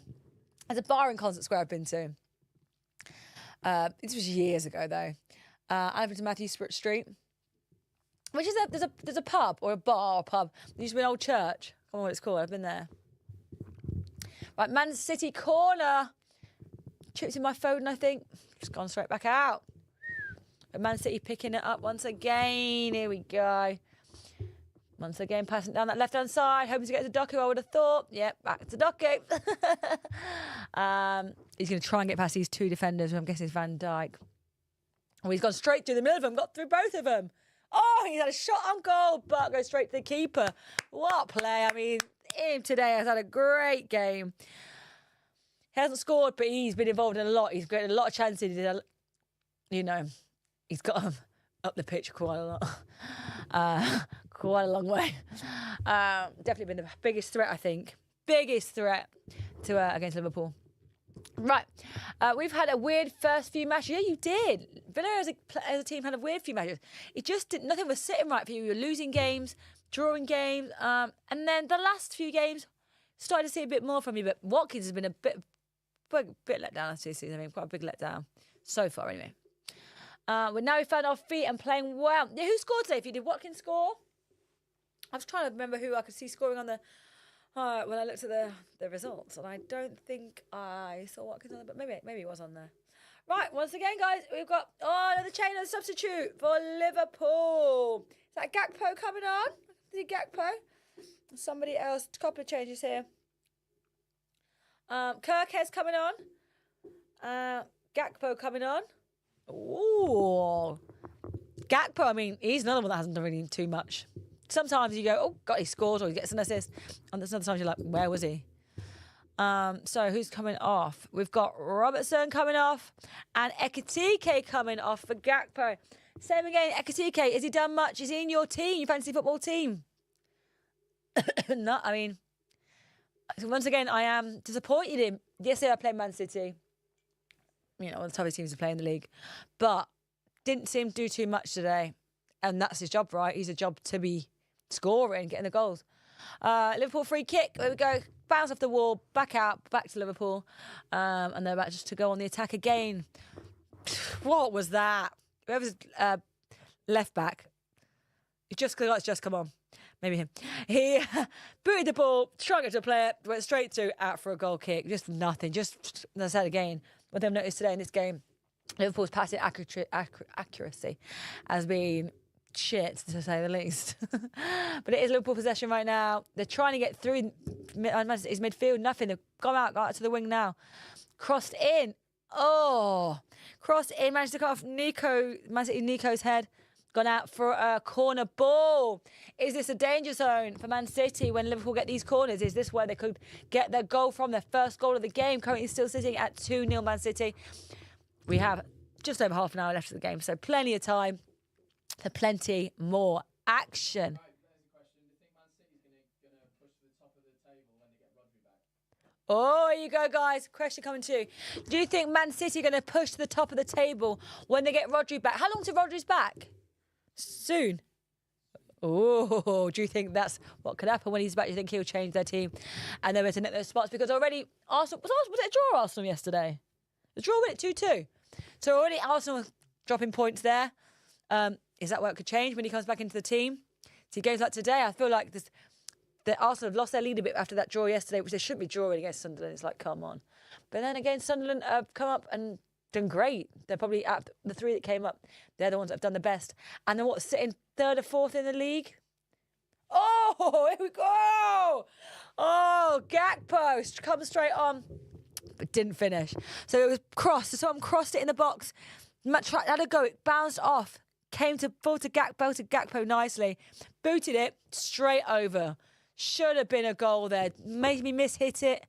There's a bar in Concert Square I've been to. This was years ago though. I've been to Matthew Street, which is there's a pub or a bar or pub. There used to be an old church. I don't know what it's called. I've been there. Right, Man City corner. Chipped in my phone, I think. Just gone straight back out. But Man City picking it up once again. Here we go. Once again, passing down that left-hand side, hoping to get to Doku, I would have thought. Yep, back to Doku. He's going to try and get past these two defenders, who I'm guessing is Van Dijk. Oh, he's gone straight through the middle of them, got through both of them. Oh, he's had a shot on goal, but goes straight to the keeper. What play. I mean, him today has had a great game. He hasn't scored, but he's been involved in a lot. He's created a lot of chances. He's got them up the pitch quite a lot. Quite a long way. Definitely been the biggest threat, I think. Biggest threat to against Liverpool. Right. We've had a weird first few matches. Yeah, you did. Villa as a team had a weird few matches. It just didn't, nothing was sitting right for you. You were losing games, drawing games, and then the last few games started to see a bit more from you. But Watkins has been a bit let down this season. I mean, quite a big letdown so far, anyway. We're now we found our feet and playing well. Yeah, who scored today? If you did Watkins score? I was trying to remember who I could see scoring on the when I looked at the results, and I don't think I saw Watkins on there, but maybe it was on there. Right, once again, guys, we've got another chain of substitute for Liverpool. Is that Gakpo coming on? Is it Gakpo? Somebody else. A couple of changes here. Kirkes coming on. Gakpo coming on. Ooh. Gakpo, I mean, he's another one that hasn't done really too much. Sometimes you go, oh, God, he scored, or he gets an assist. And then sometimes you're like, where was he? So who's coming off? We've got Robertson coming off and Ekitike coming off for Gakpo. Same again, Ekitike, has he done much? Is he in your team, your fantasy football team? No, I mean, once again, I am disappointed in. Yesterday I played Man City. You know, one of the toughest teams to play in the league. But didn't seem to do too much today. And that's his job, right? He's a job to be scoring, getting the goals. Liverpool free kick. There we go. Bounce off the wall, back out, back to Liverpool. And they're about just to go on the attack again. What was that? Whoever's left back. Just come on. Maybe him. He booted the ball, struggled to play it, went straight to out for a goal kick. Just nothing. Just, as I said again, what they've noticed today in this game, Liverpool's passing accuracy has been shit, to say the least. But it is Liverpool possession right now. They're trying to get through his midfield. Nothing. They've gone out to the wing now. Crossed in. Oh, crossed in. Managed to cut off Man City Nico's head. Gone out for a corner ball. Is this a danger zone for Man City when Liverpool get these corners? Is this where they could get their goal from, their first goal of the game? Currently still sitting at 2-0 Man City. We have just over half an hour left of the game, so plenty of time for plenty more action.
Right, there's a question. Do you think Man City's going to push to the top of the table when they get Rodri back?
Oh, here you go, guys. Question coming too. Do you think Man City are going to push to the top of the table when they get Rodri back? How long till Rodri's back? Soon. Oh, do you think that's what could happen when he's back? Do you think he'll change their team and they're going to nick those spots? Because already Arsenal was it a draw Arsenal yesterday? The draw went 2-2. So already Arsenal dropping points there. Is that what it could change when he comes back into the team? See, games like today, I feel like the Arsenal have lost their lead a bit after that draw yesterday, which they shouldn't be drawing against Sunderland. It's like, come on. But then again, Sunderland have come up and done great. They're probably out the three that came up. They're the ones that have done the best. And then sitting third or fourth in the league? Oh, here we go. Oh, Gakpo comes straight on, but didn't finish. So it was crossed. So someone crossed it in the box. Had a go. It bounced off. Came to full to Gakpo nicely. Booted it straight over. Should have been a goal there. Made me miss-hit it.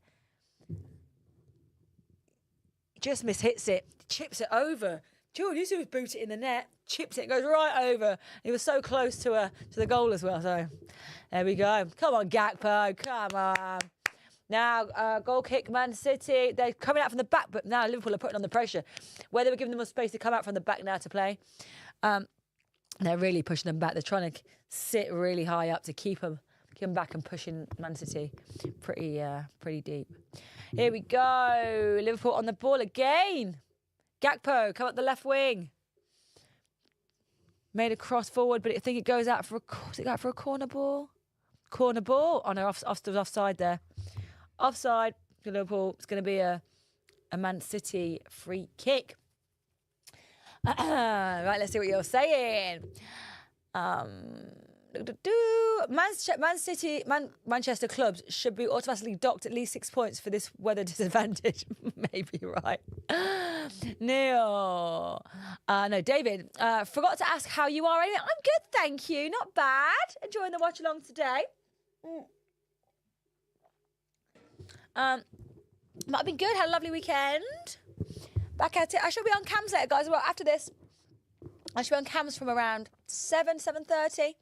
Just mishits it. Chips it over. George used to boot it in the net. Chips it. Goes right over. He was so close to the goal as well. So there we go. Come on, Gakpo. Come on. Now, goal kick, Man City. They're coming out from the back, but now Liverpool are putting on the pressure. Where they were giving them more space to come out from the back now to play. They're really pushing them back. They're trying to sit really high up to keep them back and pushing Man City pretty deep. Here we go. Liverpool on the ball again. Gakpo, come up the left wing. Made a cross forward, but I think it goes out for a corner ball. Corner ball. Oh no, offside there. Offside for Liverpool. It's going to be a Man City free kick. Right, let's see what you're saying. Manchester clubs should be automatically docked at least 6 points for this weather disadvantage. Maybe right. Neil. No, David. Forgot to ask how you are. Anyway, I'm good, thank you. Not bad. Enjoying the watch along today. Might have been good. Had a lovely weekend. Back at it. I shall be on cams later, guys. Well, after this, I should be on cams from around 7:30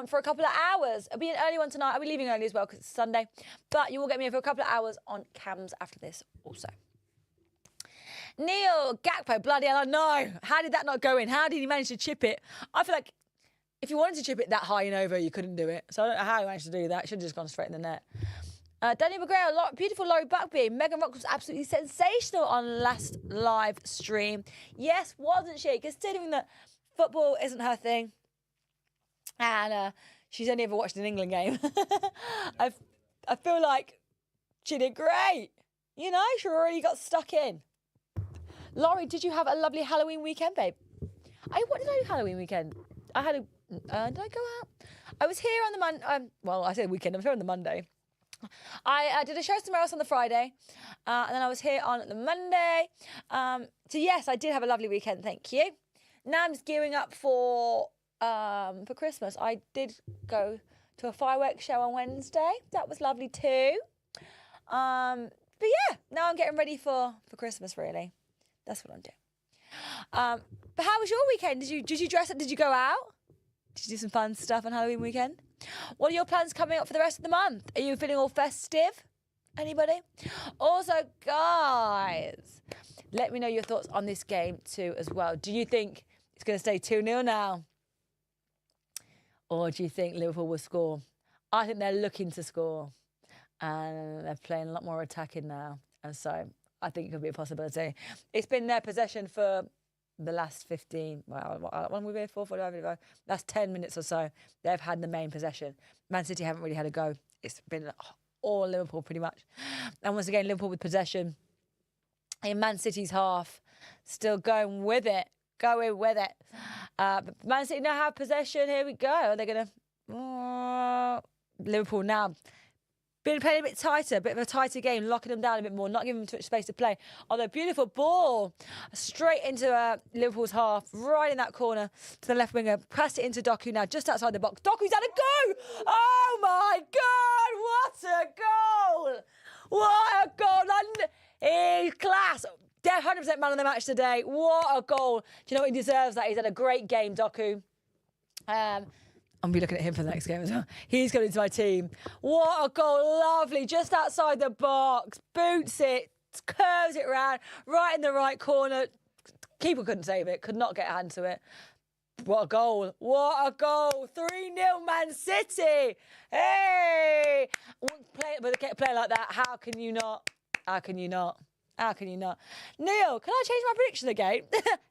for a couple of hours. It'll be an early one tonight. I'll be leaving early as well because it's Sunday. But you will get me for a couple of hours on cams after this also. Neil Gakpo, bloody hell, I know. How did that not go in? How did he manage to chip it? I feel like if you wanted to chip it that high and over, you couldn't do it. So I don't know how he managed to do that. Should have just gone straight in the net. Daniel McGrail, beautiful Laurie Buckby. Megan Rock was absolutely sensational on last live stream. Yes, wasn't she? Considering that football isn't her thing. And she's only ever watched an England game. I feel like she did great. You know, she already got stuck in. Laurie, did you have a lovely Halloween weekend, babe? What did I do Halloween weekend? Did I go out? I was here on the Monday. Well, I said weekend. I was here on the Monday. I did a show somewhere else on the Friday, and then I was here on the Monday. So yes, I did have a lovely weekend. Thank you. Now I'm just gearing up for Christmas. I did go to a fireworks show on Wednesday. That was lovely too. But yeah, now I'm getting ready for Christmas. Really, that's what I'm doing. But how was your weekend? Did you dress up? Did you go out? Did you do some fun stuff on Halloween weekend? What are your plans coming up for the rest of the month? Are you feeling all festive? Anybody? Also, guys, let me know your thoughts on this game too as well. Do you think it's going to stay 2-0 now? Or do you think Liverpool will score? I think they're looking to score. And they're playing a lot more attacking now. And so I think it could be a possibility. It's been their possession for the last 15, well, when we were 4-5 ago, last 10 minutes or so, they've had the main possession. Man City haven't really had a go. It's been all Liverpool pretty much. And once again, Liverpool with possession in Man City's half, still going with it. But Man City now have possession. Here we go. Are they going to... Liverpool now been playing a bit tighter, a bit of a tighter game, locking them down a bit more, not giving them too much space to play. Although, beautiful ball straight into Liverpool's half, right in that corner to the left winger. Passed it into Doku now, just outside the box. Doku's had a go! Oh my God, what a goal! What a goal! He's class. They're 100% man of the match today. What a goal. Do you know what he deserves that? He's had a great game, Doku. I'm going to be looking at him for the next game as well. He's got into my team. What a goal. Lovely. Just outside the box. Boots it. Curves it round. Right in the right corner. Keeper couldn't save it. Could not get a hand to it. What a goal. What a goal. 3-0 Man City. Hey. With a player like that, how can you not? How can you not? How can you not? Neil, can I change my prediction again?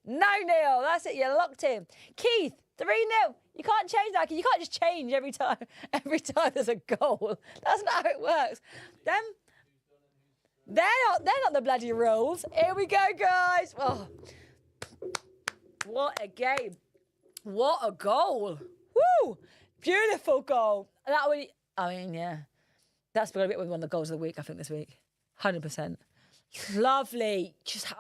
No, Neil. That's it. You're locked in. Keith, 3-0. You can't change that. You can't just change every time there's a goal. That's not how it works. They're not the bloody rules. Here we go, guys. Oh, what a game. What a goal. Woo! Beautiful goal. Yeah. That's going to be one of the goals of the week, I think, this week. 100%. Lovely. Just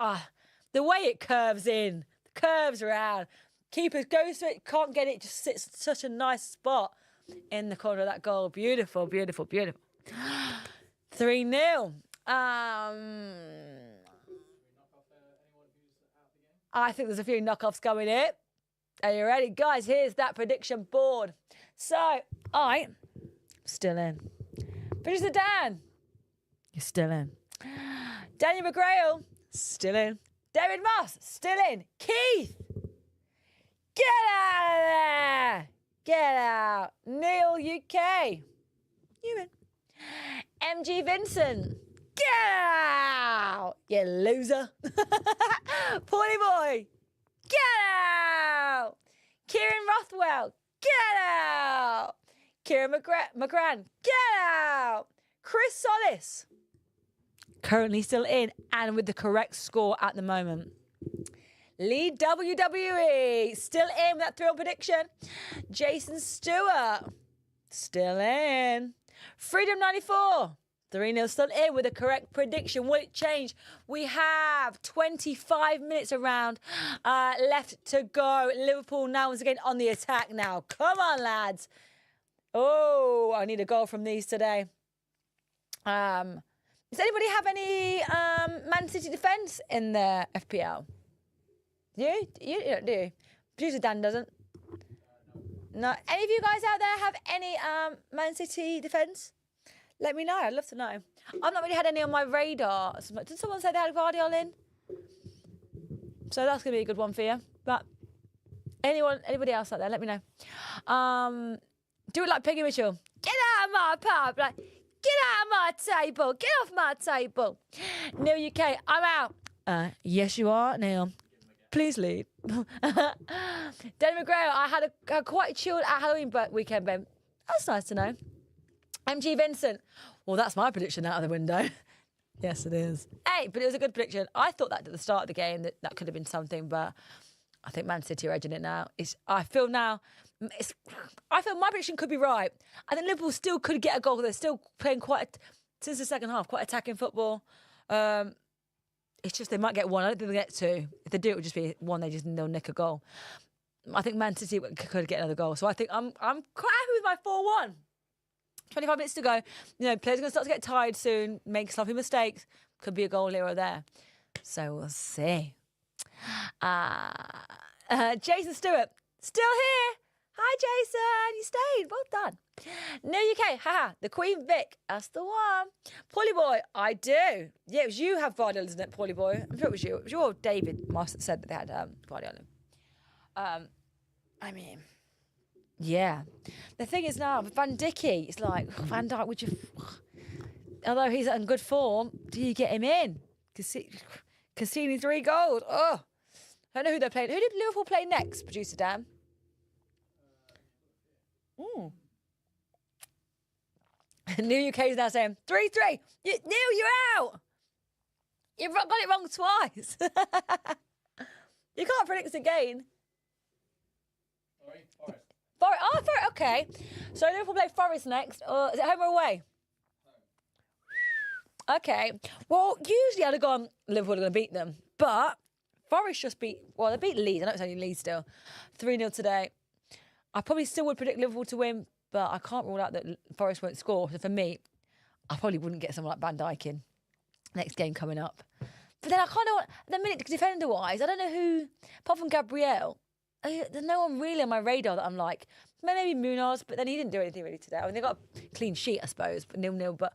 the way it curves in, curves around. Keeper goes to it, can't get it, just sits such a nice spot in the corner of that goal. Beautiful, beautiful, beautiful. 3-0. I think there's a few knockoffs going in. Are you ready? Guys, here's that prediction board. So, I'm still in. Producer Dan, you're still in. Daniel McGrail, still in. David Moss, still in. Keith, get out of there. Get out. Neil UK, you in. MG Vincent, get out. You loser. Paulie Boy, get out. Kieran Rothwell, get out. Kieran McGran, get out. Chris Solis, currently still in and with the correct score at the moment. Lee WWE, still in with that thrill prediction. Jason Stewart, still in. Freedom 94, 3-0, still in with the correct prediction. Will it change? We have 25 minutes around left to go. Liverpool now once again on the attack now. Come on, lads. Oh, I need a goal from these today. Does anybody have any Man City defence in their FPL? You don't, do you? Producer Dan doesn't. No. Any of you guys out there have any Man City defence? Let me know. I'd love to know. I've not really had any on my radar. Did someone say they had Guardiola in? So that's going to be a good one for you. But anybody else out there, let me know. Do it like Peggy Mitchell. Get out of my pub. Like, get out of my table. Get off my table. Neil UK, I'm out. Yes, you are, Neil. Please leave. Danny McGrail, I had a quite chilled Halloween weekend, babe. That's nice to know. MG Vincent. Well, that's my prediction out of the window. Yes, it is. Hey, but it was a good prediction. I thought that at the start of the game that could have been something, but I think Man City are edging it now. I feel my prediction could be right. I think Liverpool still could get a goal. They're still playing since the second half, quite attacking football. It's just they might get one. I don't think they'll get two. If they do, it would just be one. They'll nick a goal. I think Man City could get another goal. So I think I'm quite happy with my 4-1. 25 minutes to go. You know, players are going to start to get tired soon, make sloppy mistakes. Could be a goal here or there. So we'll see. Jason Stewart, still here. Hi, Jason. You stayed. Well done. No UK. Haha. The Queen Vic. That's the one. Paulie Boy. I do. Yeah, it was you have Guardiola, isn't it, Paulie Boy? I'm sure it was you. It was your David Moss that said that they had Guardiola. I mean, yeah. The thing is now, Van Dijk, it's like, Van Dijk, would you... Although he's in good form, do you get him in? Cassini 3 goals. Oh. I don't know who they're playing. Who did Liverpool play next, producer Dan? New UK is now saying 3-3. Neil, you're out. You've got it wrong twice. You can't predict again.
Sorry, Forest.
Forest. Okay. So Liverpool play Forest next. Is it home or away? Home. Okay. Well, usually I'd have gone Liverpool are going to beat them, but Forest just they beat Leeds. I know it's only Leeds still. 3-0 today. I probably still would predict Liverpool to win, but I can't rule out that Forest won't score. So for me, I probably wouldn't get someone like Van Dijk in next game coming up. But then I kind of, the minute defender-wise, I don't know who, apart from Gabriel, there's no one really on my radar that I'm like, maybe Munoz, but then he didn't do anything really today. I mean, they got a clean sheet, I suppose, but 0-0. But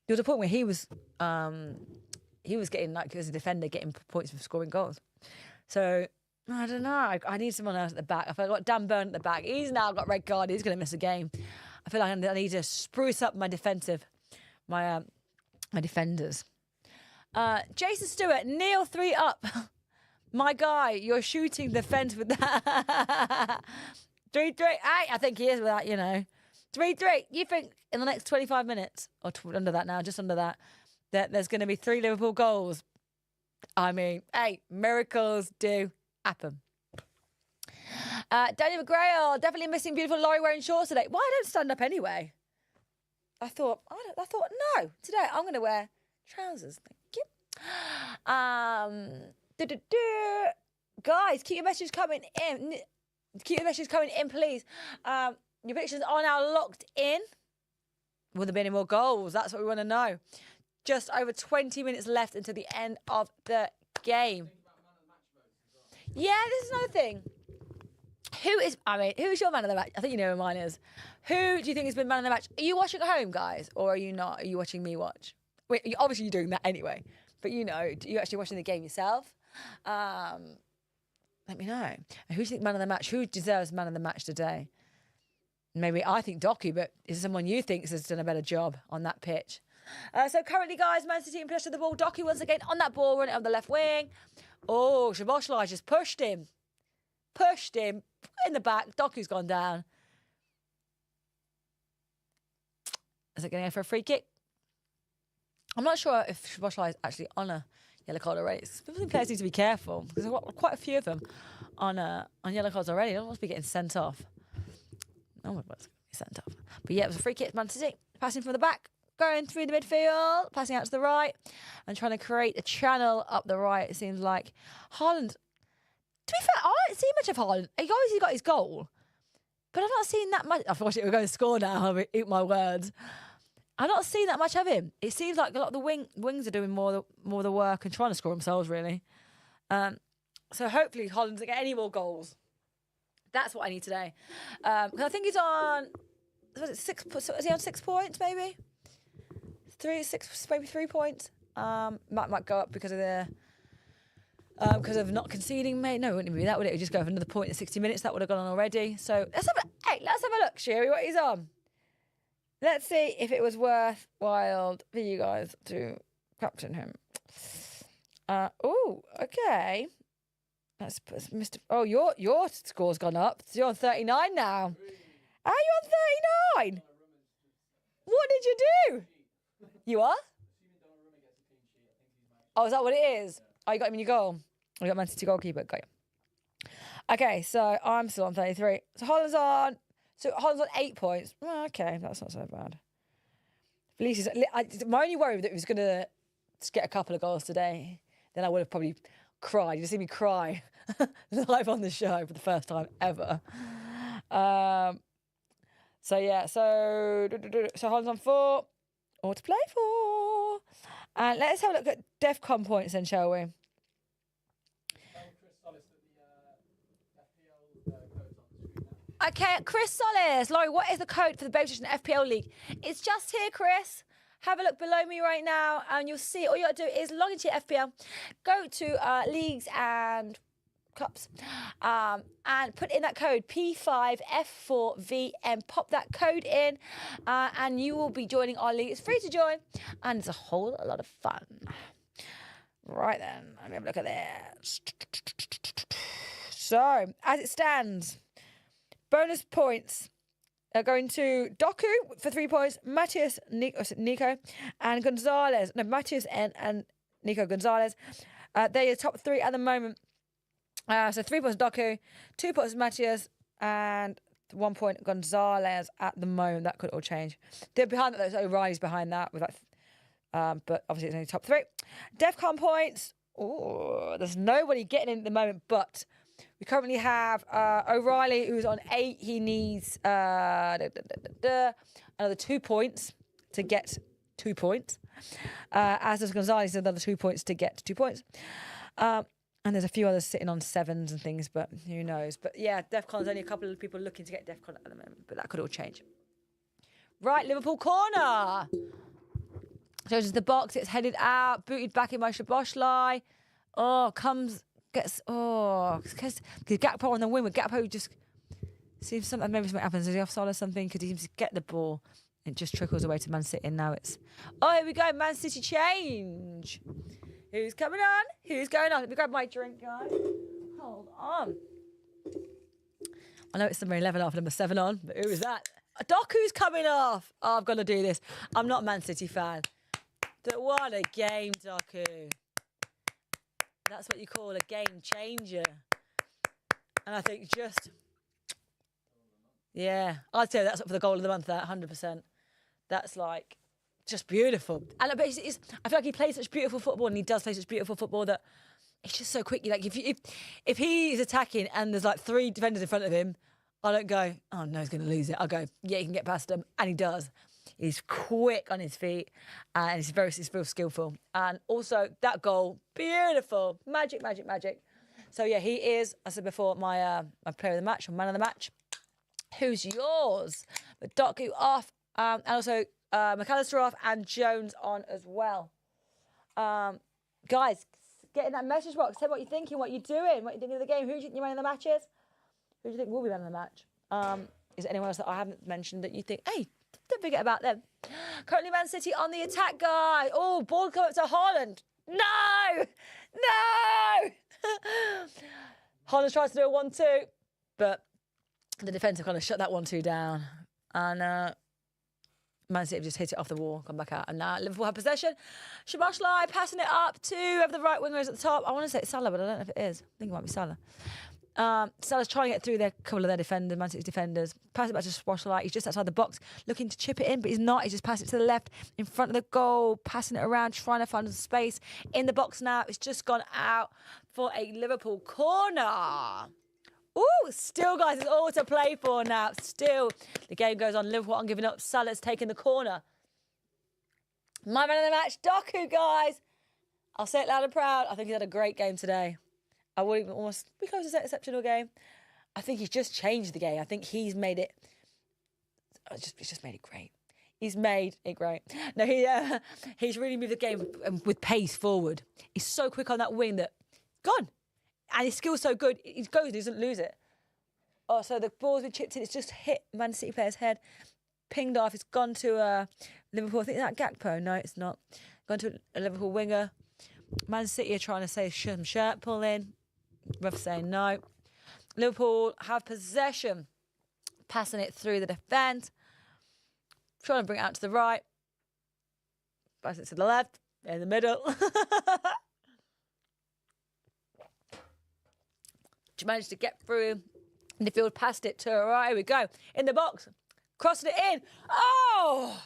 there was a point where he was getting, like, as a defender, getting points for scoring goals. So, I don't know. I need someone else at the back. I feel like I've got Dan Burn at the back. He's now got red card. He's going to miss a game. I feel like I need to spruce up my defenders. Jason Stewart, Neil 3 up. My guy, you're shooting the fence with that. 3-3. I think he is with that, 3-3. You think in the next 25 minutes, or under that now, just under that there's going to be 3 Liverpool goals? I mean, hey, miracles do happen. Daniel McGrail, definitely missing beautiful Laurie wearing shorts today. Why don't stand up anyway? I thought no. Today I'm going to wear trousers. Thank you. Guys, keep your messages coming in. Please. Your predictions are now locked in. Will there be any more goals? That's what we want to know. Just over 20 minutes left until the end of the game. Yeah, this is another thing. Who's your man of the match? I think you know who mine is. Who do you think has been man of the match? Are you watching at home, guys? Or are you not? Are you watching me watch? Wait, obviously you're doing that anyway. But are you actually watching the game yourself? Let me know. And who do you think man of the match? Who deserves man of the match today? Maybe I think Doku, but is there someone you think has done a better job on that pitch? So currently, guys, Man City in possession of the ball. Doku once again on that ball, running up the left wing. Oh, Szoboszlai just pushed him in the back. Doku's gone down. Is it going to go for a free kick? I'm not sure if Szoboszlai is actually on a yellow card already. Some players need to be careful because there's quite a few of them on yellow cards already. They don't want to be getting sent off. Oh my God, it's going to be sent off. But yeah, it was a free kick. Man City passing from the back, going through the midfield, passing out to the right, and trying to create a channel up the right. It seems like Haaland. To be fair, I don't see much of Haaland. He obviously got his goal, but I've not seen that much. I thought we're going to score now. I'll eat my words. I've not seen that much of him. It seems like a lot of the wings are doing more of the work and trying to score themselves, really. So hopefully Holland doesn't get any more goals. That's what I need today. Because I think he's on, was it 6? Is he on 6 points maybe? 6, maybe 3 points. Might go up because of not conceding. Mate, no, it wouldn't even be that, would it? It would just go for another point in 60 minutes. That would have gone on already. So let's have a look, Sherry, what he's on. Let's see if it was worthwhile for you guys to captain him. Okay. That's Mr. Oh, your score's gone up. So you're on 39 now. Are you on 39? What did you do? You are? Oh, is that what it is? Oh, you got him in your goal. You got Man City goalkeeper. Got you. Okay, so I'm still on 33. So Holland's on 8 points. Well, okay, that's not so bad. At least my only worry was that he was going to get a couple of goals today. Then I would have probably cried. You see me cry live on the show for the first time ever. So Holland's on 4. All to play for. And let's have a look at DEFCON points then, shall we? Okay, Chris Solis. Laurie, what is the code for the Babestation FPL League? It's just here, Chris. Have a look below me right now and you'll see. All you got to do is log into your FPL, go to leagues and cups, and put in that code P5F4VM. Pop that code in and you will be joining our league. It's free to join and it's a whole lot of fun. Right then, let me have a look at this. So, as it stands, bonus points are going to Doku for 3 points, Matthias, Nico, and Gonzalez. No, Matthias and Nico Gonzalez. They're your top 3 at the moment. So 3 points Doku, 2 points Matthias, and 1 point Gonzalez at the moment. That could all change. They're behind that, there's O'Reilly's behind that with but obviously it's only top 3. DEFCON points. Oh, there's nobody getting in at the moment, but we currently have O'Reilly, who's on 8. He needs another 2 points to get 2 points. As does Gonzalez, another 2 points to get 2 points. And there's a few others sitting on 7s and things, but who knows. But yeah, DEFCON's only a couple of people looking to get DEFCON at the moment, but that could all change. Right, Liverpool corner. Shows the box, it's headed out, booted back in by Szoboszlai. Because Gakpo on the wing, with Gakpo just seems something, maybe something happens. Is he offside or something? Because he seems to get the ball. It just trickles away to Man City, and now it's, here we go, Man City change. Who's coming on? Who's going on? Let me grab my drink, guys. Hold on. I know it's number 11 after number 7 on, but who is that? Doku's coming off. Oh, I've got to do this. I'm not a Man City fan. But what a game, Doku. That's what you call a game changer. And I think I'd say that's up for the goal of the month, that 100%. That's like just beautiful. And basically, I feel like he plays such beautiful football, and he does play such beautiful football that it's just so quick. Like if he's attacking and there's like 3 defenders in front of him, I don't go, oh no, he's going to lose it. I'll go, yeah, he can get past them, and he does. He's quick on his feet, and he's very skillful. And also that goal, beautiful, magic. So yeah, he is, as I said before, my player of the match or man of the match. Who's yours? But Doku off, and also McAllister off, and Jones on as well. Guys, get in that message box. Say what you're thinking, what you're doing, what you're thinking of the game. Who do you think your man of the match is? Who do you think will be man of the match? Is there anyone else that I haven't mentioned that you think, hey, don't forget about them? Currently Man City on the attack, guy. Oh, ball come up to Holland. No! Holland tries to do a 1-2, but the defence have kind of shut that 1-2 down. And Man City have just hit it off the wall, come back out. And now Liverpool have possession. Szoboszlai passing it up to the right wingers at the top. I want to say it's Salah, but I don't know if it is. I think it might be Salah. Salah's trying to get through a couple of their defenders, Man City's defenders. Pass it back to Szoboszlai. He's just outside the box, looking to chip it in, but he's not. He's just passed it to the left, in front of the goal, passing it around, trying to find some space in the box now. It's just gone out for a Liverpool corner. Ooh, still, guys, it's all to play for now. Still, the game goes on. Liverpool aren't giving up. Salah's taking the corner. My man of the match, Doku, guys. I'll say it loud and proud. I think he's had a great game today. I wouldn't almost be close to say exceptional game. I think he's just changed the game. I think he's made it. He's just made it great. He's made it great. No, he's really moved the game with pace forward. He's so quick on that wing that gone, and his skill's so good. He goes, he doesn't lose it. Oh, so the ball's been chipped in. It's just hit Man City player's head, pinged off. It's gone to Liverpool. I think that Gakpo. No, it's not. Gone to a Liverpool winger. Man City are trying to say some shirt pull in. Ref saying no. Liverpool have possession, passing it through the defence, trying to bring it out to the right, pass it to the left, in the middle. She managed to get through in the field, past it to her right. Here we go, in the box, crossing it in. Oh,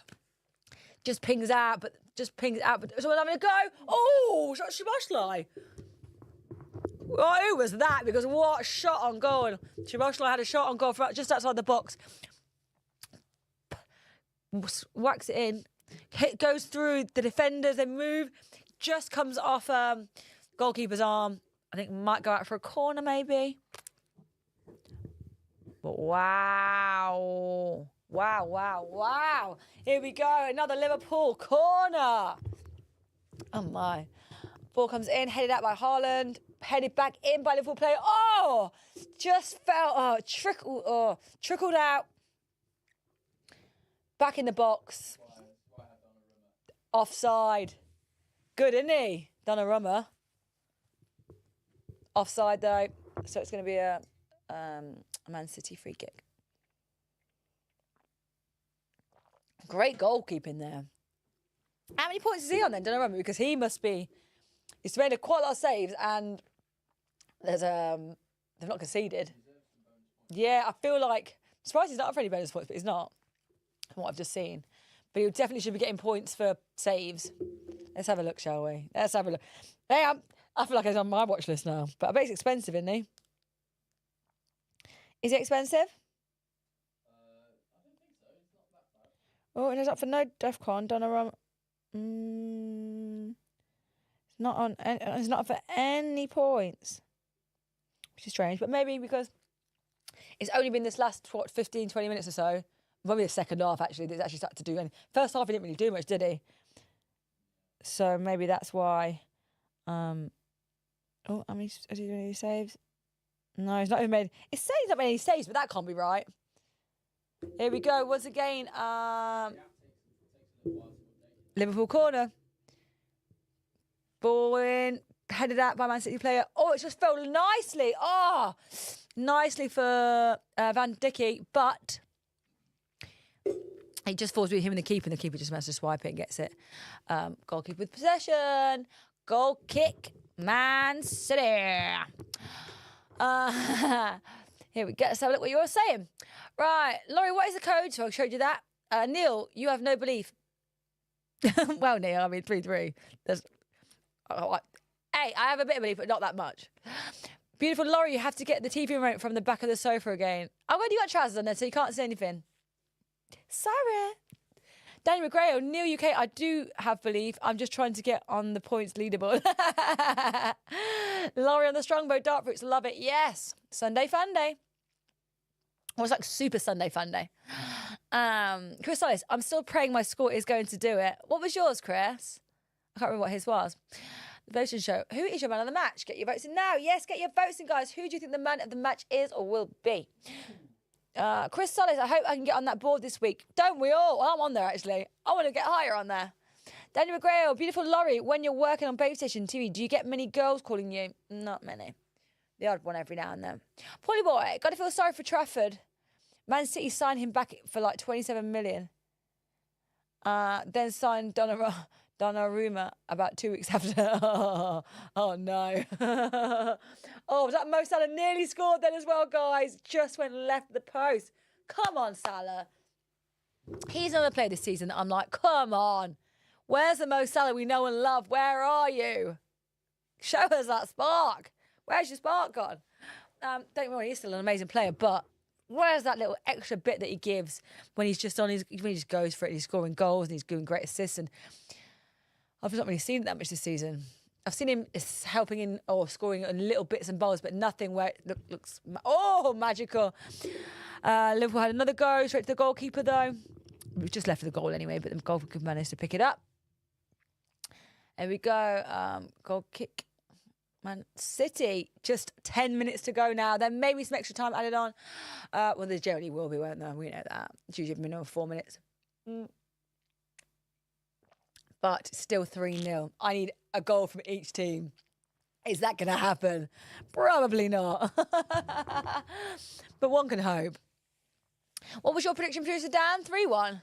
just pings out, but someone having a go. Oh, shot Szoboszlai. Oh, who was that? Because what a shot on goal. Szoboszlai had a shot on goal from just outside the box. Whacks it in. Goes through the defenders. They move. Just comes off goalkeeper's arm. I think might go out for a corner maybe. But wow. Wow, wow, wow. Here we go. Another Liverpool corner. Oh, my. Ball comes in, headed out by Haaland. Headed back in by Liverpool player. Oh, just fell. Oh, trickled out. Back in the box. Offside. Good, isn't he? Donnarumma. Offside though, so it's going to be a Man City free kick. Great goalkeeping there. How many points is he on then? Donnarumma, because he must be. He's made quite a lot of saves and. There's they've not conceded. Yeah, I feel like I'm surprised he's not up for any bonus points, but he's not. From what I've just seen, but he definitely should be getting points for saves. Let's have a look, shall we? Let's have a look. Hey, I feel like he's on my watch list now, but I bet he's expensive, isn't he? Is he expensive?
I don't think so. It's not that bad.
Oh, and it's up for no DEFCON. Donnarumma. It's not on. It's not up for any points. Which is strange, but maybe because it's only been this last, 15, 20 minutes or so, probably the second half actually, that he's actually started to do anything. First half he didn't really do much, did he? So maybe that's why. Has he doing any saves? No, he's not even made. It's saying he's not made any saves, but that can't be right. Here we go, once again. Liverpool corner. Ball in. Headed out by Man City player. Oh, it just fell nicely. Oh, nicely for Van Dijk, but it just falls between him and the keeper just manages to swipe it and gets it. Goalkeeper with possession. Goal kick, Man City. Here we go. Let's have a look what you were saying. Right, Laurie, what is the code? So I showed you that. Neil, you have no belief. Well, Neil, I mean 3-3. Hey, I have a bit of belief, but not that much. Beautiful Laurie, you have to get the TV remote from the back of the sofa again. Oh, well, you got trousers on there, so you can't see anything. Sorry. Daniel McGrail, Neil UK, I do have belief. I'm just trying to get on the points leaderboard. Laurie on the Strongbow Dark Fruits, love it. Yes. Sunday fun day. Well, it's like super Sunday fun day. Chris Ellis, I'm still praying my score is going to do it. What was yours, Chris? I can't remember what his was. The Babestation show. Who is your man of the match? Get your votes in now. Yes, get your votes in, guys. Who do you think the man of the match is or will be? Chris Solis, I hope I can get on that board this week. Don't we all? Well, I'm on there, actually. I want to get higher on there. Daniel McGrail, beautiful Laurie. When you're working on Babestation TV, do you get many girls calling you? Not many. The odd one every now and then. Polly Boy, got to feel sorry for Trafford. Man City signed him back for like 27 million. Then signed Donnarumma about 2 weeks after. Oh no. Oh, was that Mo Salah nearly scored then as well, guys? Just went left the post. Come on, Salah. He's another player this season that I'm like, come on. Where's the Mo Salah we know and love? Where are you? Show us that spark. Where's your spark gone? Don't get me wrong, he's still an amazing player, but where's that little extra bit that he gives when he's just on his, when he just goes for it, he's scoring goals and he's doing great assists, and I've not really seen it that much this season. I've seen him helping in or scoring in little bits and bobs, but nothing where it looks magical. Liverpool had another go straight to the goalkeeper though. We've just left for the goal anyway, but the goalkeeper managed to pick it up. There we go. Goal kick. Man City, just 10 minutes to go now. There may be some extra time added on. Well, there generally will be, won't there? We know that. It's usually a minimum of 4 minutes. But still 3-0. I need a goal from each team. Is that going to happen? Probably not. But one can hope. What was your prediction, producer Dan? 3-1?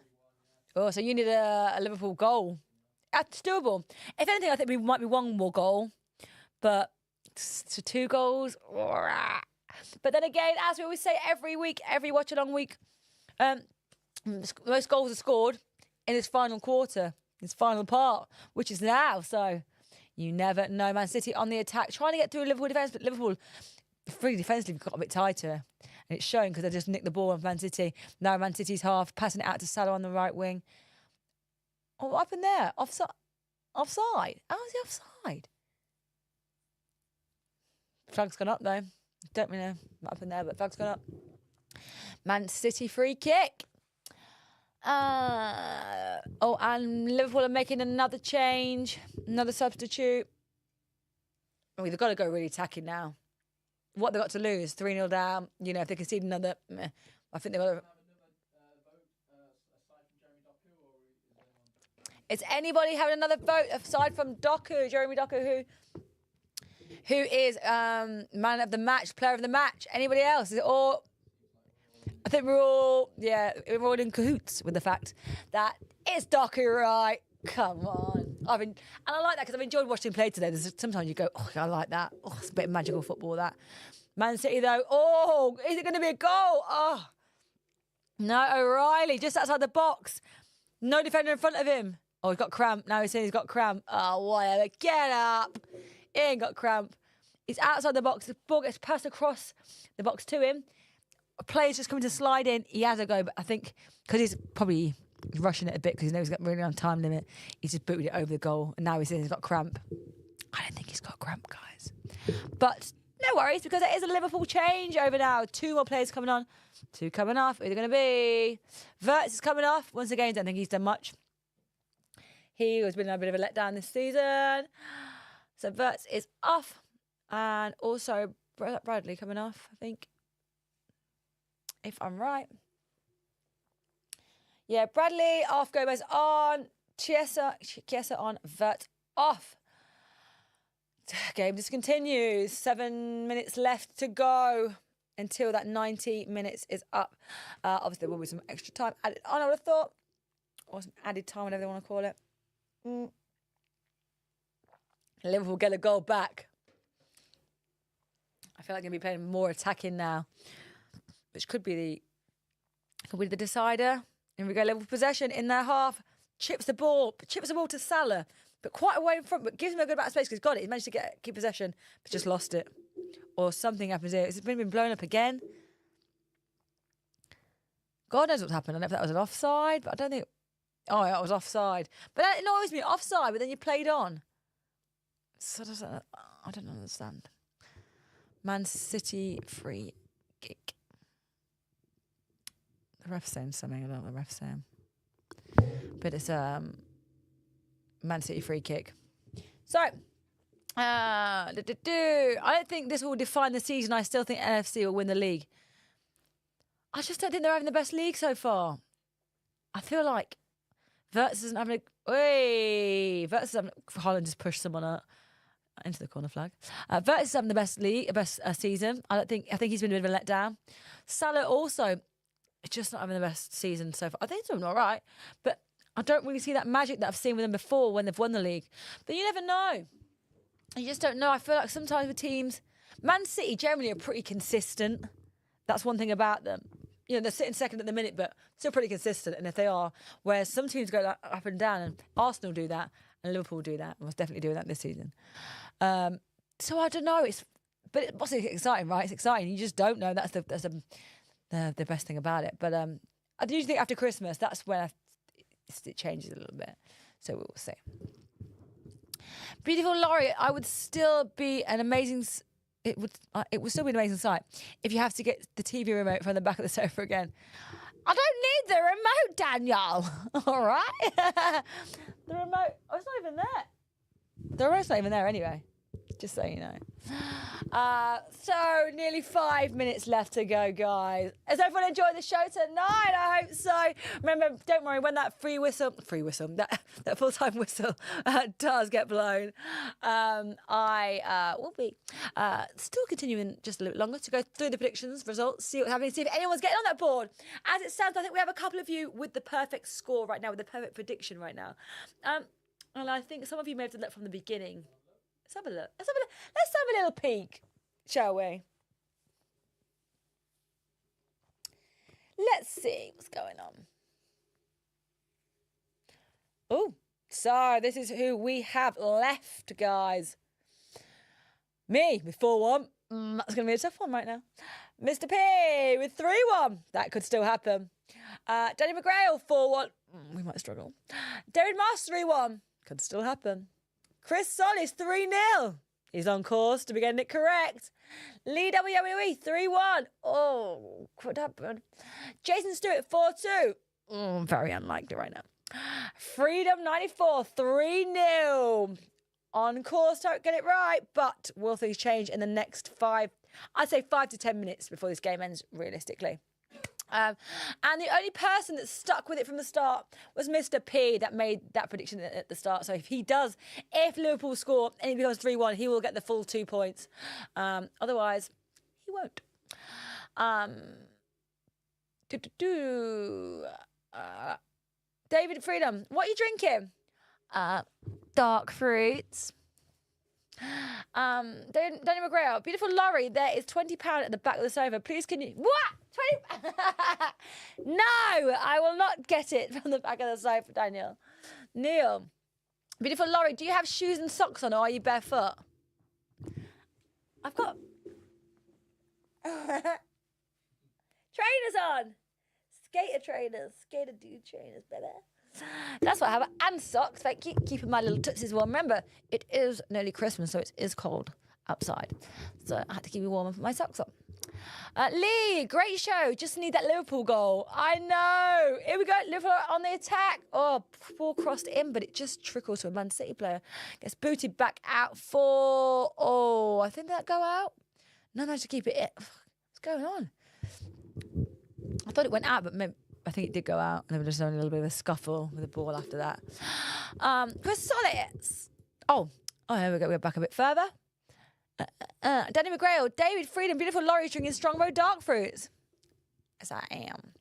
Oh, so you need a Liverpool goal. That's doable. If anything, I think we might be one more goal. But to 2 goals. But then again, as we always say every week, every watch-along week, most goals are scored in its final quarter, its final part, which is now. So you never know. Man City on the attack, trying to get through Liverpool defence, but Liverpool, really defensively, got a bit tighter. And it's showing because they just nicked the ball on Man City. Now Man City's half, passing it out to Salah on the right wing. Oh, what happened there? Offside? How was he offside? Flag's gone up though. Don't really know what happened there, but flag's gone up. Man City free kick. And Liverpool are making another change, another substitute. Oh, they've got to go really attacking now. What they've got to lose, 3-0 down. You know, if they concede another, I think they've got to... Is anybody having another vote aside from Doku, Jeremy Doku, who is man of the match, player of the match? Anybody else? Is it all? I think we're all in cahoots with the fact that it's Doku, right? Come on. And I like that because I've enjoyed watching him play today. Sometimes you go, oh, I like that. Oh, it's a bit of magical football, that. Man City, though, oh, is it going to be a goal? Oh. No, O'Reilly, just outside the box. No defender in front of him. Oh, he's got cramp. Now he's saying he's got cramp. Oh, whatever. Get up. He ain't got cramp. He's outside the box. The ball gets passed across the box to him. A player's just coming to slide in. He has a go, but I think because he's probably rushing it a bit because he knows he's got really on time limit, he's just booted it over the goal. And now he's saying he's got cramp. I don't think he's got cramp, guys. But no worries because it is a Liverpool change over now. 2 more players coming on. 2 coming off. Who are they going to be? Verts is coming off. Once again, don't think he's done much. He has been a bit of a letdown this season. So Verts is off. And also Bradley coming off, I think. If I'm right. Yeah, Bradley off, Gomez on. Chiesa on, Vert off. Game just continues. 7 minutes left to go until that 90 minutes is up. Obviously, there will be some extra time added on, I would have thought. Or some added time, whatever they want to call it. Liverpool get a goal back. I feel like I'm going to be playing more attacking now, which could be the decider. And we go Liverpool possession in their half. Chips the ball to Salah, but quite away in front, but gives him a good amount of space because he's got it. He's managed to keep possession, but just lost it. Or something happens here. It's been blown up again. God knows what's happened. I don't know if that was an offside, but I don't think... Oh, yeah, it was offside. But that annoys me, offside, but then you played on. So I don't understand. Man City free kick. The ref's saying something. I don't know what the ref's saying. But it's Man City free kick. So, I don't think this will define the season. I still think NFC will win the league. I just don't think they're having the best league so far. I feel like Verts isn't having Holland just pushed someone out into the corner flag. Verts is having the best season. I think he's been a bit of a letdown. Salah also just not having the best season so far. I think he's doing all right, but I don't really see that magic that I've seen with them before when they've won the league. But you never know. You just don't know. I feel like sometimes with teams, Man City generally are pretty consistent. That's one thing about them. You know, they're sitting second at the minute, but still pretty consistent. And if they are, whereas some teams go up and down, and Arsenal do that, and Liverpool do that, and was definitely doing that this season. So I don't know. But it's exciting, right? It's exciting. You just don't know. That's the best thing about it. But I usually think after Christmas, that's when it changes a little bit. So we will see. Beautiful Laurie, I would still be an amazing... It would still be an amazing sight if you have to get the TV remote from the back of the sofa again. I don't need the remote, Daniel. All right? The remote... Oh, it's not even there. The remote's not even there anyway. Just so you know. So nearly 5 minutes left to go, guys. Has everyone enjoyed the show tonight? I hope so. Remember, don't worry, when that free whistle, that full-time whistle does get blown, I will be still continuing just a little longer to go through the predictions, results, see what's happening, see if anyone's getting on that board. As it stands, I think we have a couple of you with the perfect score right now, with the perfect prediction right now. And I think some of you may have done that from the beginning. Let's have a look. Let's have a little peek, shall we? Let's see what's going on. Oh, so this is who we have left, guys. Me with 4-1. That's going to be a tough one right now. Mr. P with 3-1. That could still happen. Danny McGrail, 4-1. We might struggle. David Moss, 3-1. Could still happen. Chris Solis, 3-0. He's on course to be getting it correct. Lee WWE, 3-1. Oh, could happen. Jason Stewart, 4-2. Very unlikely right now. Freedom 94, 3-0. On course to get it right, but will things change in the next 5 to 10 minutes before this game ends, realistically. And the only person that stuck with it from the start was Mr. P that made that prediction at the start. So if Liverpool score and it becomes 3-1, he will get the full 2 points. Otherwise, he won't. David Freedom, what are you drinking? Dark fruits. Danny McGrail, beautiful Laurie, there is £20 at the back of the sofa. Please can you... What? 20... No, I will not get it from the back of the sofa, Daniel. Neil, beautiful Laurie, do you have shoes and socks on or are you barefoot? I've got... trainers on. Skater dude trainers, baby. That's what I have. And socks. Thank you. Keeping my little tootsies warm. Remember, it is nearly Christmas, so it is cold outside. So I had to keep me warm and put my socks on. Lee, great show. Just need that Liverpool goal. I know. Here we go. Liverpool on the attack. Oh, ball crossed in, but it just trickles to a Man City player. Gets booted back out for... Oh, I think that go out. No, managed to keep it in. What's going on? I thought it went out, but maybe... I think it did go out, and there was just only a little bit of a scuffle with the ball after that. Chris Solis. Oh, here we go. We're back a bit further. Danny McGrail, David Freedom, beautiful Laurie drinking Strongbow dark fruits. Yes, I am.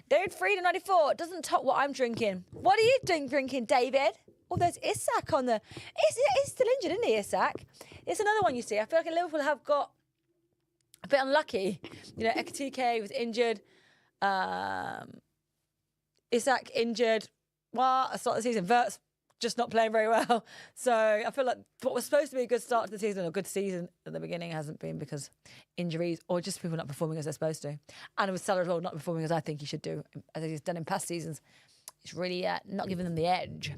David Freedom 94 doesn't top what I'm drinking. What are you drinking, David? Oh, there's Isak on the. He's still injured, isn't he, Isak? It's another one you see. I feel like Liverpool have got a bit unlucky. You know, Ekatike was injured. Isak injured. Well, I start the season. Vert's just not playing very well. So I feel like what was supposed to be a good start to the season, or a good season at the beginning, hasn't been because injuries or just people not performing as they're supposed to. And with Salah as well, not performing as I think he should do, as he's done in past seasons. It's really not giving them the edge.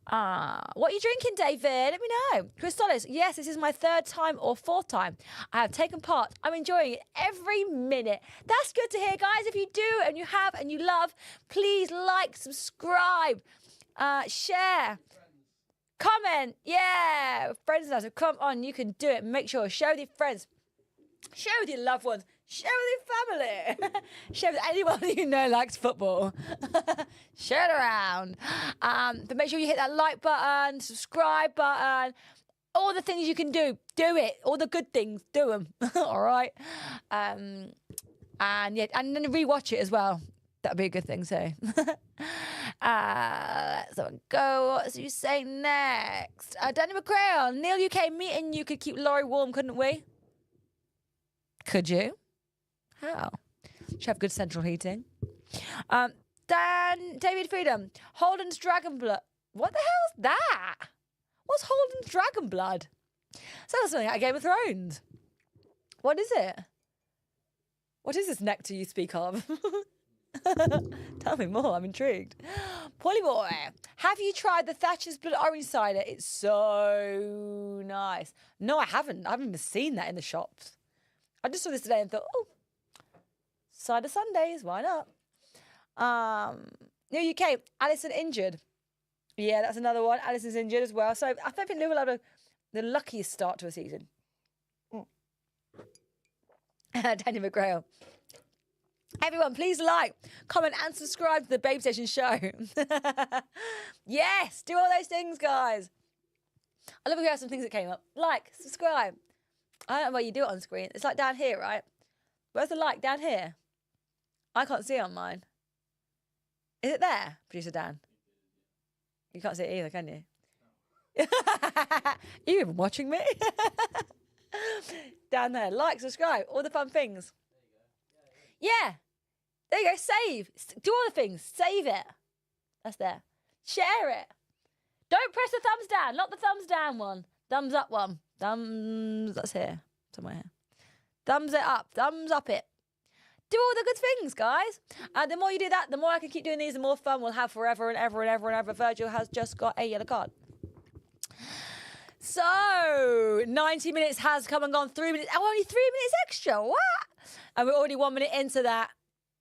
What are you drinking, David? Let me know. Chris Solis, yes, this is my 3rd time or 4th time. I have taken part. I'm enjoying it every minute. That's good to hear, guys. If you do and you have and you love, please like, subscribe, share, comment. Yeah, friends now. So come on, you can do it. Make sure, share with your friends. Share with your loved ones. Share with your family. Share with anyone you know likes football. Share it around. But make sure you hit that like button, subscribe button, all the things you can do. Do it. All the good things, do them. All right. And yeah, and then rewatch it as well. That'd be a good thing too. So go. What do you say next? Danny McGrail, Neil UK, me and you could keep Laurie warm, couldn't we? Could you? How? Should have good central heating. David Freedom, Holden's Dragon Blood. What the hell's that? What's Holden's Dragon Blood? Sounds something like Game of Thrones. What is it? What is this nectar you speak of? Tell me more. I'm intrigued. Polly boy, have you tried the Thatcher's Blood Orange cider? It's so nice. No, I haven't. I haven't even seen that in the shops. I just saw this today and thought, oh, cider Sundays, why not? New UK, Alisson injured. Yeah, that's another one. Alisson's injured as well. So I don't think Liverpool had the luckiest start to a season. Daniel McGrail. Everyone, please like, comment and subscribe to the Babestation show. Yes, do all those things, guys. I love if we have some things that came up. Like, subscribe. I don't know why you do it on screen. It's like down here, right? Where's the like? Down here? I can't see it on mine. Is it there, Producer Dan? You can't see it either, can you? Are you even watching me? Down there. Like, subscribe, all the fun things. Yeah. There you go. Save. Do all the things. Save it. That's there. Share it. Don't press the thumbs down. Not the thumbs down one. Thumbs up one. Thumbs. That's here. Somewhere here. Thumbs it up. Thumbs up it. Do all the good things, guys. The more you do that, the more I can keep doing these, the more fun we'll have forever and ever and ever and ever. Virgil has just got a yellow card. So, 90 minutes has come and gone. 3 minutes. Oh, only 3 minutes extra. What? And we're already 1 minute into that.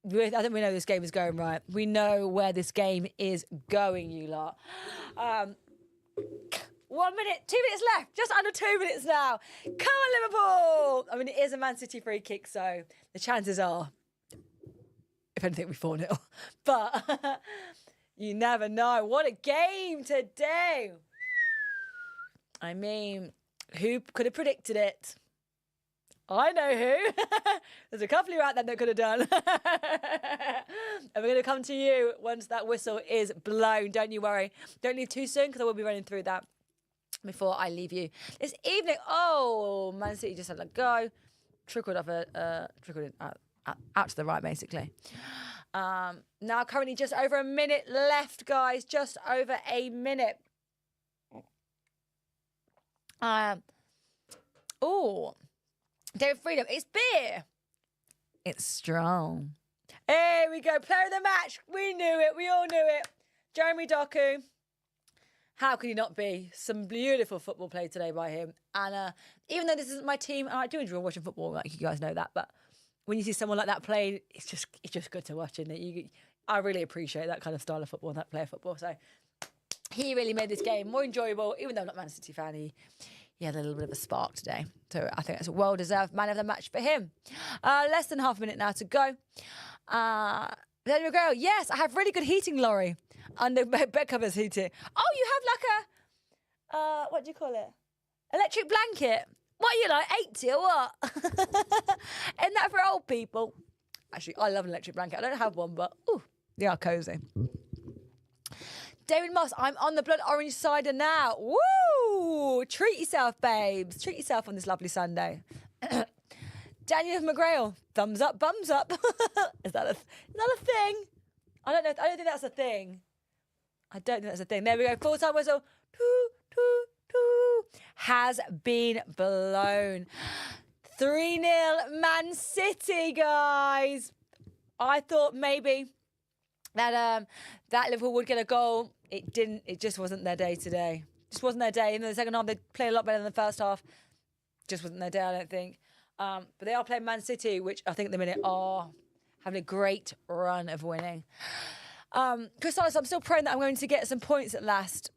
I think we know this game is going right. We know where this game is going, you lot. 1 minute, 2 minutes left. Just under 2 minutes now. Come on, Liverpool. I mean, it is a Man City free kick, so the chances are, if anything, we 4-0. But you never know. What a game today. I mean, who could have predicted it? I know who. There's a couple of you out there that could have done. And we're going to come to you once that whistle is blown. Don't you worry. Don't leave too soon because I will be running through that before I leave you this evening. Oh, Man City just had a go. Trickled out to the right, basically. Now currently just over a minute left, guys. Just over a minute. David Freedom, it's beer. It's strong. Here we go. Player of the match. We knew it. We all knew it. Jeremy Doku. How could he not be? Some beautiful football played today by him. And even though this isn't my team, I do enjoy watching football, like you guys know that. But when you see someone like that playing, it's just good to watch, isn't it? I really appreciate that kind of style of football and that player football. So he really made this game more enjoyable, even though I'm not a Man City fan. He had a little bit of a spark today. So I think it's a well-deserved man of the match for him. Less than half a minute now to go. Daniel McGrail, yes, I have really good heating, Laurie. And the bed cover's heating. Oh, you have like a, what do you call it? Electric blanket. What are you like, 80 or what? Isn't that for old people? Actually, I love an electric blanket. I don't have one, but ooh, they are cosy. David Moss, I'm on the blood orange cider now. Woo! Treat yourself, babes. Treat yourself on this lovely Sunday. Daniel McGrail, thumbs up, bums up. Is that a thing? I don't know. I don't think that's a thing. I don't think that's a thing. There we go. Full-time whistle. Doo, doo, doo. Has been blown. 3-0 Man City, guys. I thought maybe that Liverpool would get a goal. It didn't. It just wasn't their day today. Just wasn't their day. In the second half, they played a lot better than the first half. Just wasn't their day, I don't think. But they are playing Man City, which I think at the minute are having a great run of winning. Chris Ellis, I'm still praying that I'm going to get some points at last.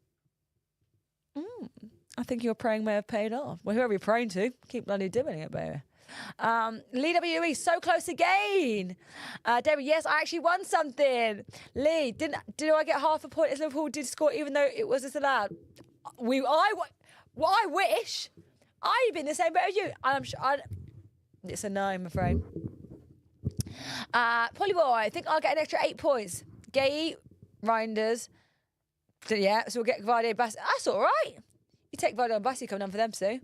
I think your praying may have paid off. Well, whoever you're praying to, keep bloody doing it, baby. Lee WE, so close again. David, yes, I actually won something. Lee, did I get half a point as Liverpool did score, even though it was disallowed? I wish I'd been the same boat as you. I'm sure. It's a no, I'm afraid. Polly Boy, I think I'll get an extra 8 points. Gay, Reinders. So, yeah, so we'll get Vardy and Bassey. That's all right. You take Vardy and Bassey coming down for them, Sue.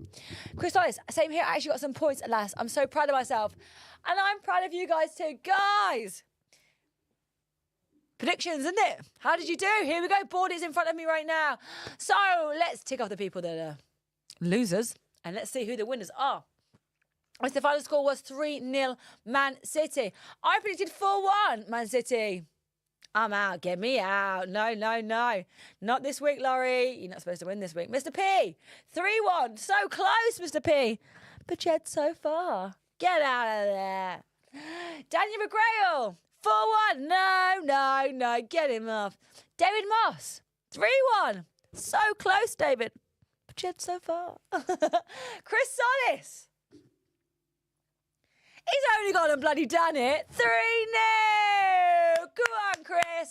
Chris Ellis, same here. I actually got some points at last. I'm so proud of myself. And I'm proud of you guys too. Guys! Predictions, isn't it? How did you do? Here we go. Board is in front of me right now. So let's tick off the people that are losers. And let's see who the winners are. The final score was 3-0 Man City. I predicted 4-1 Man City. I'm out. Get me out. No. Not this week, Laurie. You're not supposed to win this week. Mr. P, 3-1. So close, Mr. P. But yet so far. Get out of there. Daniel McGrail, 4-1. No. Get him off. David Moss, 3-1. So close, David. But yet so far. Chris Solis. He's only gone and bloody done it. 3-0. Go on, Chris.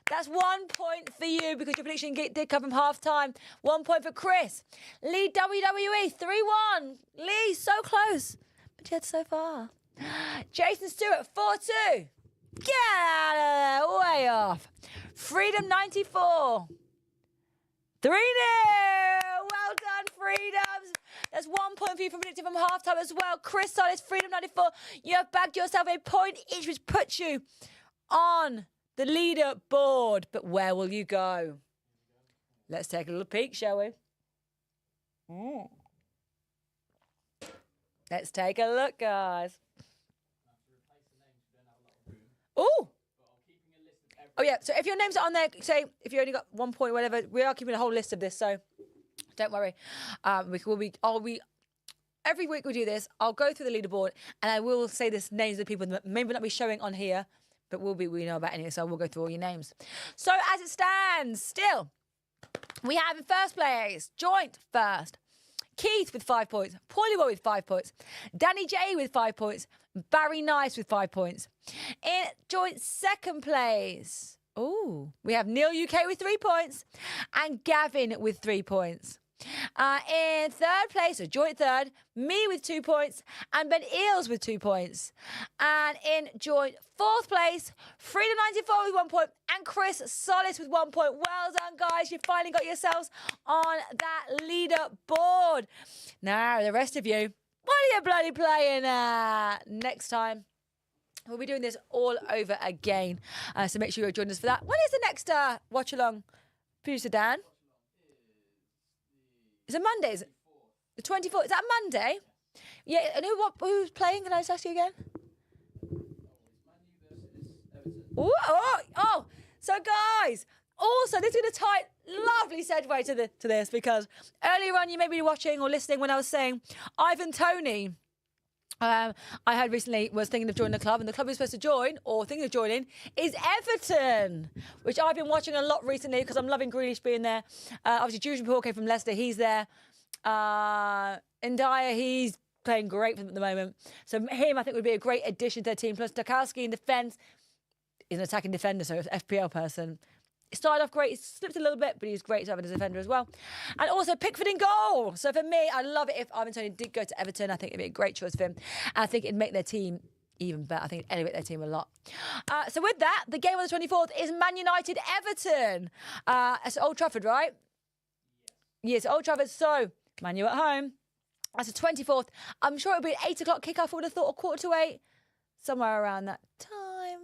That's 1 point for you because your prediction did come from half time. 1 point for Chris. Lee WWE, 3-1. Lee, so close, but yet so far. Jason Stewart, 4-2. Get out of there, way off. Freedom 94. 3-0. Well done, Freedoms. That's 1 point for you for predicting from halftime as well. Chris Solis, Freedom 94. You have bagged yourself a point each, which puts you on the leaderboard. But where will you go? Let's take a little peek, shall we? Let's take a look, guys. Oh! Oh, yeah. So if your names are on there, say if you only got 1 point, whatever, we are keeping a whole list of this. So don't worry. Every week we do this. I'll go through the leaderboard and I will say the names of the people that maybe not be showing on here, but we know about anyway. So we'll go through all your names. So as it stands, still, we have in first place, joint first, Keith with 5 points, Paulie Boy with 5 points, Danny J with 5 points, Barry Nice with 5 points. In joint second place, we have Neil UK with 3 points and Gavin with 3 points. In third place, a joint third, me with 2 points and Ben Eels with 2 points. And in joint fourth place, Freedom 94 with 1 point and Chris Solis with 1 point. Well done, guys. You finally got yourselves on that leaderboard. Now, the rest of you, what are you bloody playing at? Next time, we'll be doing this all over again. So make sure you join us for that. When is the next watch along? Producer Dan? Is it Monday? Is it the 24th? Is that Monday? Yeah, and who's playing? Can I just ask you again? Oh. So guys, also this is going to tie lovely segue to this because earlier on you may be watching or listening when I was saying Ivan Toney. I heard recently was thinking of joining the club, and the club he's supposed to join or thinking of joining is Everton, which I've been watching a lot recently because I'm loving Grealish being there. Obviously, Julian Paul came from Leicester, he's there. Ndiaye, he's playing great for them at the moment. So him, I think, would be a great addition to their team. Plus, Tarkowski in defence is an attacking defender, so it's an FPL person. He started off great, he slipped a little bit, but he's great to have as a defender as well. And also Pickford in goal. So for me, I'd love it if Ivan Toney did go to Everton. I think it'd be a great choice for him. And I think it'd make their team even better. I think it'd elevate their team a lot. So with that, the game on the 24th is Man United Everton. It's Old Trafford, right? Yes, Old Trafford. So Man U at home. That's the 24th. I'm sure it'll be an 8 o'clock kickoff. I would have thought a 7:45. Somewhere around that time,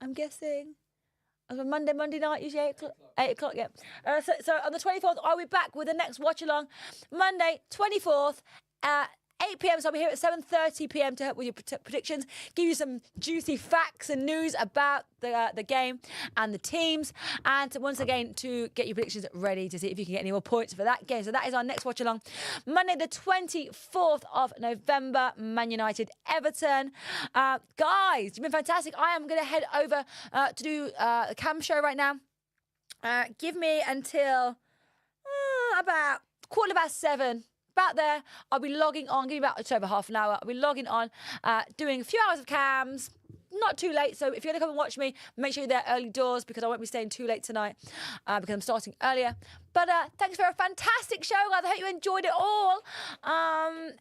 I'm guessing. Monday night, usually 8 o'clock, yeah. So on the 24th, I'll be back with the next watch along. Monday, 24th, 8 p.m. So I'll be here at 7:30 p.m. to help with your predictions, give you some juicy facts and news about the game and the teams, and once again to get your predictions ready to see if you can get any more points for that game. So that is our next watch along, Monday the 24th of November, Man United Everton. Guys, you've been fantastic. I am going to head over to do a cam show right now. Give me until about 7:15. About there, I'll be logging on, give me about over half an hour. I'll be logging on, doing a few hours of cams, not too late. So if you're going to come and watch me, make sure you're there early doors because I won't be staying too late tonight because I'm starting earlier. But thanks for a fantastic show, guys. I hope you enjoyed it all. And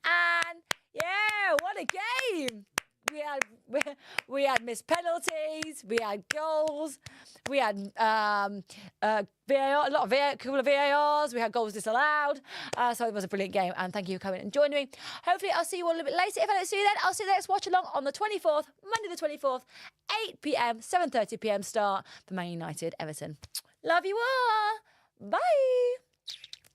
yeah, what a game. We had missed penalties, we had goals, we had VAR, a couple of VARs, we had goals disallowed. So it was a brilliant game, and thank you for coming and joining me. Hopefully I'll see you all a little bit later. If I don't see you then, I'll see you next watch along on the 24th, Monday the 24th, 8 p.m, 7:30 p.m. start for Man United Everton. Love you all. Bye.